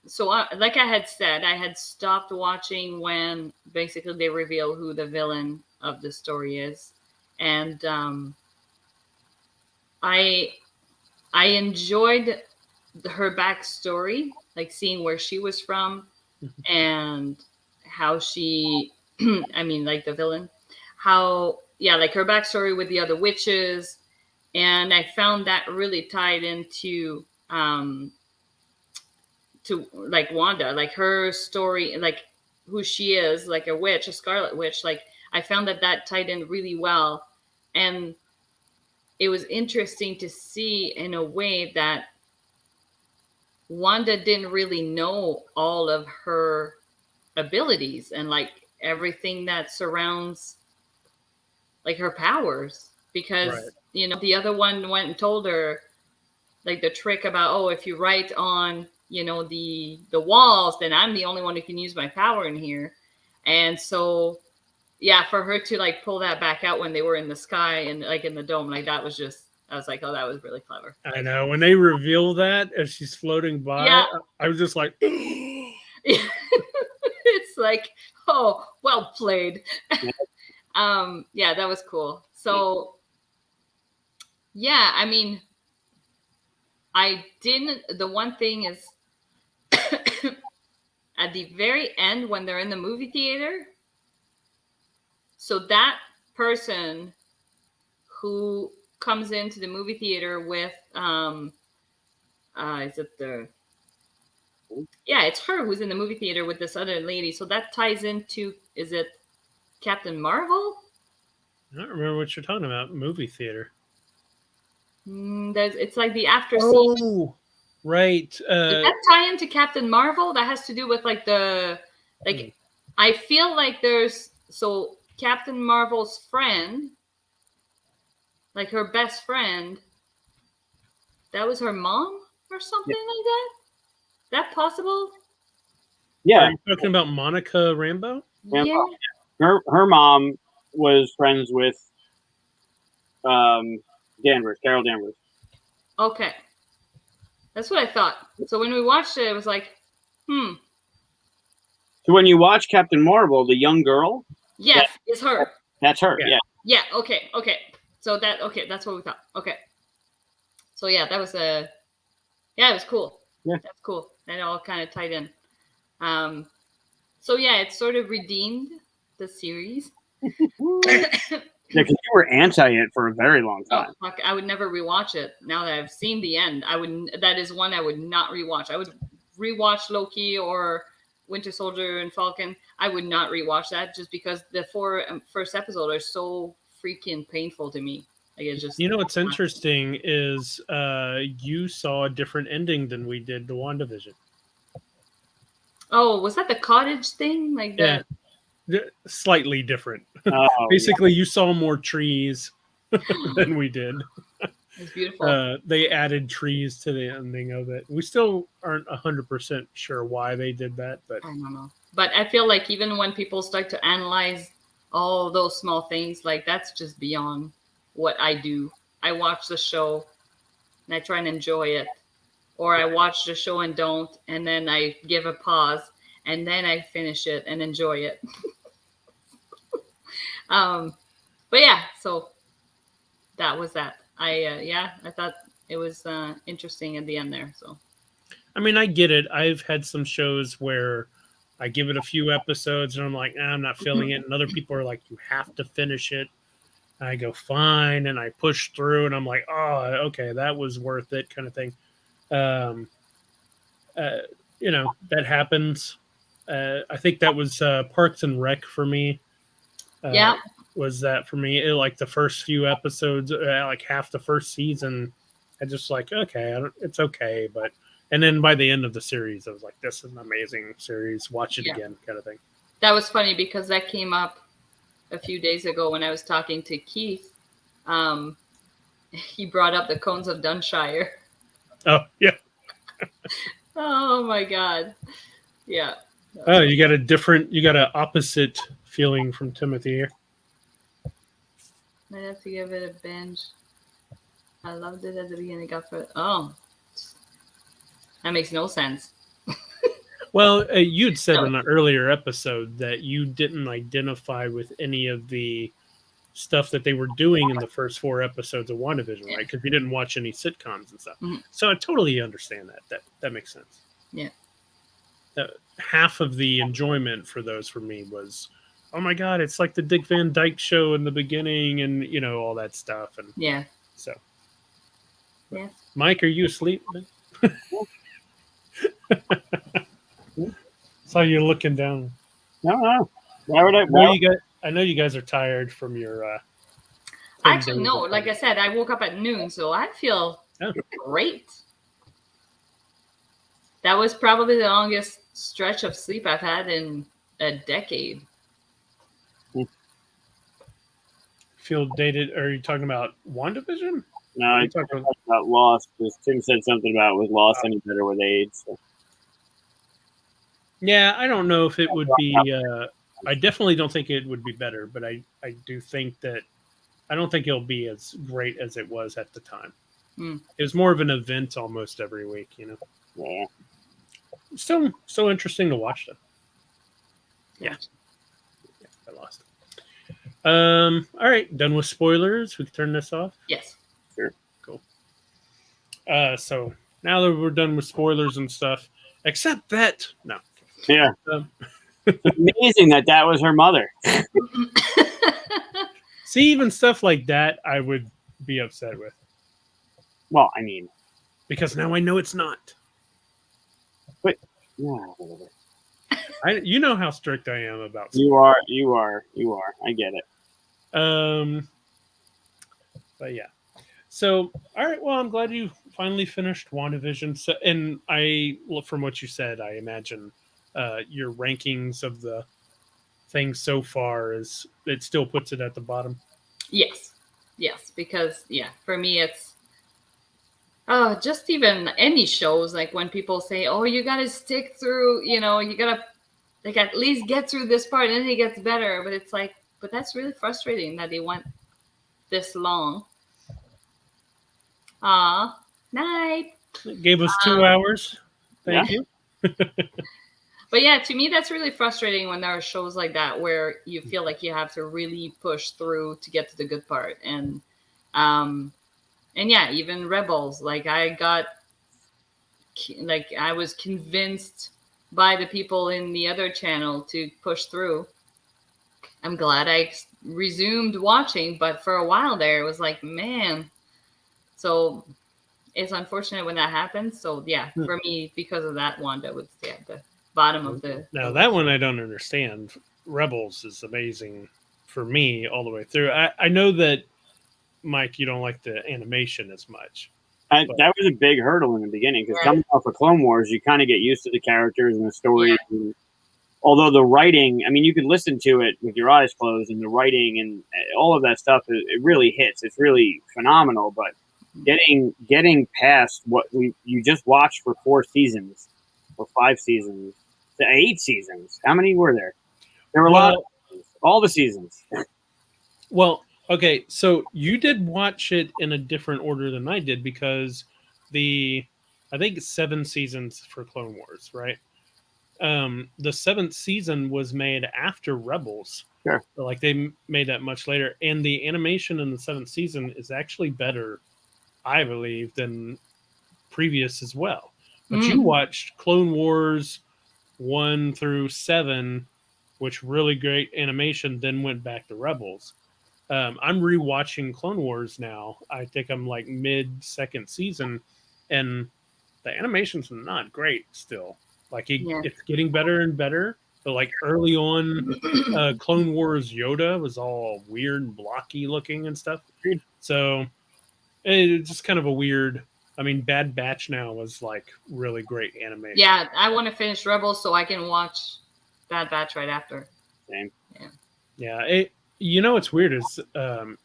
So like I had said, I had stopped watching when basically they reveal who the villain of the story is, and I enjoyed her backstory, like seeing where she was from and how she. I mean, like the villain, like her backstory with the other witches. And I found that really tied into, to like Wanda, like her story, like who she is, like a witch, a Scarlet Witch. Like I found that tied in really well. And it was interesting to see in a way that Wanda didn't really know all of her abilities and like everything that surrounds like her powers, because the other one went and told her like the trick about, if you write on the walls, then I'm the only one who can use my power in here. And so for her to like pull that back out when they were in the sky and like in the dome, like that was just, I was like, oh, that was really clever. I know when they reveal that as she's floating by, I was just like it's like, oh, well played. That was cool. So I mean, the one thing is at the very end when they're in the movie theater, so that person who comes into the movie theater with it's her who's in the movie theater with this other lady. So that ties into, is it Captain Marvel? I don't remember what you're talking about. Movie theater. It's like the after scene. Oh, right. Does that tie into Captain Marvel? That has to do with like I feel like so Captain Marvel's friend, like her best friend, that was her mom or something like that? That possible? Yeah. Are you talking about Monica Rambeau? Yeah. Her mom was friends with Daryl Andrews. Okay. That's what I thought. So when we watched it, it was like, So when you watch Captain Marvel, the young girl, yes, it's her. that's her. Yeah. Yeah. Yeah. Okay. So that's what we thought. Okay. So yeah, that was it was cool. Yeah. That's cool. And it all kind of tied in. So yeah, it sort of redeemed the series. Yeah, because you were anti it for a very long time. Oh, fuck, I would never rewatch it. Now that I've seen the end, that is one I would not rewatch. I would rewatch Loki or Winter Soldier and Falcon. I would not rewatch that just because the 4 first episodes are so freaking painful to me. Like it's just. You know what's interesting is you saw a different ending than we did to WandaVision. Oh, was that the cottage thing? Like that? Yeah. Slightly different. Oh, Basically, you saw more trees than we did. It's beautiful. They added trees to the ending of it. We still aren't 100% sure why they did that, but I don't know. But I feel like even when people start to analyze all those small things, like that's just beyond what I do. I watch the show and I try and enjoy it. Or I watch the show and don't, and then I give a pause, and then I finish it and enjoy it. But yeah, so that was that. I thought it was interesting at the end there. So I mean, I get it. I've had some shows where I give it a few episodes and I'm like, I'm not feeling it. And other people are like, you have to finish it. And I go, fine. And I push through and I'm like, oh, okay, that was worth it kind of thing. That happens. I think that was Parks and Rec for me. yeah, Was that for me? Like the first few episodes, like half the first season, I just like, okay, it's okay. And then by the end of the series, I was like, this is an amazing series. Watch it again, kind of thing. that was funny because that came up a few days ago when I was talking to Keith. He brought up the Cones of Dunshire. Oh, yeah. Oh my God. Yeah. Oh, you got an opposite feeling from Timothy here. I have to give it a binge. I loved it at the beginning. That makes no sense. Well, you'd said in an earlier episode that you didn't identify with any of the stuff that they were doing in the first 4 episodes of WandaVision, right? Because you didn't watch any sitcoms and stuff. Mm-hmm. So I totally understand that. That makes sense. Yeah. Half of the enjoyment for those for me was, oh my God, it's like the Dick Van Dyke Show in the beginning and, all that stuff. And yeah. So. Yeah. Mike, are you asleep? Saw you looking down. No. Why would I? I know you guys are tired from your. Actually, no. Like I said, I woke up at noon, so I feel great. That was probably the longest stretch of sleep I've had in a decade. Feel dated? Are you talking about WandaVision? No, I'm talking about Lost. Because Tim said something about was Lost any better with age. So. Yeah, I don't know if it would be. I definitely don't think it would be better, but I do think that I don't think it'll be as great as it was at the time. It was more of an event almost every week, Yeah. Still so interesting to watch though. Yeah, I lost. All right, done with spoilers. We can turn this off. Yes. Sure. Cool. So now that we're done with spoilers and stuff, except that no. Yeah. It's amazing that was her mother. See, even stuff like that, I would be upset with. Well, I mean, because now I know it's not. But yeah, you know how strict I am about. You are. I get it. But yeah. So, all right. Well, I'm glad you finally finished WandaVision. So, and from what you said, I imagine your rankings of the things so far it still puts it at the bottom. Yes, because for me it's just even any shows, like when people say, oh, you got to stick through, you got to like at least get through this part and then it gets better. But it's like, but that's really frustrating that they went this long. Night. It gave us 2 hours. Thank you. But yeah, to me, that's really frustrating when there are shows like that where you feel like you have to really push through to get to the good part. And yeah, even Rebels, like I was convinced by the people in the other channel to push through. I'm glad I resumed watching, but for a while there, it was like, man. So it's unfortunate when that happens. So yeah, for me, because of that, Wanda was the bottom of the. Now that one I don't understand. Rebels is amazing for me all the way through. I know that, Mike, you don't like the animation as much. That was a big hurdle in the beginning because coming off of Clone Wars, you kind of get used to the characters and the story. Yeah. And although the writing, I mean, you can listen to it with your eyes closed, and the writing and all of that stuff, it really hits. It's really phenomenal. But getting past what you just watched for 4 seasons or 5 seasons to 8 seasons. How many were there? There were a lot of seasons, all the seasons. Well, okay, so you did watch it in a different order than I did because I think 7 seasons for Clone Wars, right? The 7th season was made after Rebels. Sure. Like they made that much later, and the animation in the 7th season is actually better, I believe, than previous as well. But you watched Clone Wars 1 through 7, which really great animation, then went back to Rebels. I'm rewatching Clone Wars now. I think I'm like mid-2nd season, and the animation's not great still. Like it's getting better and better. But like early on, Clone Wars Yoda was all weird and blocky looking and stuff. So it's just kind of a weird. I mean, Bad Batch now was like really great animation. Yeah, I want to finish Rebels so I can watch Bad Batch right after. Same. Yeah. You know what's weird is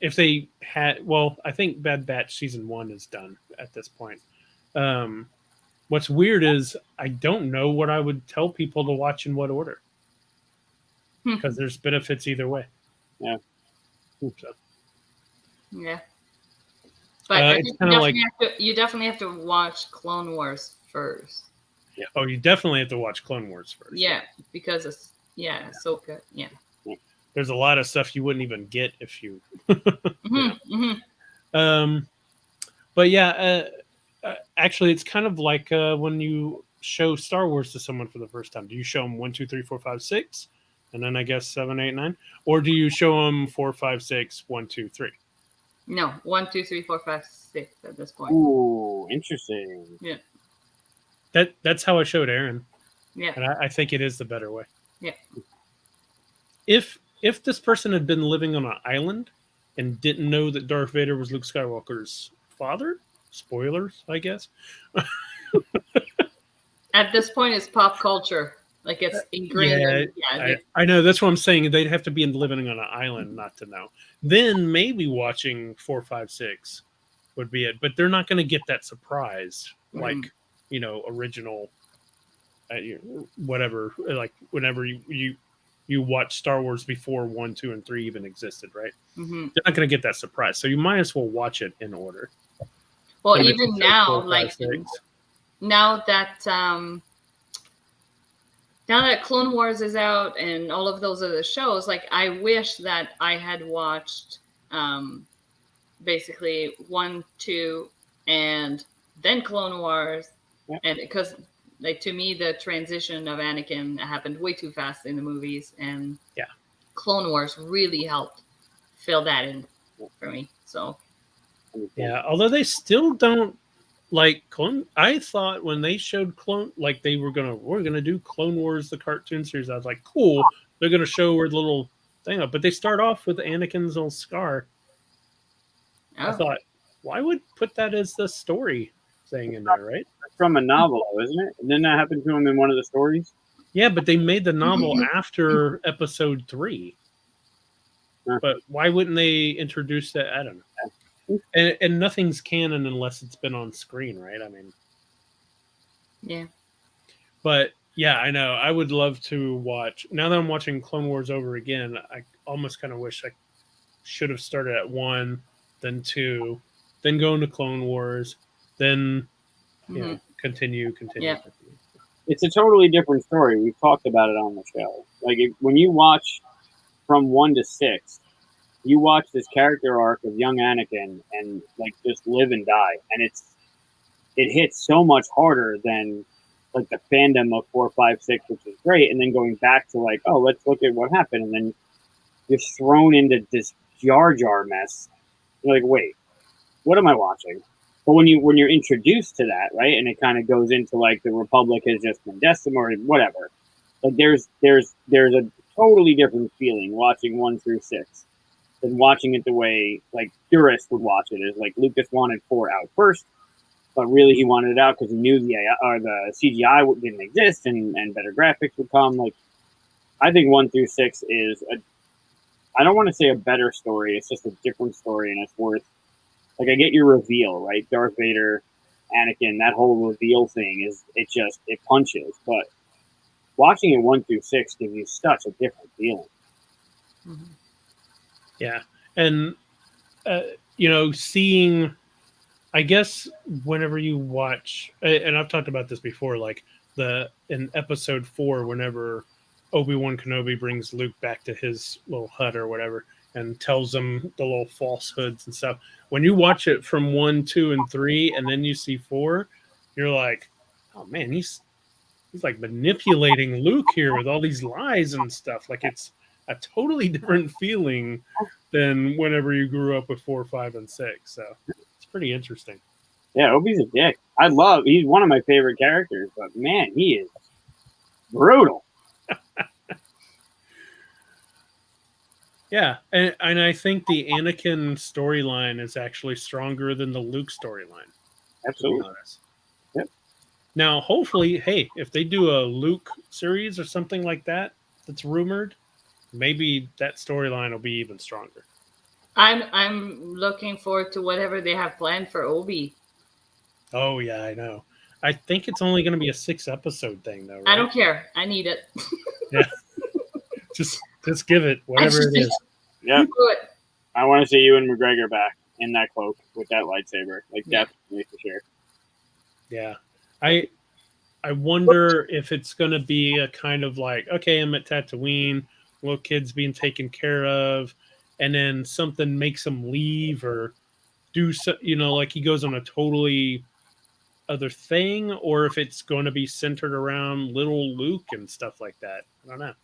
if they had. Well, I think Bad Batch season 1 is done at this point. What's weird is I don't know what I would tell people to watch in what order because there's benefits either way. Yeah. So. Yeah. But I it's think you definitely have to watch Clone Wars first. Yeah. Oh, you definitely have to watch Clone Wars first. Yeah, because it's so good. Yeah. There's a lot of stuff you wouldn't even get if you. But yeah, actually, it's kind of like when you show Star Wars to someone for the first time. Do you show them 1, 2, 3, 4, 5, 6, and then I guess 7, 8, 9, or do you show them 4, 5, 6, 1, 2, 3? No, 1, 2, 3, 4, 5, 6 at this point. Ooh, interesting. Yeah. That's how I showed Aaron. Yeah. And I think it is the better way. Yeah. If this person had been living on an island and didn't know that Darth Vader was Luke Skywalker's father, spoilers, I guess. At this point, it's pop culture. Like it's ingrained. I know. That's what I'm saying. They'd have to be living on an island not to know. Then maybe watching 4, 5, 6 would be it. But they're not going to get that surprise like, original, whatever. Like whenever you watch Star Wars before 1, 2, and 3 even existed, right? Mm-hmm. They're not going to get that surprise. So you might as well watch it in order. Well, even now, 4, 5, 6. Now that Clone Wars is out and all of those other shows, like I wish that I had watched basically 1, 2, and then Clone Wars, and because like to me the transition of Anakin happened way too fast in the movies, and Clone Wars really helped fill that in for me. So yeah, although they still don't like Clone. I thought when they showed Clone, like we're gonna do Clone Wars the cartoon series. I was like, cool, they're gonna show where the little thing up, but they start off with Anakin's little scar. I thought, why would put that as the story thing in there, right? That's from a novel, isn't it? Didn't that happen to him in one of the stories? Yeah, but they made the novel after episode 3. But why wouldn't they introduce that? I don't know. And nothing's canon unless it's been on screen, right? I mean, yeah. But yeah, I know. I would love to watch. Now that I'm watching Clone Wars over again, I almost kind of wish I should have started at 1, then 2, then go into Clone Wars, then continue. Yeah. It's a totally different story. We've talked about it on the show. Like when you watch from 1 to 6, you watch this character arc of young Anakin and like just live and die, and it hits so much harder than like the fandom of 4, 5, 6, which is great, and then going back to like, oh, let's look at what happened, and then you're thrown into this Jar Jar mess. You're like, wait, what am I watching? But when you're introduced to that, right, and it kind of goes into like the Republic has just been decimated or whatever, like there's a totally different feeling watching 1 through 6 than watching it the way like purists would watch it. Is like Lucas wanted 4 out first, but really he wanted it out because he knew the CGI didn't exist and better graphics would come. Like I think 1 through 6 is I don't want to say a better story. It's just a different story, and it's worth. Like I get your reveal, right? Darth Vader, Anakin, that whole reveal thing it punches. But watching it 1 through 6 gives you such a different feeling. Mm-hmm. Yeah, and seeing, I guess whenever you watch, and I've talked about this before, like in episode 4, whenever Obi-Wan Kenobi brings Luke back to his little hut or whatever, and tells him the little falsehoods and stuff. When you watch it from 1, 2, and 3, and then you see 4, you're like, oh man, he's like manipulating Luke here with all these lies and stuff. Like it's a totally different feeling than whenever you grew up with 4, 5, and 6. So it's pretty interesting. Yeah, Obi's a dick. He's one of my favorite characters, but man, he is brutal. Yeah, and I think the Anakin storyline is actually stronger than the Luke storyline. Absolutely. To be honest. Yep. Now, hopefully, hey, if they do a Luke series or something like that, that's rumored, maybe that storyline will be even stronger. I'm looking forward to whatever they have planned for Obi. Oh yeah, I know. I think it's only going to be a 6-episode thing, though. Right? I don't care. I need it. Yeah. Just give it whatever it is. Yeah. I want to see Ewan McGregor back in that cloak with that lightsaber. Like definitely for sure. Yeah. I wonder if it's going to be a kind of like, okay, I'm at Tatooine, little kid's being taken care of, and then something makes him leave or do so, like he goes on a totally other thing, or if it's going to be centered around little Luke and stuff like that. I don't know.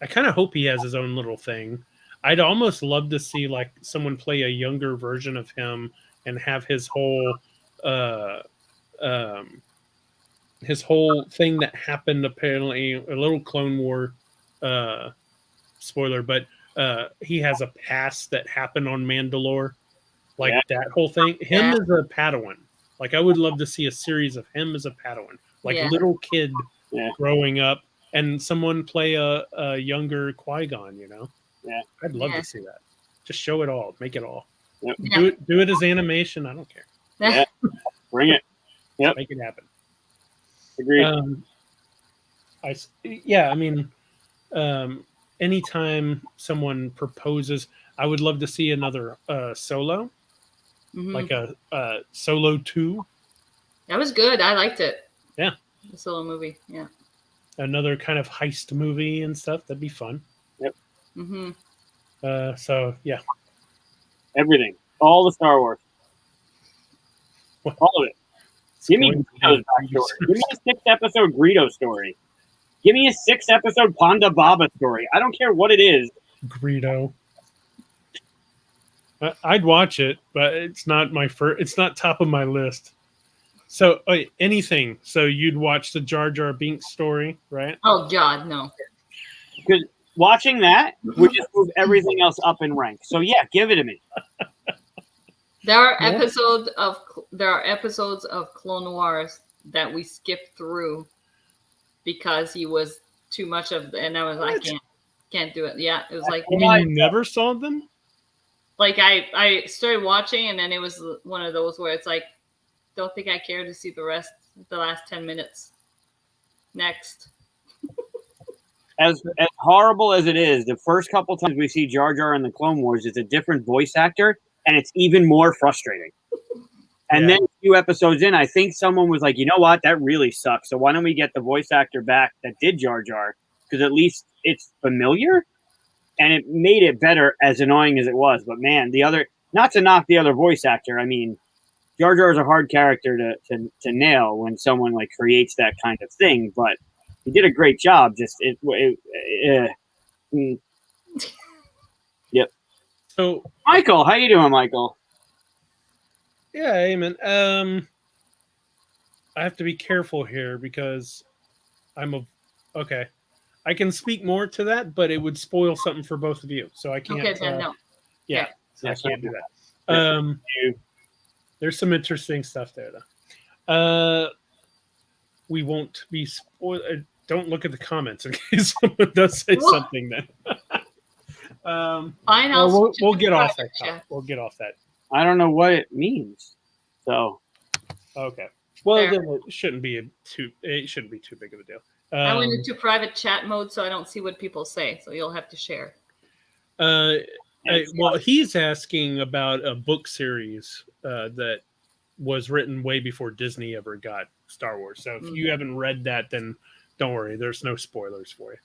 I kind of hope he has his own little thing. I'd almost love to see like someone play a younger version of him and have his whole thing that happened, apparently a little Clone War spoiler, but he has a past that happened on Mandalore, like that whole thing. Him as a Padawan. Like I would love to see a series of him as a Padawan, like little kid growing up. And someone play a younger Qui-Gon, Yeah. I'd love to see that. Just show it all. Make it all. Yep. Yeah. Do it as animation. I don't care. Yeah. Bring it. Yep. Make it happen. Agreed. Anytime someone proposes, I would love to see another Solo. Mm-hmm. Like a Solo 2. That was good. I liked it. Yeah. The Solo movie. Yeah. Another kind of heist movie and stuff. That'd be fun. Yep. Mm-hmm. So, yeah. Everything. All the Star Wars. All of it. Give me Greedo's backstory. Give me a 6-episode Greedo story. Give me a 6-episode Ponda Baba story. I don't care what it is. Greedo. I'd watch it, but it's not it's not top of my list. So anything. So you'd watch the Jar Jar Binks story, right? Oh God, no. Because watching that would just move everything else up in rank. So yeah, give it to me. There are episodes of Clone Wars that we skipped through because he was too much of and I was like, I can't do it. Yeah, it was like you mean you never saw them? Like I started watching and then it was one of those where it's like, don't think I care to see the last 10 minutes. Next. As horrible as it is, the first couple times we see Jar Jar in the Clone Wars, it's a different voice actor, and it's even more frustrating. And then few episodes in, I think someone was like, you know what, that really sucks. So why don't we get the voice actor back that did Jar Jar? Because at least it's familiar, and it made it better, as annoying as it was. But man, not to knock the other voice actor. I mean, Jar Jar is a hard character to nail when someone like creates that kind of thing. But he did a great job. Just Yep. So, Michael, how you doing, Michael? yeah, hey, man. I have to be careful here because okay. I can speak more to that, but it would spoil something for both of you. So I can't. Okay, then no. Yeah, so I can't do that. There's some interesting stuff there, though. We won't be spoiled. Don't look at the comments in case someone does say something. Then. Fine, we'll get off that. We'll get off that. I don't know what it means. So. Okay. Well, then it shouldn't be too big of a deal. I went into private chat mode, so I don't see what people say. So you'll have to share. Well, he's asking about a book series that was written way before Disney ever got Star Wars. So if you haven't read that, then don't worry. There's no spoilers for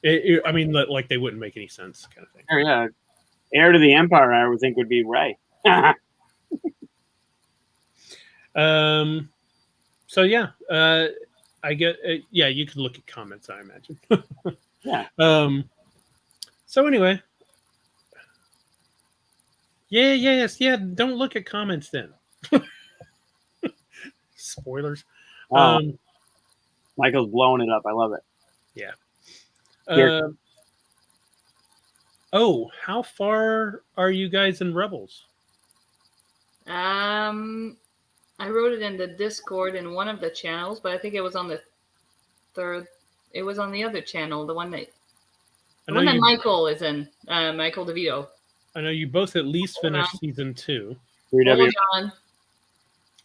you. I mean, like they wouldn't make any sense, kind of thing. Oh, yeah. Heir to the Empire, I would think would be Rey. So yeah, I get. Yeah, you could look at comments, I imagine. Yeah. So anyway, yeah. Don't look at comments then. Spoilers. Michael's blowing it up. I love it. Yeah. How far are you guys in Rebels? I wrote it in the Discord in one of the channels, but I think it was on the third. It was on the other channel, the one that Michael is in, Michael DeVito. I know you both at least finished season 2. Hold on.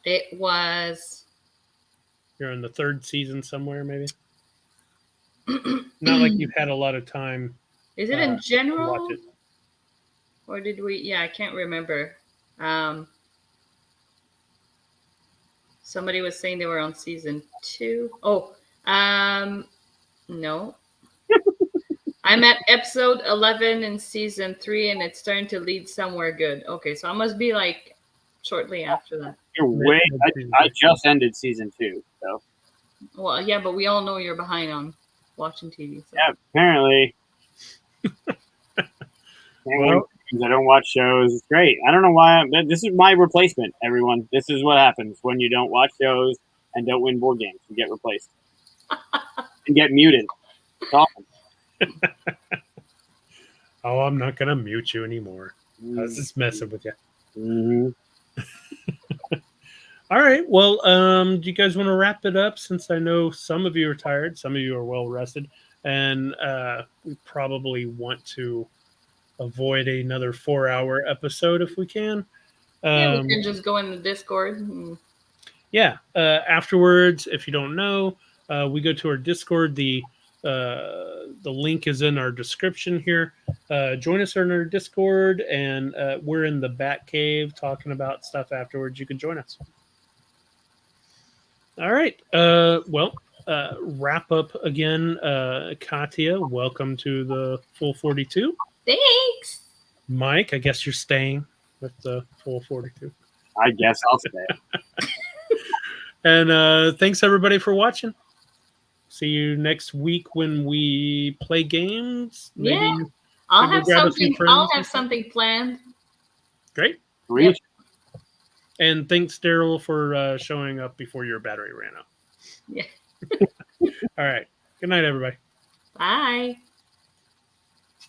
It was. You're in the 3rd season somewhere, maybe. Not like you've had a lot of time. Is it in general? To watch it. Or did we? Yeah, I can't remember. Somebody was saying they were on season 2. Oh, no. I'm at episode 11 in season 3, and it's starting to lead somewhere good. Okay, so I must be like shortly after that. You're way. I just ended season 2, so. Well, yeah, but we all know you're behind on watching TV. So. Yeah, apparently. I don't watch shows. It's great. I don't know why. This is my replacement, everyone. This is what happens when you don't watch shows and don't win board games. You get replaced and get muted. It's awesome. Oh, I'm not going to mute you anymore. I was just messing with you. Mm-hmm. All right. Well, do you guys want to wrap it up since I know some of you are tired, some of you are well rested, and we probably want to avoid another 4-hour episode if we can. Yeah, we can just go in the Discord. Yeah. Afterwards, if you don't know, we go to our Discord. The link is in our description here. Join us in our Discord, and we're in the Bat Cave talking about stuff afterwards. You can join us. All right. Wrap up again. Katia, welcome to the Full 42. Thanks. Mike, I guess you're staying with the Full 42. I guess I'll stay. And thanks everybody for watching. See you next week when we play games. Maybe yeah, I'll have something planned. Great. Yeah. And thanks, Daryl, for showing up before your battery ran out. Yeah. All right. Good night, everybody. Bye.